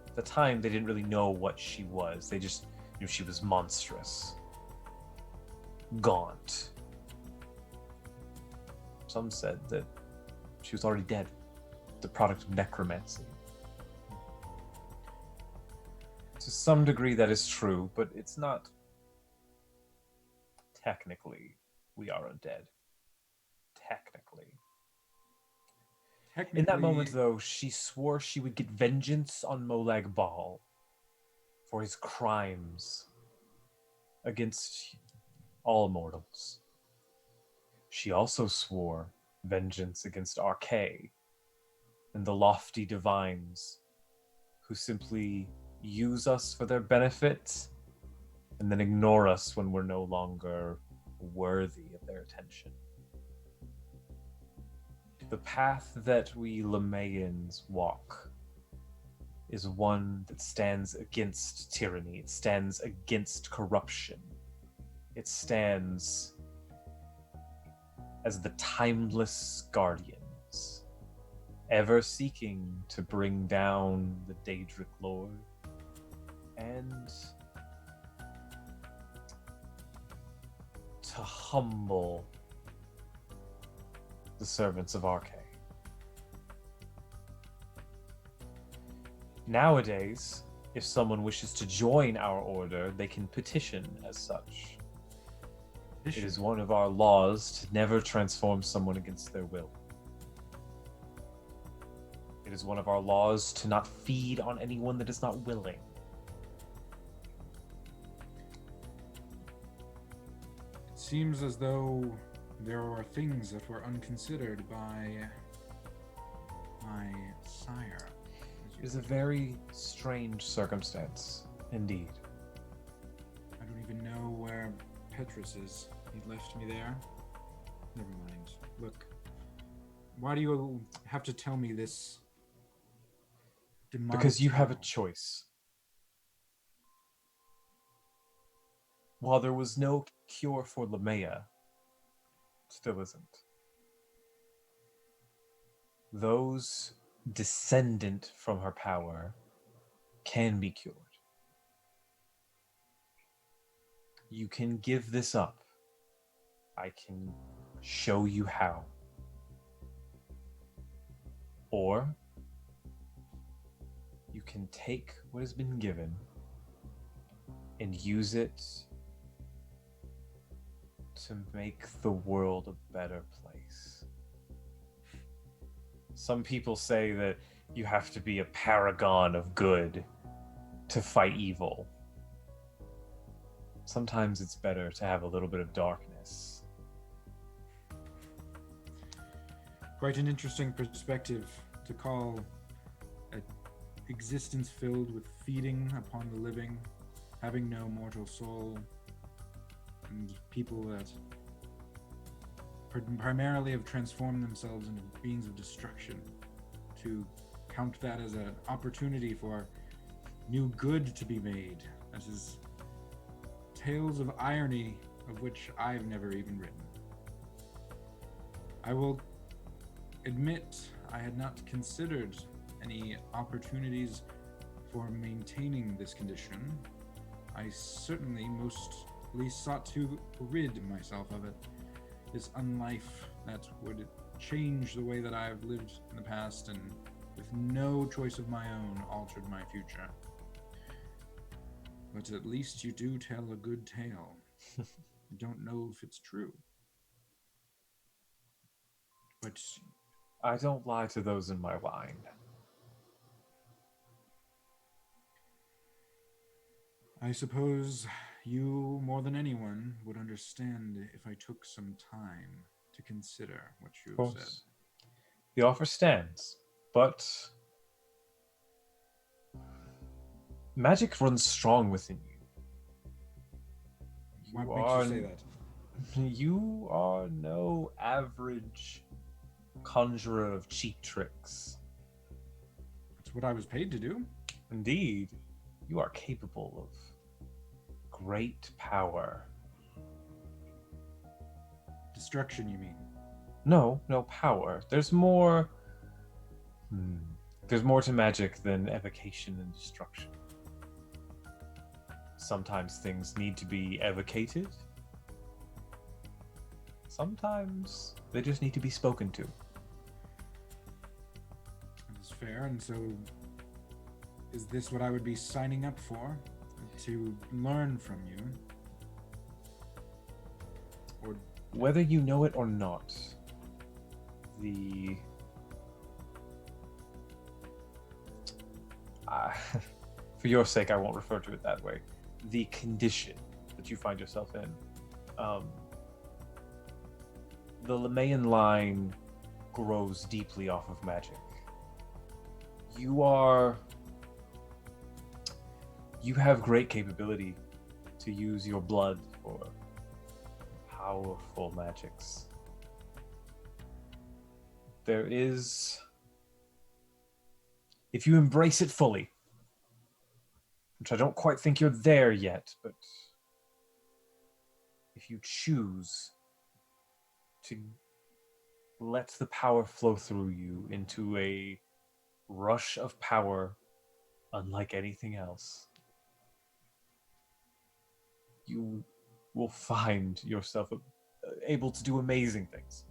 At the time, they didn't really know what she was. They just knew she was monstrous, gaunt. Some said that she was already dead, the product of necromancy. To some degree, that is true, but it's not. Technically, we are undead. Technically. In that moment, though, she swore she would get vengeance on Molag Bal for his crimes against all mortals. She also swore vengeance against Arkay and the lofty divines who simply use us for their benefit and then ignore us when we're no longer worthy of their attention. The path that we Lemaians walk is one that stands against tyranny. It stands against corruption. It stands as the timeless guardians, ever seeking to bring down the Daedric Lord and to humble the servants of Arkay. Nowadays, if someone wishes to join our order, they can petition as such. It is one of our laws to never transform someone against their will. It is one of our laws to not feed on anyone that is not willing. It seems as though there are things that were unconsidered by my sire. It is a very strange circumstance, indeed. I don't even know where Petrus is. He left me there. Never mind. Look, why do you have to tell me this? Because you have a choice. While there was no cure for Lemaya, still isn't. Those descendant from her power can be cured. You can give this up. I can show you how. Or you can take what has been given and use it to make the world a better place. Some people say that you have to be a paragon of good to fight evil. Sometimes it's better to have a little bit of darkness. Quite an interesting perspective to call an existence filled with feeding upon the living, having no mortal soul, and people that primarily have transformed themselves into beings of destruction, to count that as an opportunity for new good to be made. That is tales of irony of which I've never even written. I will admit I had not considered any opportunities for maintaining this condition. I certainly mostly sought to rid myself of it. This unlife that would change the way that I have lived in the past and with no choice of my own altered my future. But at least you do tell a good tale. I don't know if it's true. But I don't lie to those in my line. I suppose you, more than anyone, would understand if I took some time to consider what you have said. The offer stands, but magic runs strong within you. What makes you say that? You are no average conjurer of cheap tricks. That's what I was paid to do. Indeed, you are capable of great power. Destruction, you mean? No, power. There's more. There's more to magic than evocation and destruction. Sometimes things need to be evocated. Sometimes they just need to be spoken to. That is fair, and so is this what I would be signing up for? To learn from you? Or Whether you know it or not, the for your sake, I won't refer to it that way. The condition that you find yourself in. The Lemayan line grows deeply off of magic. You have great capability to use your blood for powerful magics. There is, if you embrace it fully, which I don't quite think you're there yet, but if you choose to let the power flow through you into a rush of power unlike anything else, you will find yourself able to do amazing things.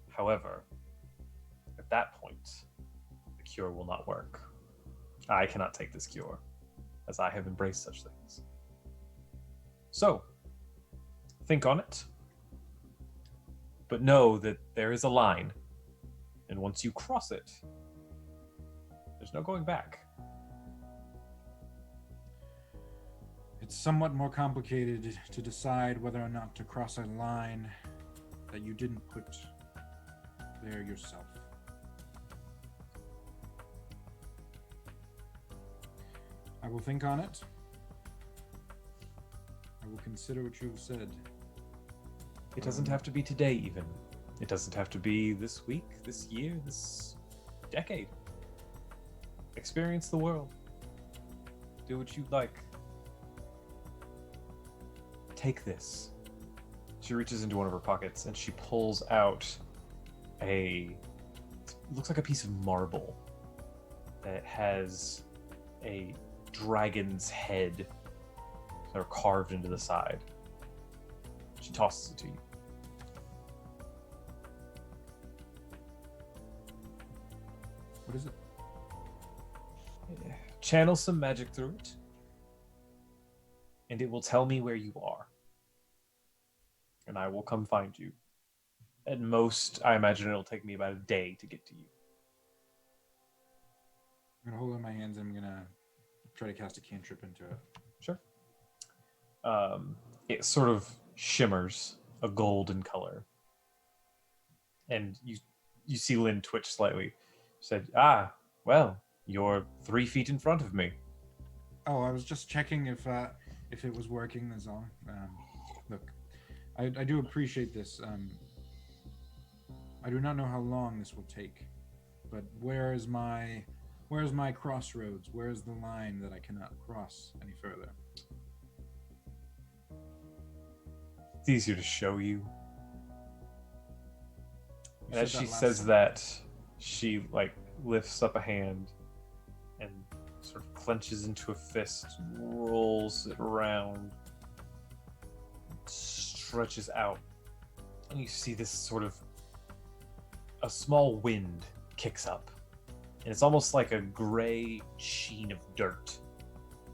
However, at that point, the cure will not work. I cannot take this cure, as I have embraced such things. So, think on it, but know that there is a line, and once you cross it, there's no going back. it's somewhat more complicated to decide whether or not to cross a line that you didn't put there yourself. I will think on it. I will consider what you have said. It doesn't have to be today, even. It doesn't have to be this week, this year, this decade. Experience the world. Do what you like. Take this. She reaches into one of her pockets and she pulls out it looks like a piece of marble that has a dragon's head sort of carved into the side. She tosses it to you. What is it? Channel some magic through it, and it will tell me where you are. And I will come find you. At most, I imagine it'll take me about a day to get to you. I'm gonna hold it in my hands and I'm gonna try to cast a cantrip into it. Sure. It sort of shimmers a golden color. And you see Lynn twitch slightly. She said, well, you're 3 feet in front of me. Oh, I was just checking if it was working, that's all. Look, I do appreciate this. I do not know how long this will take, but where is my crossroads? Where is the line that I cannot cross any further? It's easier to show you. You As said she that last says time. that, she lifts up a hand and sort of clenches into a fist, rolls it around, stretches out, and you see this sort of a small wind kicks up, and it's almost like a gray sheen of dirt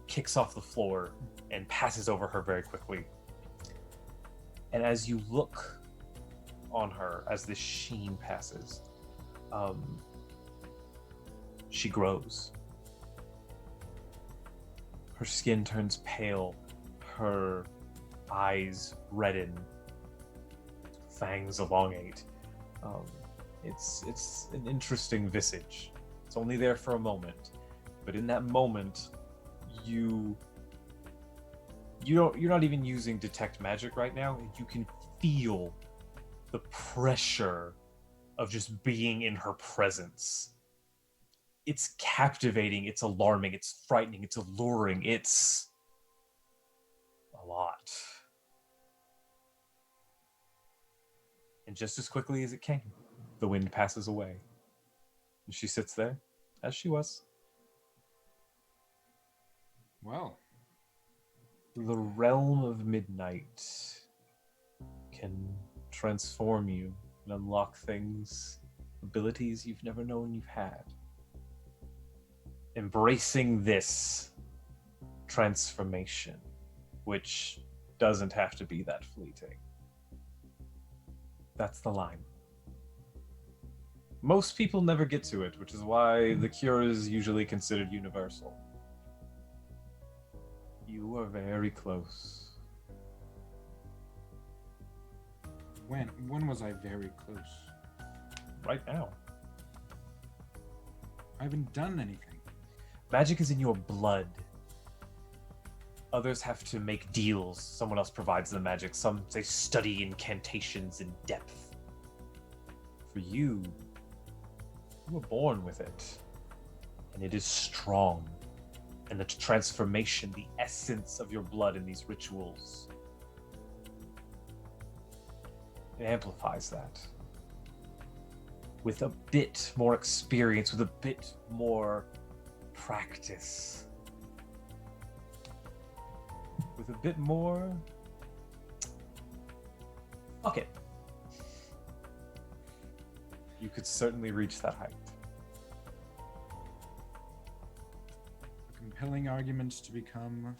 kicks off the floor and passes over her very quickly. And as you look on her, as this sheen passes, she grows. Her skin turns pale, her eyes redden, fangs elongate. It's an interesting visage. It's only there for a moment, but in that moment, you're not even using detect magic right now. You can feel the pressure of just being in her presence. It's captivating, it's alarming, it's frightening, it's alluring, it's a lot. And And just as quickly as it came, the wind passes away. And she sits there, as she was. Well, The realm of midnight can transform you and unlock things, abilities you've never known you've had. Embracing this transformation, which doesn't have to be that fleeting. That's the line. Most people never get to it, which is why the cure is usually considered universal. You are very close. When was I very close? Right now. I haven't done anything. Magic is in your blood. Others have to make deals. Someone else provides the magic. Some they study incantations in depth. For you, you were born with it. And it is strong. And the transformation, the essence of your blood in these rituals, it amplifies that. With a bit more experience, with a bit more practice, with a bit more... Fuck it. You could certainly reach that height. Compelling arguments to become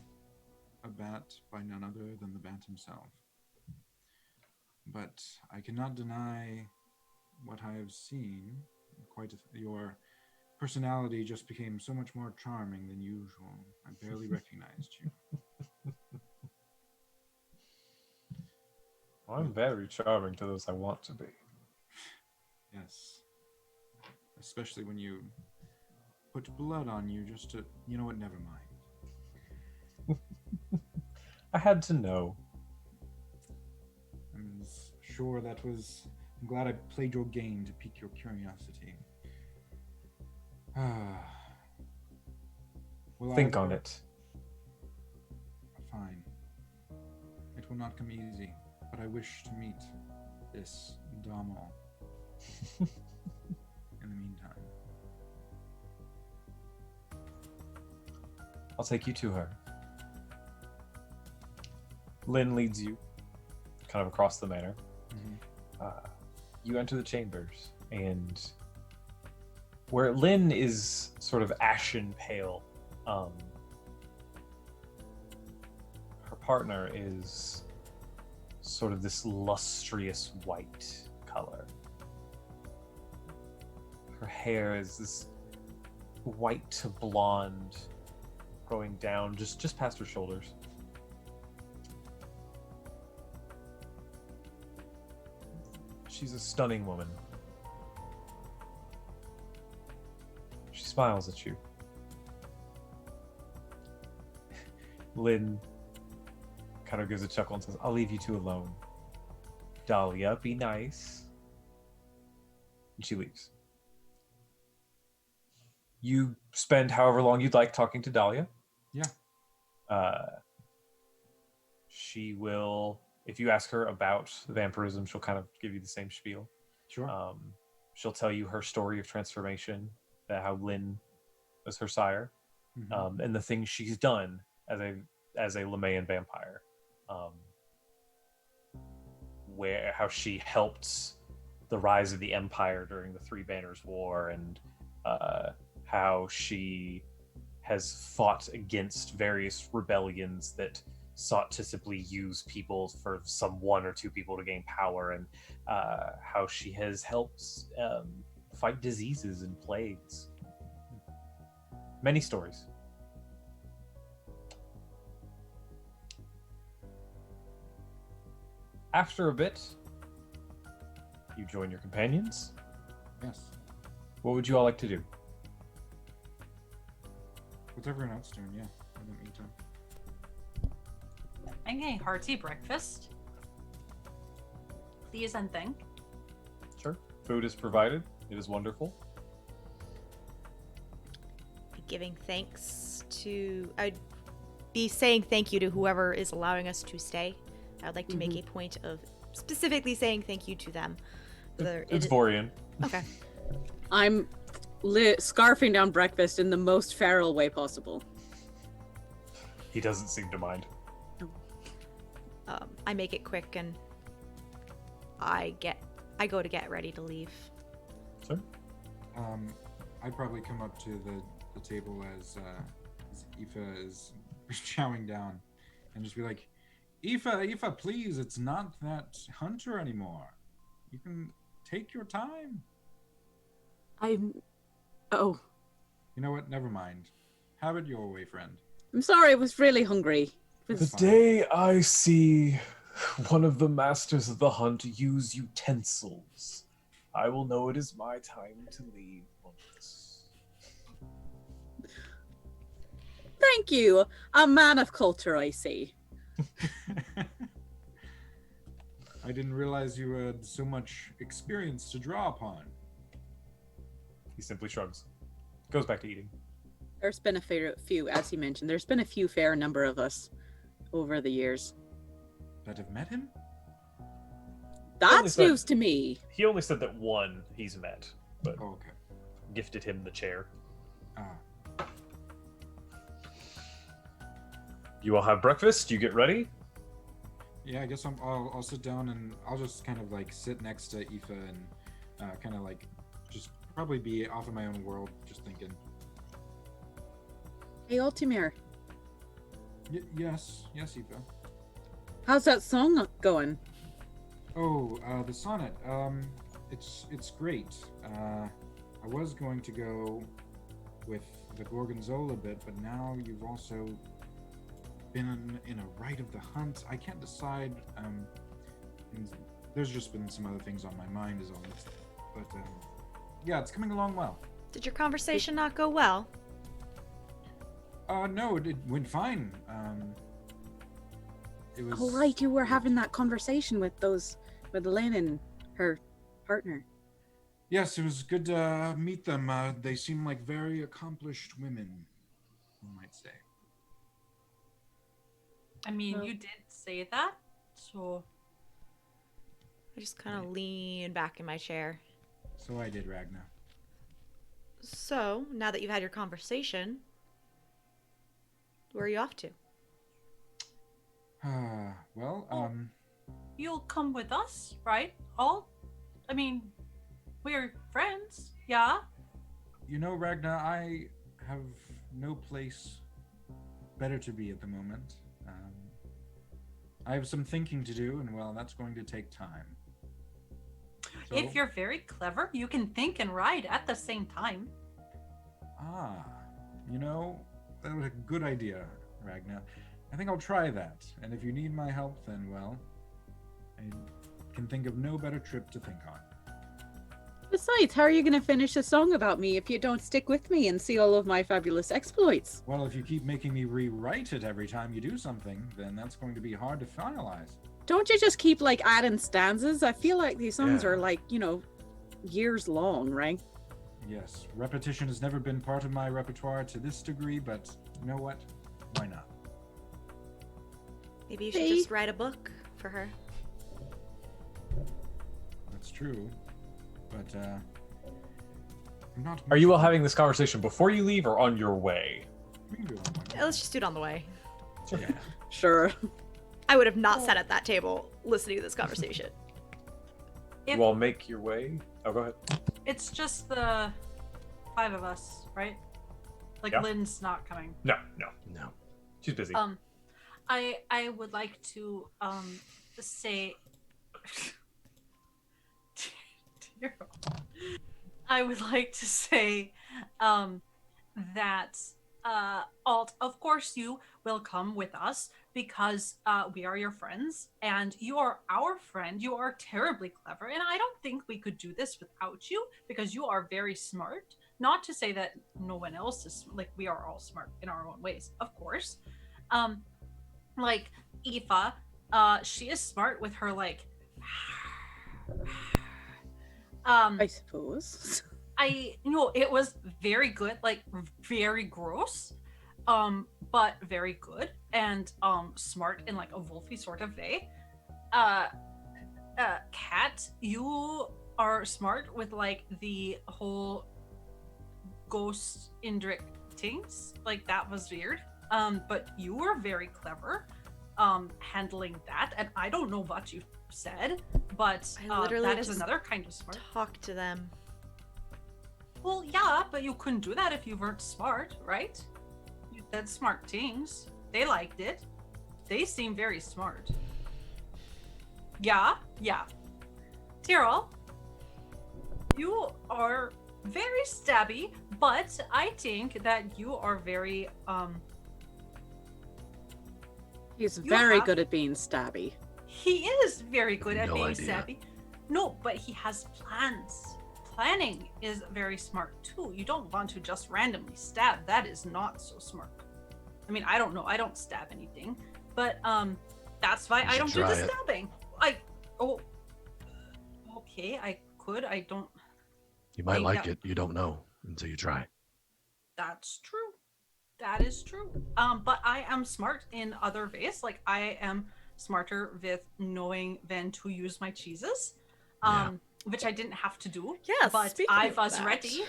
a bat by none other than the bat himself. But I cannot deny what I have seen. Your personality just became so much more charming than usual. I barely recognized you. I'm very charming to those I want to be. Yes. Especially when you put blood on you just to... You know what? Never mind. I had to know. I'm sure that was... I'm glad I played your game to pique your curiosity. Think on it. Fine. It will not come easy, but I wish to meet this Damal. In the meantime. I'll take you to her. Lynn leads you kind of across the manor. You enter the chambers, and where Lynn is sort of ashen pale, her partner is sort of this lustrous white color. Her hair is this white to blonde, going down just past her shoulders. She's a stunning woman. She smiles at you. Lynn kind of gives a chuckle and says, I'll leave you two alone. Dahlia, be nice. And she leaves. You spend however long you'd like talking to Dahlia. Yeah. She will, if you ask her about vampirism, she'll kind of give you the same spiel. Sure. She'll tell you her story of transformation, how Lynn was her sire, and the things she's done as a Lemayan vampire. How she helped the rise of the Empire during the Three Banners War, and how she has fought against various rebellions that sought to simply use people for some one or two people to gain power, and how she has helped fight diseases and plagues. Many stories. After a bit, you join your companions. Yes. What would you all like to do? What's everyone else doing? Yeah. In the meantime. Making a hearty breakfast. Please and thank. Sure. Food is provided. It is wonderful. Giving thanks to... I'd be saying thank you to whoever is allowing us to stay. I would like to make a point of specifically saying thank you to them. It's Vorian. Okay. I'm scarfing down breakfast in the most feral way possible. He doesn't seem to mind. I make it quick and I go to get ready to leave. Sir? I'd probably come up to the table as Aoife is chowing down and just be like, Aoife, please, it's not that hunter anymore. You can take your time. Oh. You know what? Never mind. Have it your way, friend. I'm sorry, I was really hungry. The day I see one of the masters of the hunt use utensils, I will know it is my time to leave once. Thank you. A man of culture, I see. I didn't realize you had so much experience to draw upon. He simply shrugs. Goes back to eating. There's been a few, as he mentioned, there's been a fair number of us over the years. That have met him? That's news to me. He only said that one he's met, but okay. Gifted him the chair. You all have breakfast? You get ready? Yeah, I guess I'll sit down and I'll just kind of like sit next to Aoife and kind of like just probably be off in my own world, just thinking. Hey, Altamir. Yes, Aoife. How's that song going? Oh, the sonnet. It's great. I was going to go with the Gorgonzola bit, but now you've also been in a rite of the hunt. I can't decide. And there's just been some other things on my mind, as always. But yeah, it's coming along well. Did your conversation not go well? No, it went fine. It was. Oh right, you were having that conversation with Lynn and her partner. Yes, it was good to meet them. They seem like very accomplished women, you might say. I mean, you did say that, so... I just kind of lean back in my chair. So I did, Ragna. So, now that you've had your conversation, where are you off to? You'll come with us, right? I mean, we're friends, yeah? You know, Ragna, I have no place better to be at the moment. I have some thinking to do, and well, that's going to take time. So, If you're very clever, you can think and ride at the same time. You know, that was a good idea, Ragna. I think I'll try that, and if you need my help, then, well, I can think of no better trip to think on. Besides, how are you going to finish a song about me if you don't stick with me and see all of my fabulous exploits? Well, if you keep making me rewrite it every time you do something, then that's going to be hard to finalize. Don't you just keep, like, adding stanzas? I feel like these songs are, like, years long, right? Yes, repetition has never been part of my repertoire to this degree, but you know what? Why not? Maybe you should just write a book for her. That's true, but I'm not. Are you all having this conversation before you leave or on your way? We can do it on my way. Let's just do it on the way. Yeah. Sure. I would have not sat at that table listening to this conversation. You all make your way. Oh, go ahead. It's just the 5 of us, right? Like, Yeah. Lynn's not coming. No. She's busy. I would like to say dear, I would like to say that Alt, of course you will come with us because we are your friends and you are our friend. You are terribly clever, and I don't think we could do this without you because you are very smart. Not to say that no one else is, like, we are all smart in our own ways, of course. Like Aoife, she is smart with her, like, I suppose. It was very good, like very gross, but very good and smart in like a wolfy sort of way. Kat, you are smart with like the whole ghost Indrik things. Like that was weird. But you were very clever handling that, and I don't know what you said, but I literally that is just another kind of smart. Talk to them. Well, yeah, but you couldn't do that if you weren't smart, right? You said smart things. They liked it. They seem very smart. Yeah. Tyrell, you are very stabby, but I think that you are very, He's very good at being stabby. he is very good at No being idea. stabby. No, but he has plans. Planning is very smart too. You don't want to just randomly stab. That is not so smart. I mean, I don't know. I don't stab anything, but that's why You I should don't do the try it. stabbing. Okay, I could. I don't. You might think like that- it. You don't know until you try. That's true. That is true. But I am smart in other ways. Like I am smarter with knowing when to use my cheeses, which I didn't have to do. Yes, but speaking I of was that. ready.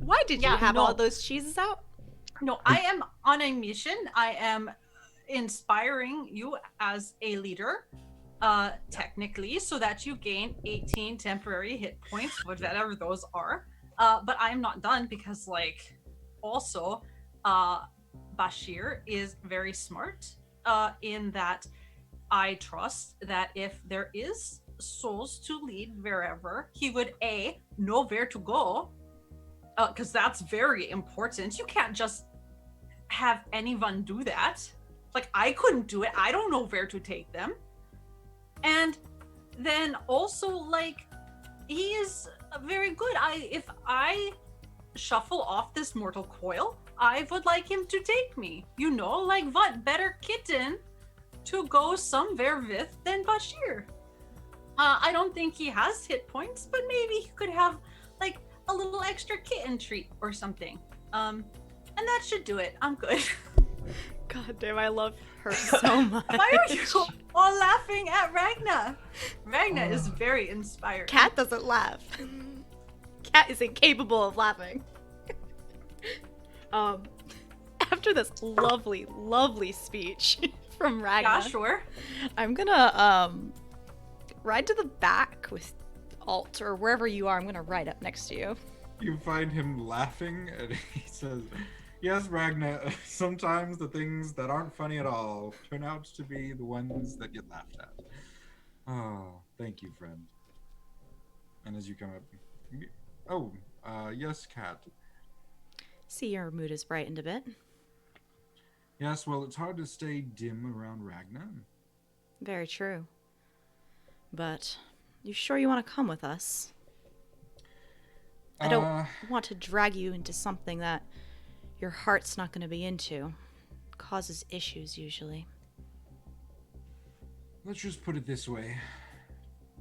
Why did you Yeah, have no. all those cheeses out? No, I am on a mission. I am inspiring you as a leader, technically, so that you gain 18 temporary hit points, whatever those are. But I am not done because, like, also, Bashir is very smart in that I trust that if there is souls to lead wherever, he would A, know where to go, because that's very important. You can't just have anyone do that. Like, I couldn't do it. I don't know where to take them. And then also, like, he is very good. If I shuffle off this mortal coil, I would like him to take me. You know, like, what better kitten to go somewhere with than Bashir? I don't think he has hit points, but maybe he could have, like, a little extra kitten treat or something. And that should do it. I'm good. God damn, I love her so much. Why are you all laughing at Ragna? Ragna is very inspired. Cat doesn't laugh. Cat is incapable of laughing. After this lovely, lovely speech from Ragna, Yeah, sure. I'm gonna ride to the back with Alt, or wherever you are. I'm gonna ride up next to you. You find him laughing, and he says, "Yes, Ragna, sometimes the things that aren't funny at all turn out to be the ones that get laughed at." Oh, thank you, friend. And as you come up, yes, Cat. See, your mood has brightened a bit. Yes, well, it's hard to stay dim around Ragna. Very true. But you sure you want to come with us? I don't want to drag you into something that your heart's not going to be into. It causes issues usually. Let's just put it this way.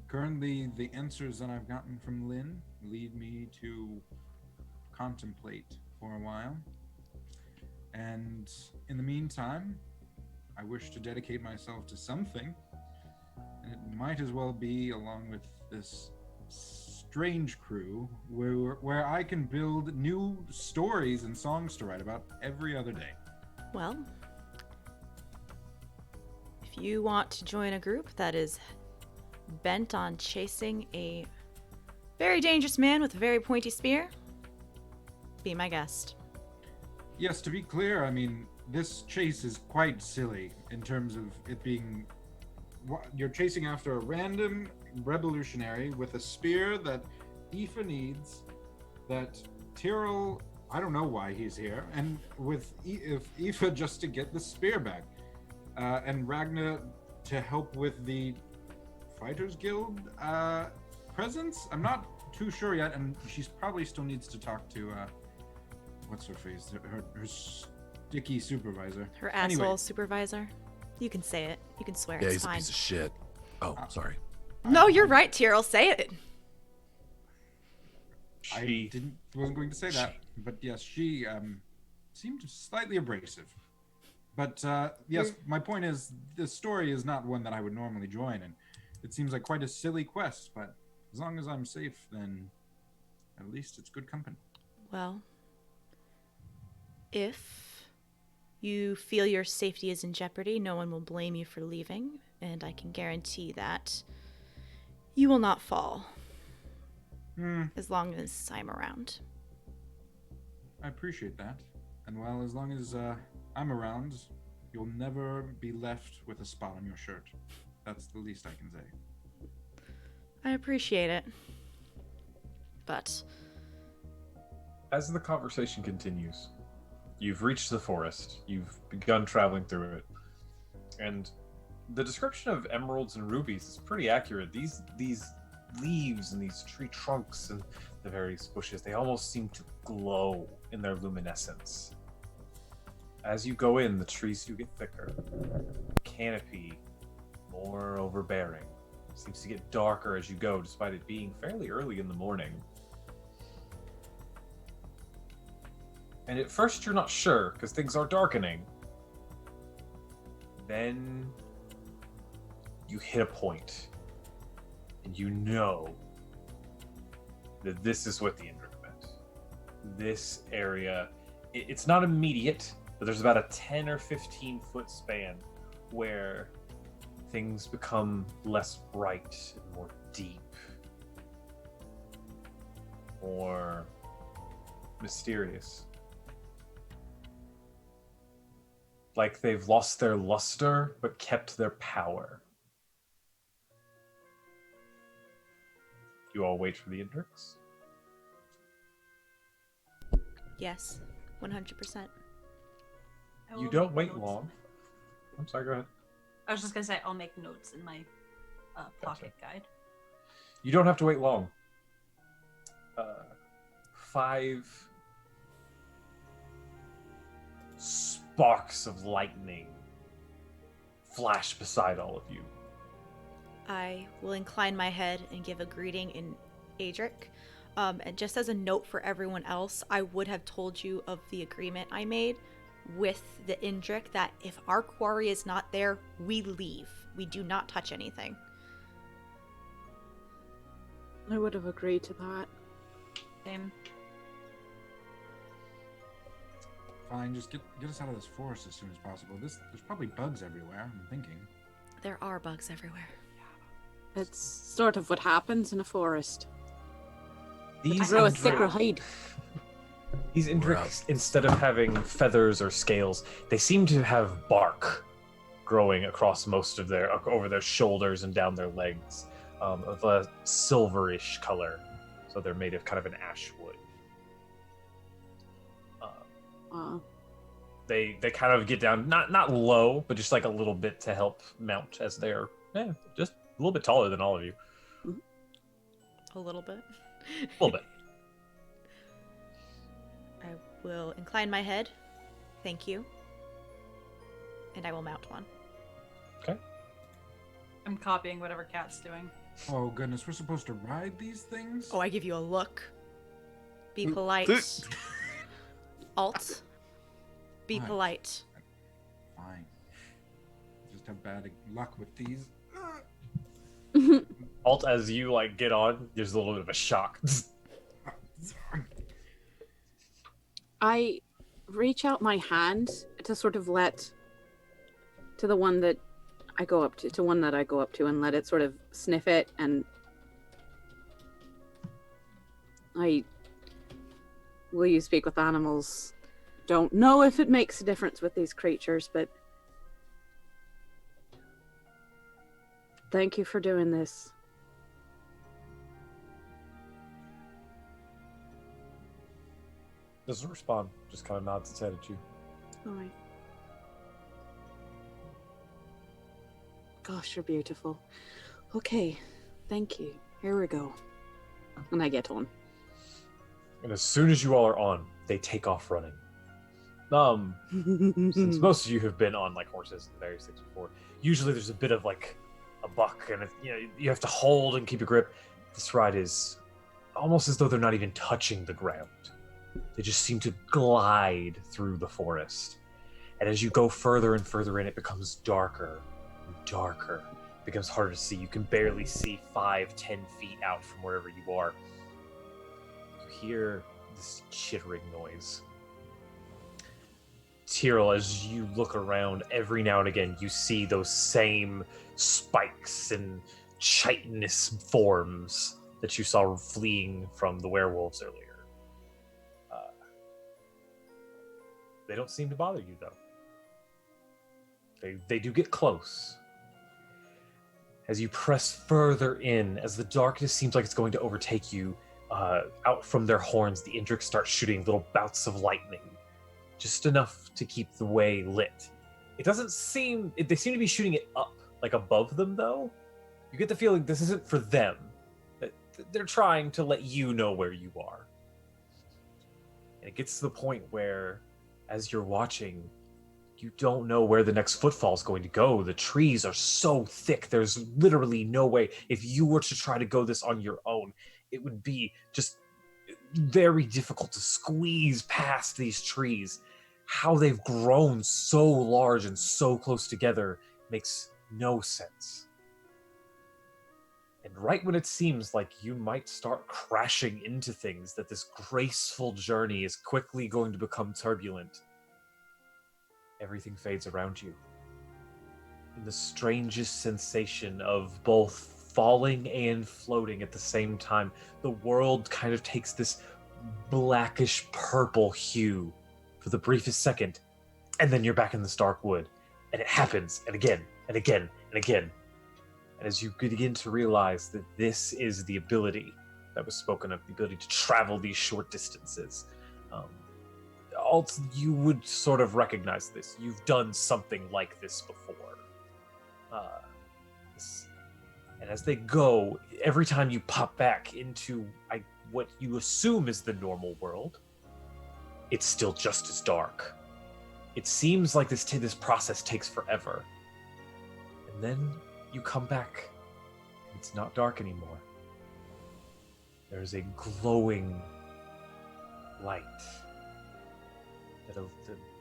Currently, the answers that I've gotten from Lynn lead me to contemplate for a while. And in the meantime, I wish to dedicate myself to something. And it might as well be along with this strange crew where I can build new stories and songs to write about every other day. Well, if you want to join a group that is bent on chasing a very dangerous man with a very pointy spear, be my guest. Yes, to be clear, I mean, this chase is quite silly in terms of it being... You're chasing after a random revolutionary with a spear that Aoife needs, that Tyrell, I don't know why he's here, and with Aoife just to get the spear back, and Ragna to help with the Fighters Guild presence. I'm not too sure yet, and she probably still needs to talk to what's her face, her sticky supervisor. Her asshole Anyway. supervisor. You can say it. You can swear. Yeah, it's he's a fine. piece of shit. Oh, sorry. No, you're right, Tyrell. Say it. I wasn't going to say that, but yes, she seemed slightly abrasive. But yes, my point is, this story is not one that I would normally join, and It seems like quite a silly quest, but as long as I'm safe, then at least it's good company. Well, if you feel your safety is in jeopardy, no one will blame you for leaving, and I can guarantee that you will not fall as long as I'm around. I appreciate that. And well, as long as I'm around, you'll never be left with a spot on your shirt. That's the least I can say. I appreciate it. But as the conversation continues, you've reached the forest. You've begun traveling through it. And the description of emeralds and rubies is pretty accurate. These leaves and these tree trunks and the various bushes, they almost seem to glow in their luminescence. As you go in, the trees do get thicker. Canopy more overbearing. Seems to get darker as you go, despite it being fairly early in the morning. And at first you're not sure, because things are darkening. Then you hit a point, and you know that this is what the Indric meant. This area, it's not immediate, but there's about a 10 or 15 foot span where things become less bright and more deep, more mysterious. Like they've lost their luster, but kept their power. You all wait for the Indrics? yes, 100%. You don't wait long. I'm sorry, go ahead. I was just gonna say I'll make notes in my pocket guide. You don't have to wait long. 5 sparks of lightning flash beside all of you. I will incline my head and give a greeting in Adric. And just as a note for everyone else, I would have told you of the agreement I made with the Indric that if our quarry is not there, we leave. We do not touch anything. I would have agreed to that. Same. Fine, just get us out of this forest as soon as possible. There's probably bugs everywhere, I'm thinking. There are bugs everywhere. It's sort of what happens in a forest. These Grow a thicker hide. These Indrics, instead of having feathers or scales, they seem to have bark growing across most of over their shoulders and down their legs, of a silverish color. So they're made of kind of an ash wood. They kind of get down, not low, but just like a little bit to help mount as they're just a little bit taller than all of you. A little bit. A little bit. I will incline my head. Thank you. And I will mount one. Okay. I'm copying whatever Kat's doing. Oh goodness, we're supposed to ride these things? Oh, I give you a look. Be polite. Alt. Be Fine. polite. Fine. Just have bad luck with these. Alt, as you get on, there's a little bit of a shock. I reach out my hand to sort of let to the one that I go up to one that I go up to and let it sort of sniff it, and will you speak with animals? Don't know if it makes a difference with these creatures, but thank you for doing this. Doesn't respond, just kind of nods its head at you. All right. Gosh, you're beautiful. Okay, thank you. Here we go. And I get on. And as soon as you all are on, they take off running. Since most of you have been on horses and various things before, usually there's a bit of a buck, and you have to hold and keep your grip. This ride is almost as though they're not even touching the ground. They just seem to glide through the forest. And as you go further and further in, it becomes darker and darker becomes harder to see. You can barely see 5-10 feet out from wherever you are. You hear this chittering noise. Tyrell, as you look around, every now and again you see those same spikes and chitinous forms that you saw fleeing from the werewolves earlier. They don't seem to bother you, though. They do get close. As you press further in, as the darkness seems like it's going to overtake you, out from their horns, the Indrics start shooting little bouts of lightning. Just enough to keep the way lit. It doesn't seem... They seem to be shooting it up, like above them, though. You get the feeling this isn't for them. That they're trying to let you know where you are. And it gets to the point where, as you're watching, you don't know where the next footfall is going to go. The trees are so thick, there's literally no way. If you were to try to go this on your own, it would be just very difficult to squeeze past these trees. How they've grown so large and so close together makes no sense. And right when it seems like you might start crashing into things, that this graceful journey is quickly going to become turbulent, everything fades around you. In the strangest sensation of both falling and floating at the same time, the world kind of takes this blackish purple hue for the briefest second, and then you're back in this dark wood. And it happens, and again, and again, and again. And as you begin to realize that this is the ability that was spoken of, the ability to travel these short distances, you would sort of recognize this. You've done something like this before. And as they go, every time you pop back into what you assume is the normal world, it's still just as dark. It seems like this process takes forever. And then you come back, and it's not dark anymore. There's a glowing light that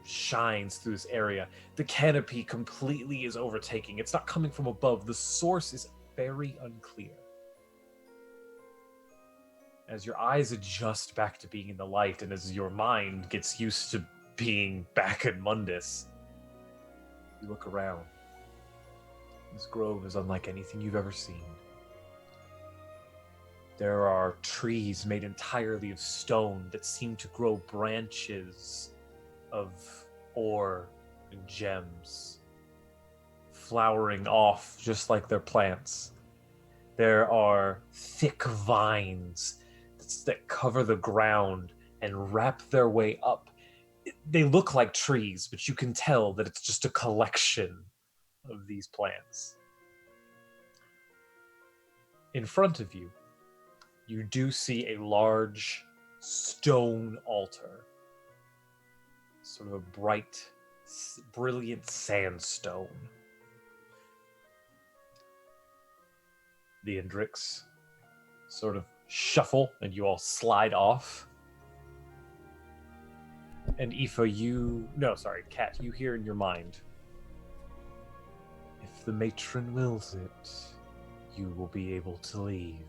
shines through this area. The canopy completely is overtaking. It's not coming from above. The source is very unclear. As your eyes adjust back to being in the light, and as your mind gets used to being back in Mundus, you look around. This grove is unlike anything you've ever seen. There are trees made entirely of stone that seem to grow branches of ore and gems, flowering off just like their plants. There are thick vines that cover the ground and wrap their way up. They look like trees, but you can tell that it's just a collection of these plants. In front of you, you do see a large stone altar. Sort of a bright, brilliant sandstone. The Indrics sort of shuffle and you all slide off. And Aoife, Kat, you hear in your mind, if the matron wills it, you will be able to leave.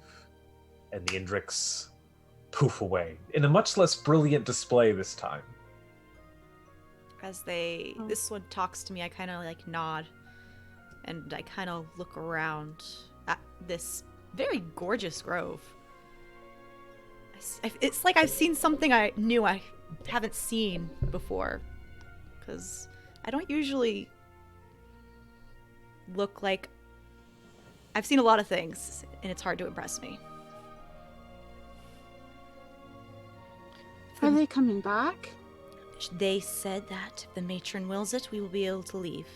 And the Indrics poof away in a much less brilliant display this time. As this one talks to me, I kind of like nod, and I kind of look around at this very gorgeous grove. It's like I've seen something I knew I haven't seen before, because I don't usually look like I've seen a lot of things, and it's hard to impress me. Are they coming back? They said that if the matron wills it, we will be able to leave.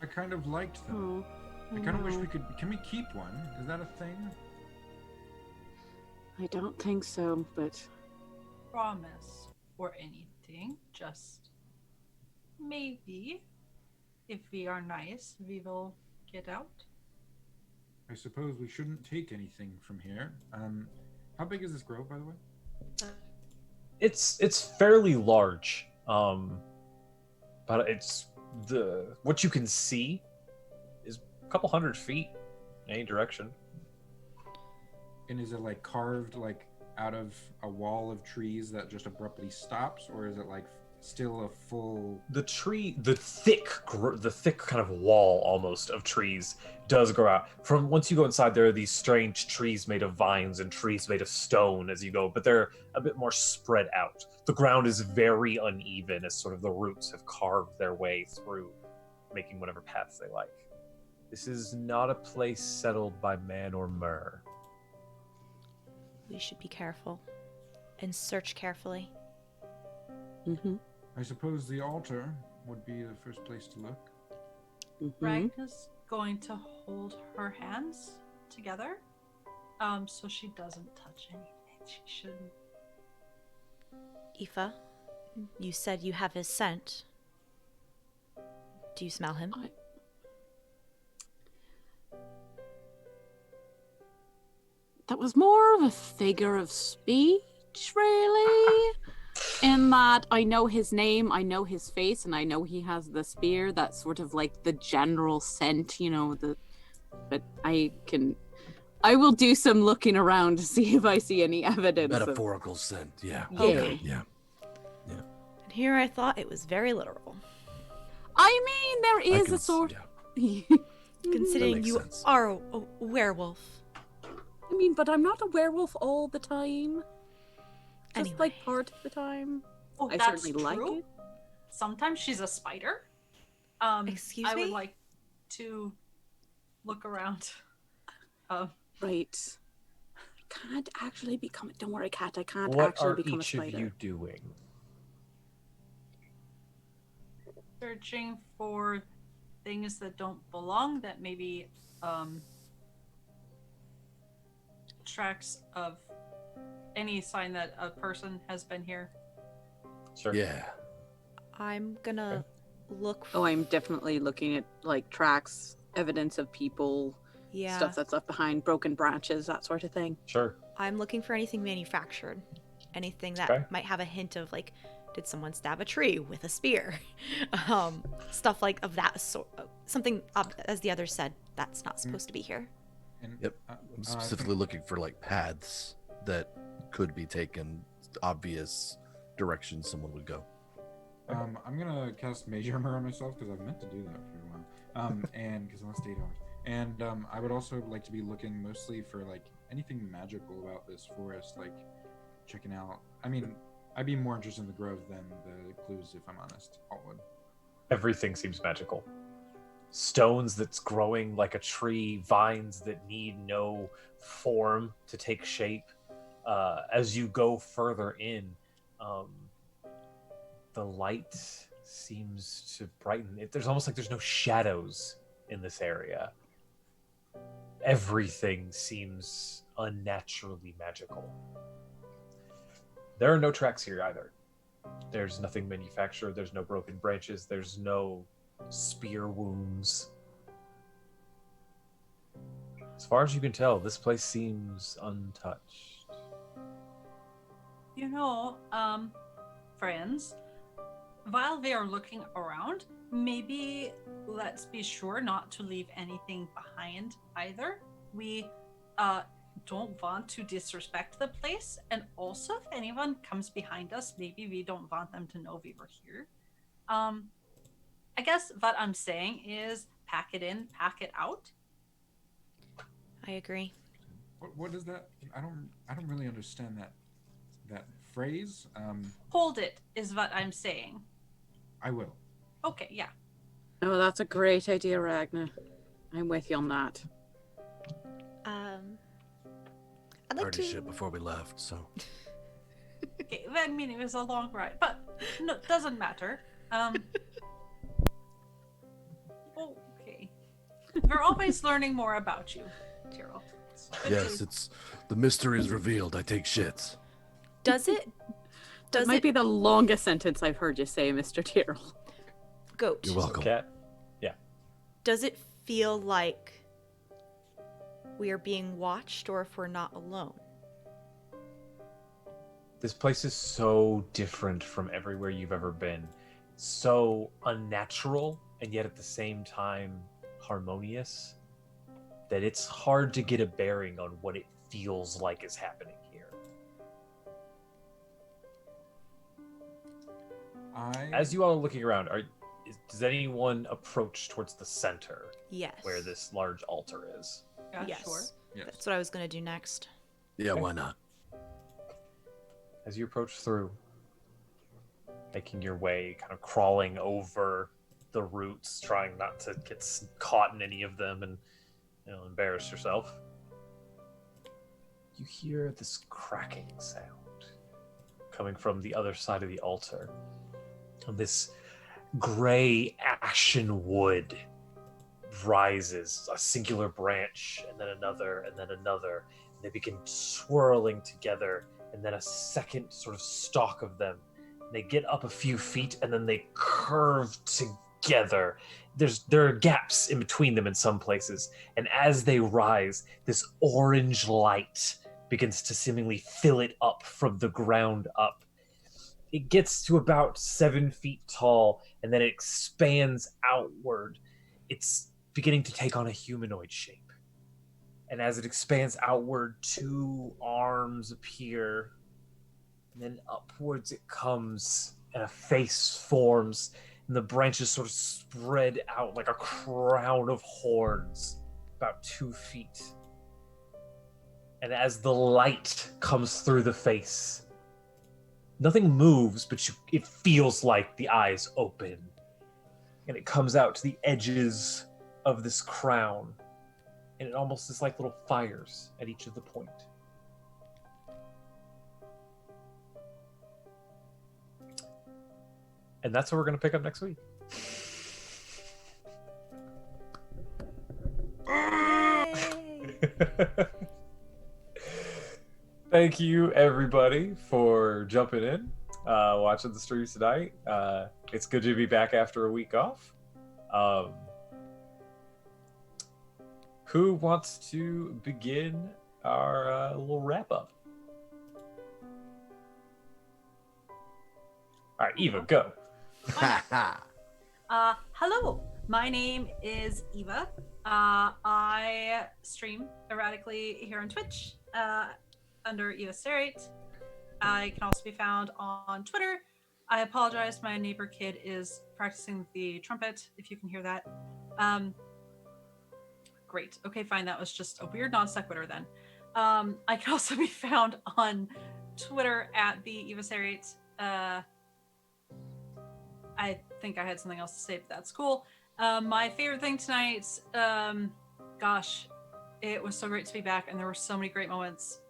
I kind of liked them. I kind of wish we could... Can we keep one? Is that a thing? I don't think so, but... Promise or anything, just maybe, if we are nice, we will get out. I suppose we shouldn't take anything from here. How big is this grove, by the way? It's fairly large, but what you can see is couple 100 feet in any direction. And is it like carved like out of a wall of trees that just abruptly stops, or is it like still a full? The tree, the thick kind of wall almost of trees does grow out. From once you go inside, there are these strange trees made of vines and trees made of stone as you go, but they're a bit more spread out. The ground is very uneven as sort of the roots have carved their way through, making whatever paths they like. This is not a place settled by man or mer. We should be careful and search carefully. Mm-hmm. I suppose the altar would be the first place to look. Mm-hmm. Ragna's going to hold her hands together, so she doesn't touch anything. She shouldn't. Aoife, you said you have his scent. Do you smell him? That was more of a figure of speech, really. In that I know his name, I know his face, and I know he has the spear. That's sort of like the general scent, you know. But I will do some looking around to see if I see any evidence. Metaphorical scent, yeah. Okay. Yeah. And here I thought it was very literal. I mean, there is a sort. Yeah. Considering you sense. are a werewolf. I mean, but I'm not a werewolf all the time. Just Anyway. like part of the time. Oh, I that's certainly like true. it. Sometimes she's a spider. Excuse I me? would like to look around. Right. I can't actually become. Don't worry, Kat. I can't What actually are become a each of spider. you doing? Searching for things that don't belong, that maybe tracks of any sign that a person has been here. Sure. Yeah. I'm gonna look. Oh, I'm definitely looking at like tracks, evidence of people, Yeah. stuff that's left behind, broken branches, that sort of thing. Sure. I'm looking for anything manufactured. Anything that Okay. might have a hint of like, did someone stab a tree with a spear? Stuff like of that sort. Something, as the others said, that's not supposed to be here. And, Yep. I'm specifically looking for like paths that could be taken, obvious directions someone would go. I'm gonna cast Mage Armor on myself because I've meant to do that for a while. And because I want to stay hours. And I would also like to be looking mostly for like anything magical about this forest, like checking out. I mean, I'd be more interested in the grove than the clues, if I'm honest. All would. Everything seems magical. Stones that's growing like a tree, vines that need no form to take shape. As you go further in, the light seems to brighten. There's almost like there's no shadows in this area. Everything seems unnaturally magical. There are no tracks here either. There's nothing manufactured. There's no broken branches. There's no spear wounds. As far as you can tell, this place seems untouched. You know, friends, while they are looking around, maybe let's be sure not to leave anything behind either. We don't want to disrespect the place, and also if anyone comes behind us, maybe we don't want them to know we were here. I guess what I'm saying is pack it in, pack it out. I agree. What is that? I don't really understand that phrase. Hold it is what I'm saying. I will. Okay, yeah. Oh, that's a great idea, Ragnar. I'm with you on that. I'd like Already to. shit before we left, so. Okay, I mean, it was a long ride, but no, doesn't matter. Okay. We're always learning more about you, Tyrell. Yes, it's the mystery is revealed. I take shits. Does it? That might be the longest sentence I've heard you say, Mr. Tyrrell. Goat. You're welcome. Cat? Yeah. Does it feel like we are being watched, or if we're not alone? This place is so different from everywhere you've ever been. So unnatural, and yet at the same time harmonious that it's hard to get a bearing on what it feels like is happening here. As you all are looking around, does anyone approach towards the center? Yes. Where this large altar is? Yes. Sure. Yes. That's what I was going to do next. Yeah, why not? As you approach through, making your way, kind of crawling over the roots, trying not to get caught in any of them and embarrass yourself, you hear this cracking sound coming from the other side of the altar. And this gray ashen wood rises, a singular branch, and then another, and then another. And they begin swirling together, and then a second sort of stalk of them. And they get up a few feet, and then they curve together. There are gaps in between them in some places. And as they rise, this orange light begins to seemingly fill it up from the ground up. It gets to about 7 feet tall, and then it expands outward. It's beginning to take on a humanoid shape. And as it expands outward, 2 arms appear, and then upwards it comes, and a face forms, and the branches sort of spread out like a crown of horns, about 2 feet. And as the light comes through the face, nothing moves, but it feels like the eyes open. And it comes out to the edges of this crown. And it almost is like little fires at each of the point. And that's what we're going to pick up next week. Thank you, everybody, for jumping in, watching the streams tonight. It's good to be back after a week off. Who wants to begin our little wrap-up? All right, Eva, go. Hello, my name is Eva. I stream erratically here on Twitch under Eva Serrate. I can also be found on Twitter. I apologize, my neighbor kid is practicing the trumpet, if you can hear that. Great. Okay, fine. That was just a weird non sequitur then. I can also be found on Twitter at the Eva Serrate. I think I had something else to say, but that's cool. My favorite thing tonight, gosh, it was so great to be back, and there were so many great moments.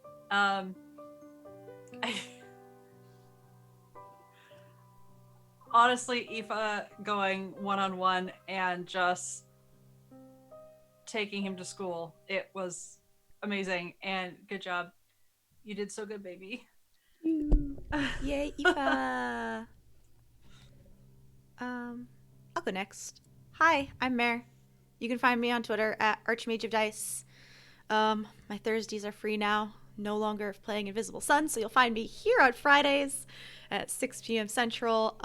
Honestly, Aoife going one-on-one and just taking him to school, it was amazing, and good job. You did so good, baby. Yay, Aoife. I'll go next. Hi, I'm Mare. You can find me on Twitter at Archmage of Dice. My Thursdays are free now. No longer playing Invisible Sun, so you'll find me here on Fridays at 6 p.m. Central.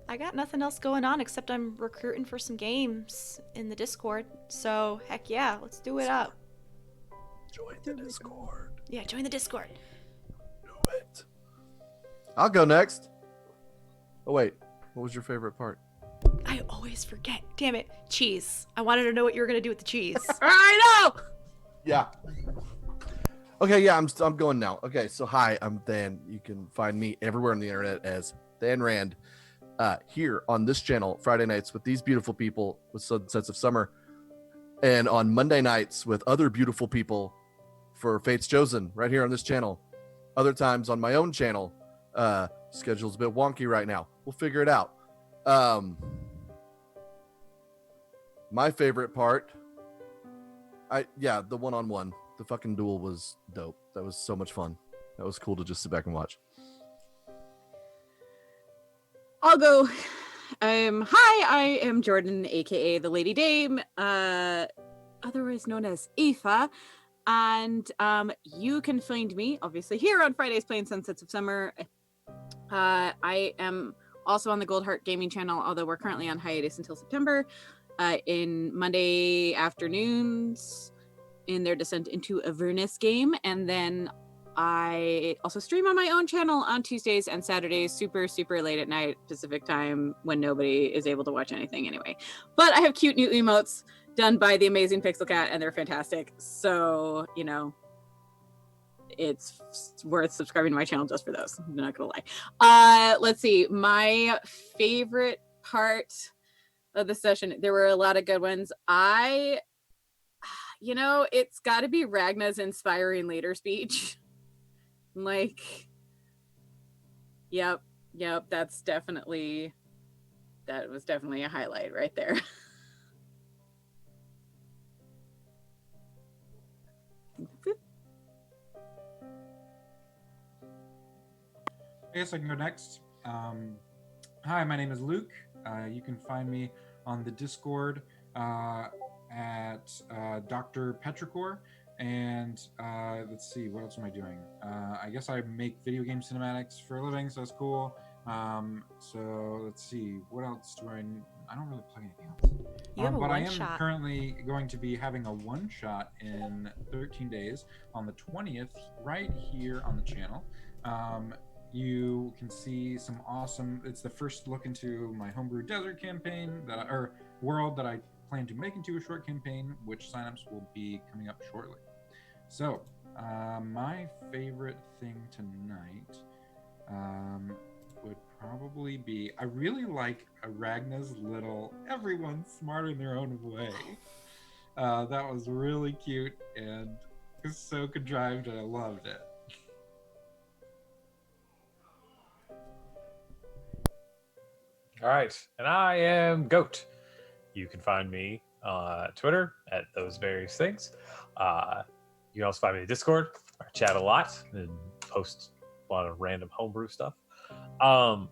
I got nothing else going on except I'm recruiting for some games in the Discord. So, heck yeah, let's do it up. Join the Discord. Yeah, join the Discord. Do it. I'll go next. Oh, wait. What was your favorite part? I always forget. Damn it. Cheese. I wanted to know what you were going to do with the cheese. I know! Yeah. Okay, yeah, I'm going now. Okay, so hi, I'm Dan. You can find me everywhere on the internet as Dan Rand. Here on this channel, Friday nights with these beautiful people with Sunsets of Summer, and on Monday nights with other beautiful people for Fates Chosen, right here on this channel. Other times on my own channel. Schedule's a bit wonky right now. We'll figure it out. My favorite part, the one-on-one. The fucking duel was dope. That was so much fun. That was cool to just sit back and watch. I'll go. Hi, I am Jordan, aka the Lady Dame, otherwise known as Aoife. And you can find me, obviously, here on Fridays playing Sunsets of Summer. I am also on the Gold Heart Gaming channel, although we're currently on hiatus until September, in Monday afternoons in their Descent into Avernus game. And then I also stream on my own channel on Tuesdays and Saturdays, super, super late at night Pacific time when nobody is able to watch anything anyway. But I have cute new emotes done by the amazing Pixel Cat, and they're fantastic. So, you know, it's worth subscribing to my channel just for those. I'm not gonna lie. Let's see. My favorite part of the session, there were a lot of good ones. You know, it's got to be Ragna's inspiring leader speech. Like, yep, that was definitely a highlight right there. I guess I can go next. Hi, my name is Luke. You can find me on the Discord at Dr. Petrichor. And let's see, what else am I doing? I guess I make video game cinematics for a living, so that's cool. So let's see, what else do I don't really play anything else. You have a but I am one-shot. currently going to be having a one-shot in 13 days on the 20th, right here on the channel. You can see some awesome, it's the first look into my Homebrew Desert campaign, or world that I plan to make into a short campaign, which signups will be coming up shortly. So, my favorite thing tonight would probably be, I really like Ragna's little, everyone's smart in their own way. That was really cute and so contrived, and I loved it. All right, and I am Goat. You can find me on Twitter at those various things. You can also find me in Discord. I chat a lot and post a lot of random homebrew stuff. I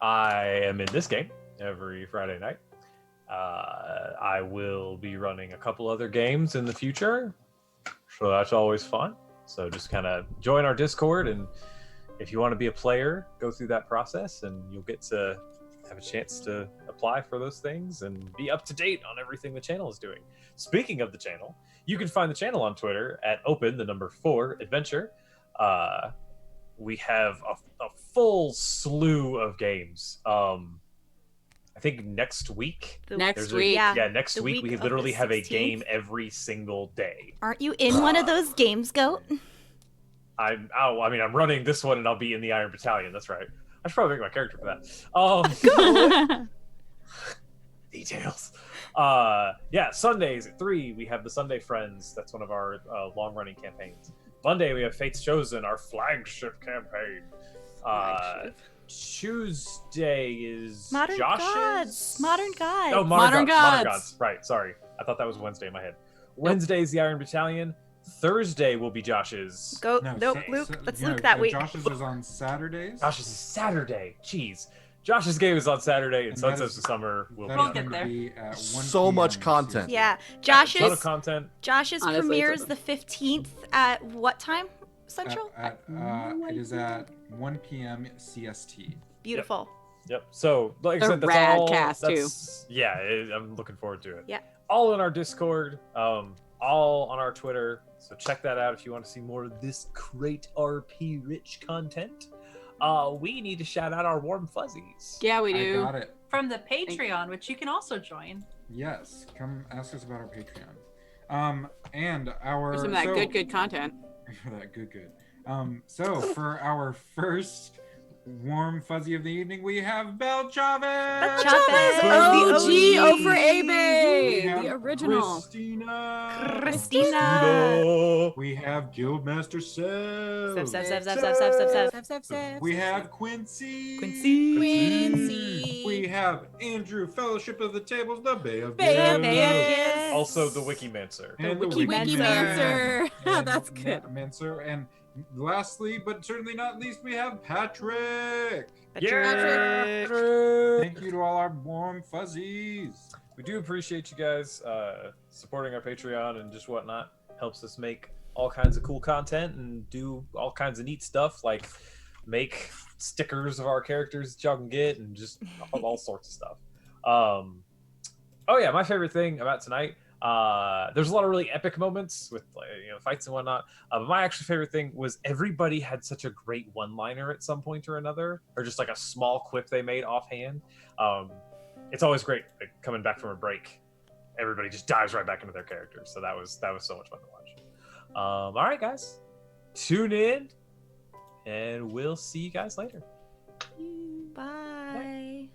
am in this game every Friday night. I will be running a couple other games in the future, so that's always fun. So just kind of join our Discord, and if you want to be a player, go through that process, and you'll get to have a chance to apply for those things and be up to date on everything the channel is doing. Speaking of the channel, you can find the channel on Twitter at open4adventure. We have a full slew of games. I think next week. Next week. Next The week we week of literally the have a 16th. game every single day. Aren't you in one of those games, Goat? I'm running this one, and I'll be in the Iron Battalion. That's right. I should probably make my character for that. Details. Sundays at 3 we have the Sunday Friends. That's one of our long-running campaigns. Monday we have Fate's Chosen, our flagship campaign. Tuesday is Modern Josh's. Gods. Modern Gods. Oh, Modern Modern Gods. Gods. Right. Sorry, I thought that was Wednesday in my head. Wednesday is the Iron Battalion. Thursday will be Josh's. Luke. Let's Luke that week. Josh's is on Saturdays. Josh's is Saturday. Jeez. Josh's game is on Saturday, and And Sunsets that of Summer will be That on is get going there. to be at 1 So much p.m. content. Yeah. a ton Josh's of content. Honestly, premieres it's the 15th at what time Central? It is at 1 p.m. CST. Beautiful. Yep. So, like I The said, that's rad all. cast, too. I'm looking forward to it. Yeah. All in our Discord, all on our Twitter. So check that out if you want to see more of this great RP-rich content. We need to shout out our Warm Fuzzies. Yeah, we I do. got it. From the Patreon, which you can also join. Yes, come ask us about our Patreon. And our For some of that good content. For that good. So for our first warm fuzzy of the evening, we have Belle Chavez. Chavez, OG OG. over A We Bay, have the original. Christina. We have Guildmaster Sev. Sev. We have Quincy. Quincy. We have Andrew, Fellowship of the Tables, the Bay of Bay of Gifts. Gifts. Also, the Wikimancer. And the Wikimancer. And That's good. Mancer. And lastly, but certainly not least, we have Patrick. Yeah. Thank you to all our warm fuzzies. We do appreciate you guys supporting our Patreon and just whatnot. Helps us make all kinds of cool content and do all kinds of neat stuff. Like make stickers of our characters that y'all can get, and just all sorts of stuff. Oh yeah, my favorite thing about tonight. There's a lot of really epic moments with fights and whatnot. But my actual favorite thing was everybody had such a great one-liner at some point or another, or just like a small quip they made offhand. It's always great coming back from a break. Everybody just dives right back into their characters. So that was so much fun to watch. All right, guys, tune in, and we'll see you guys later. Bye.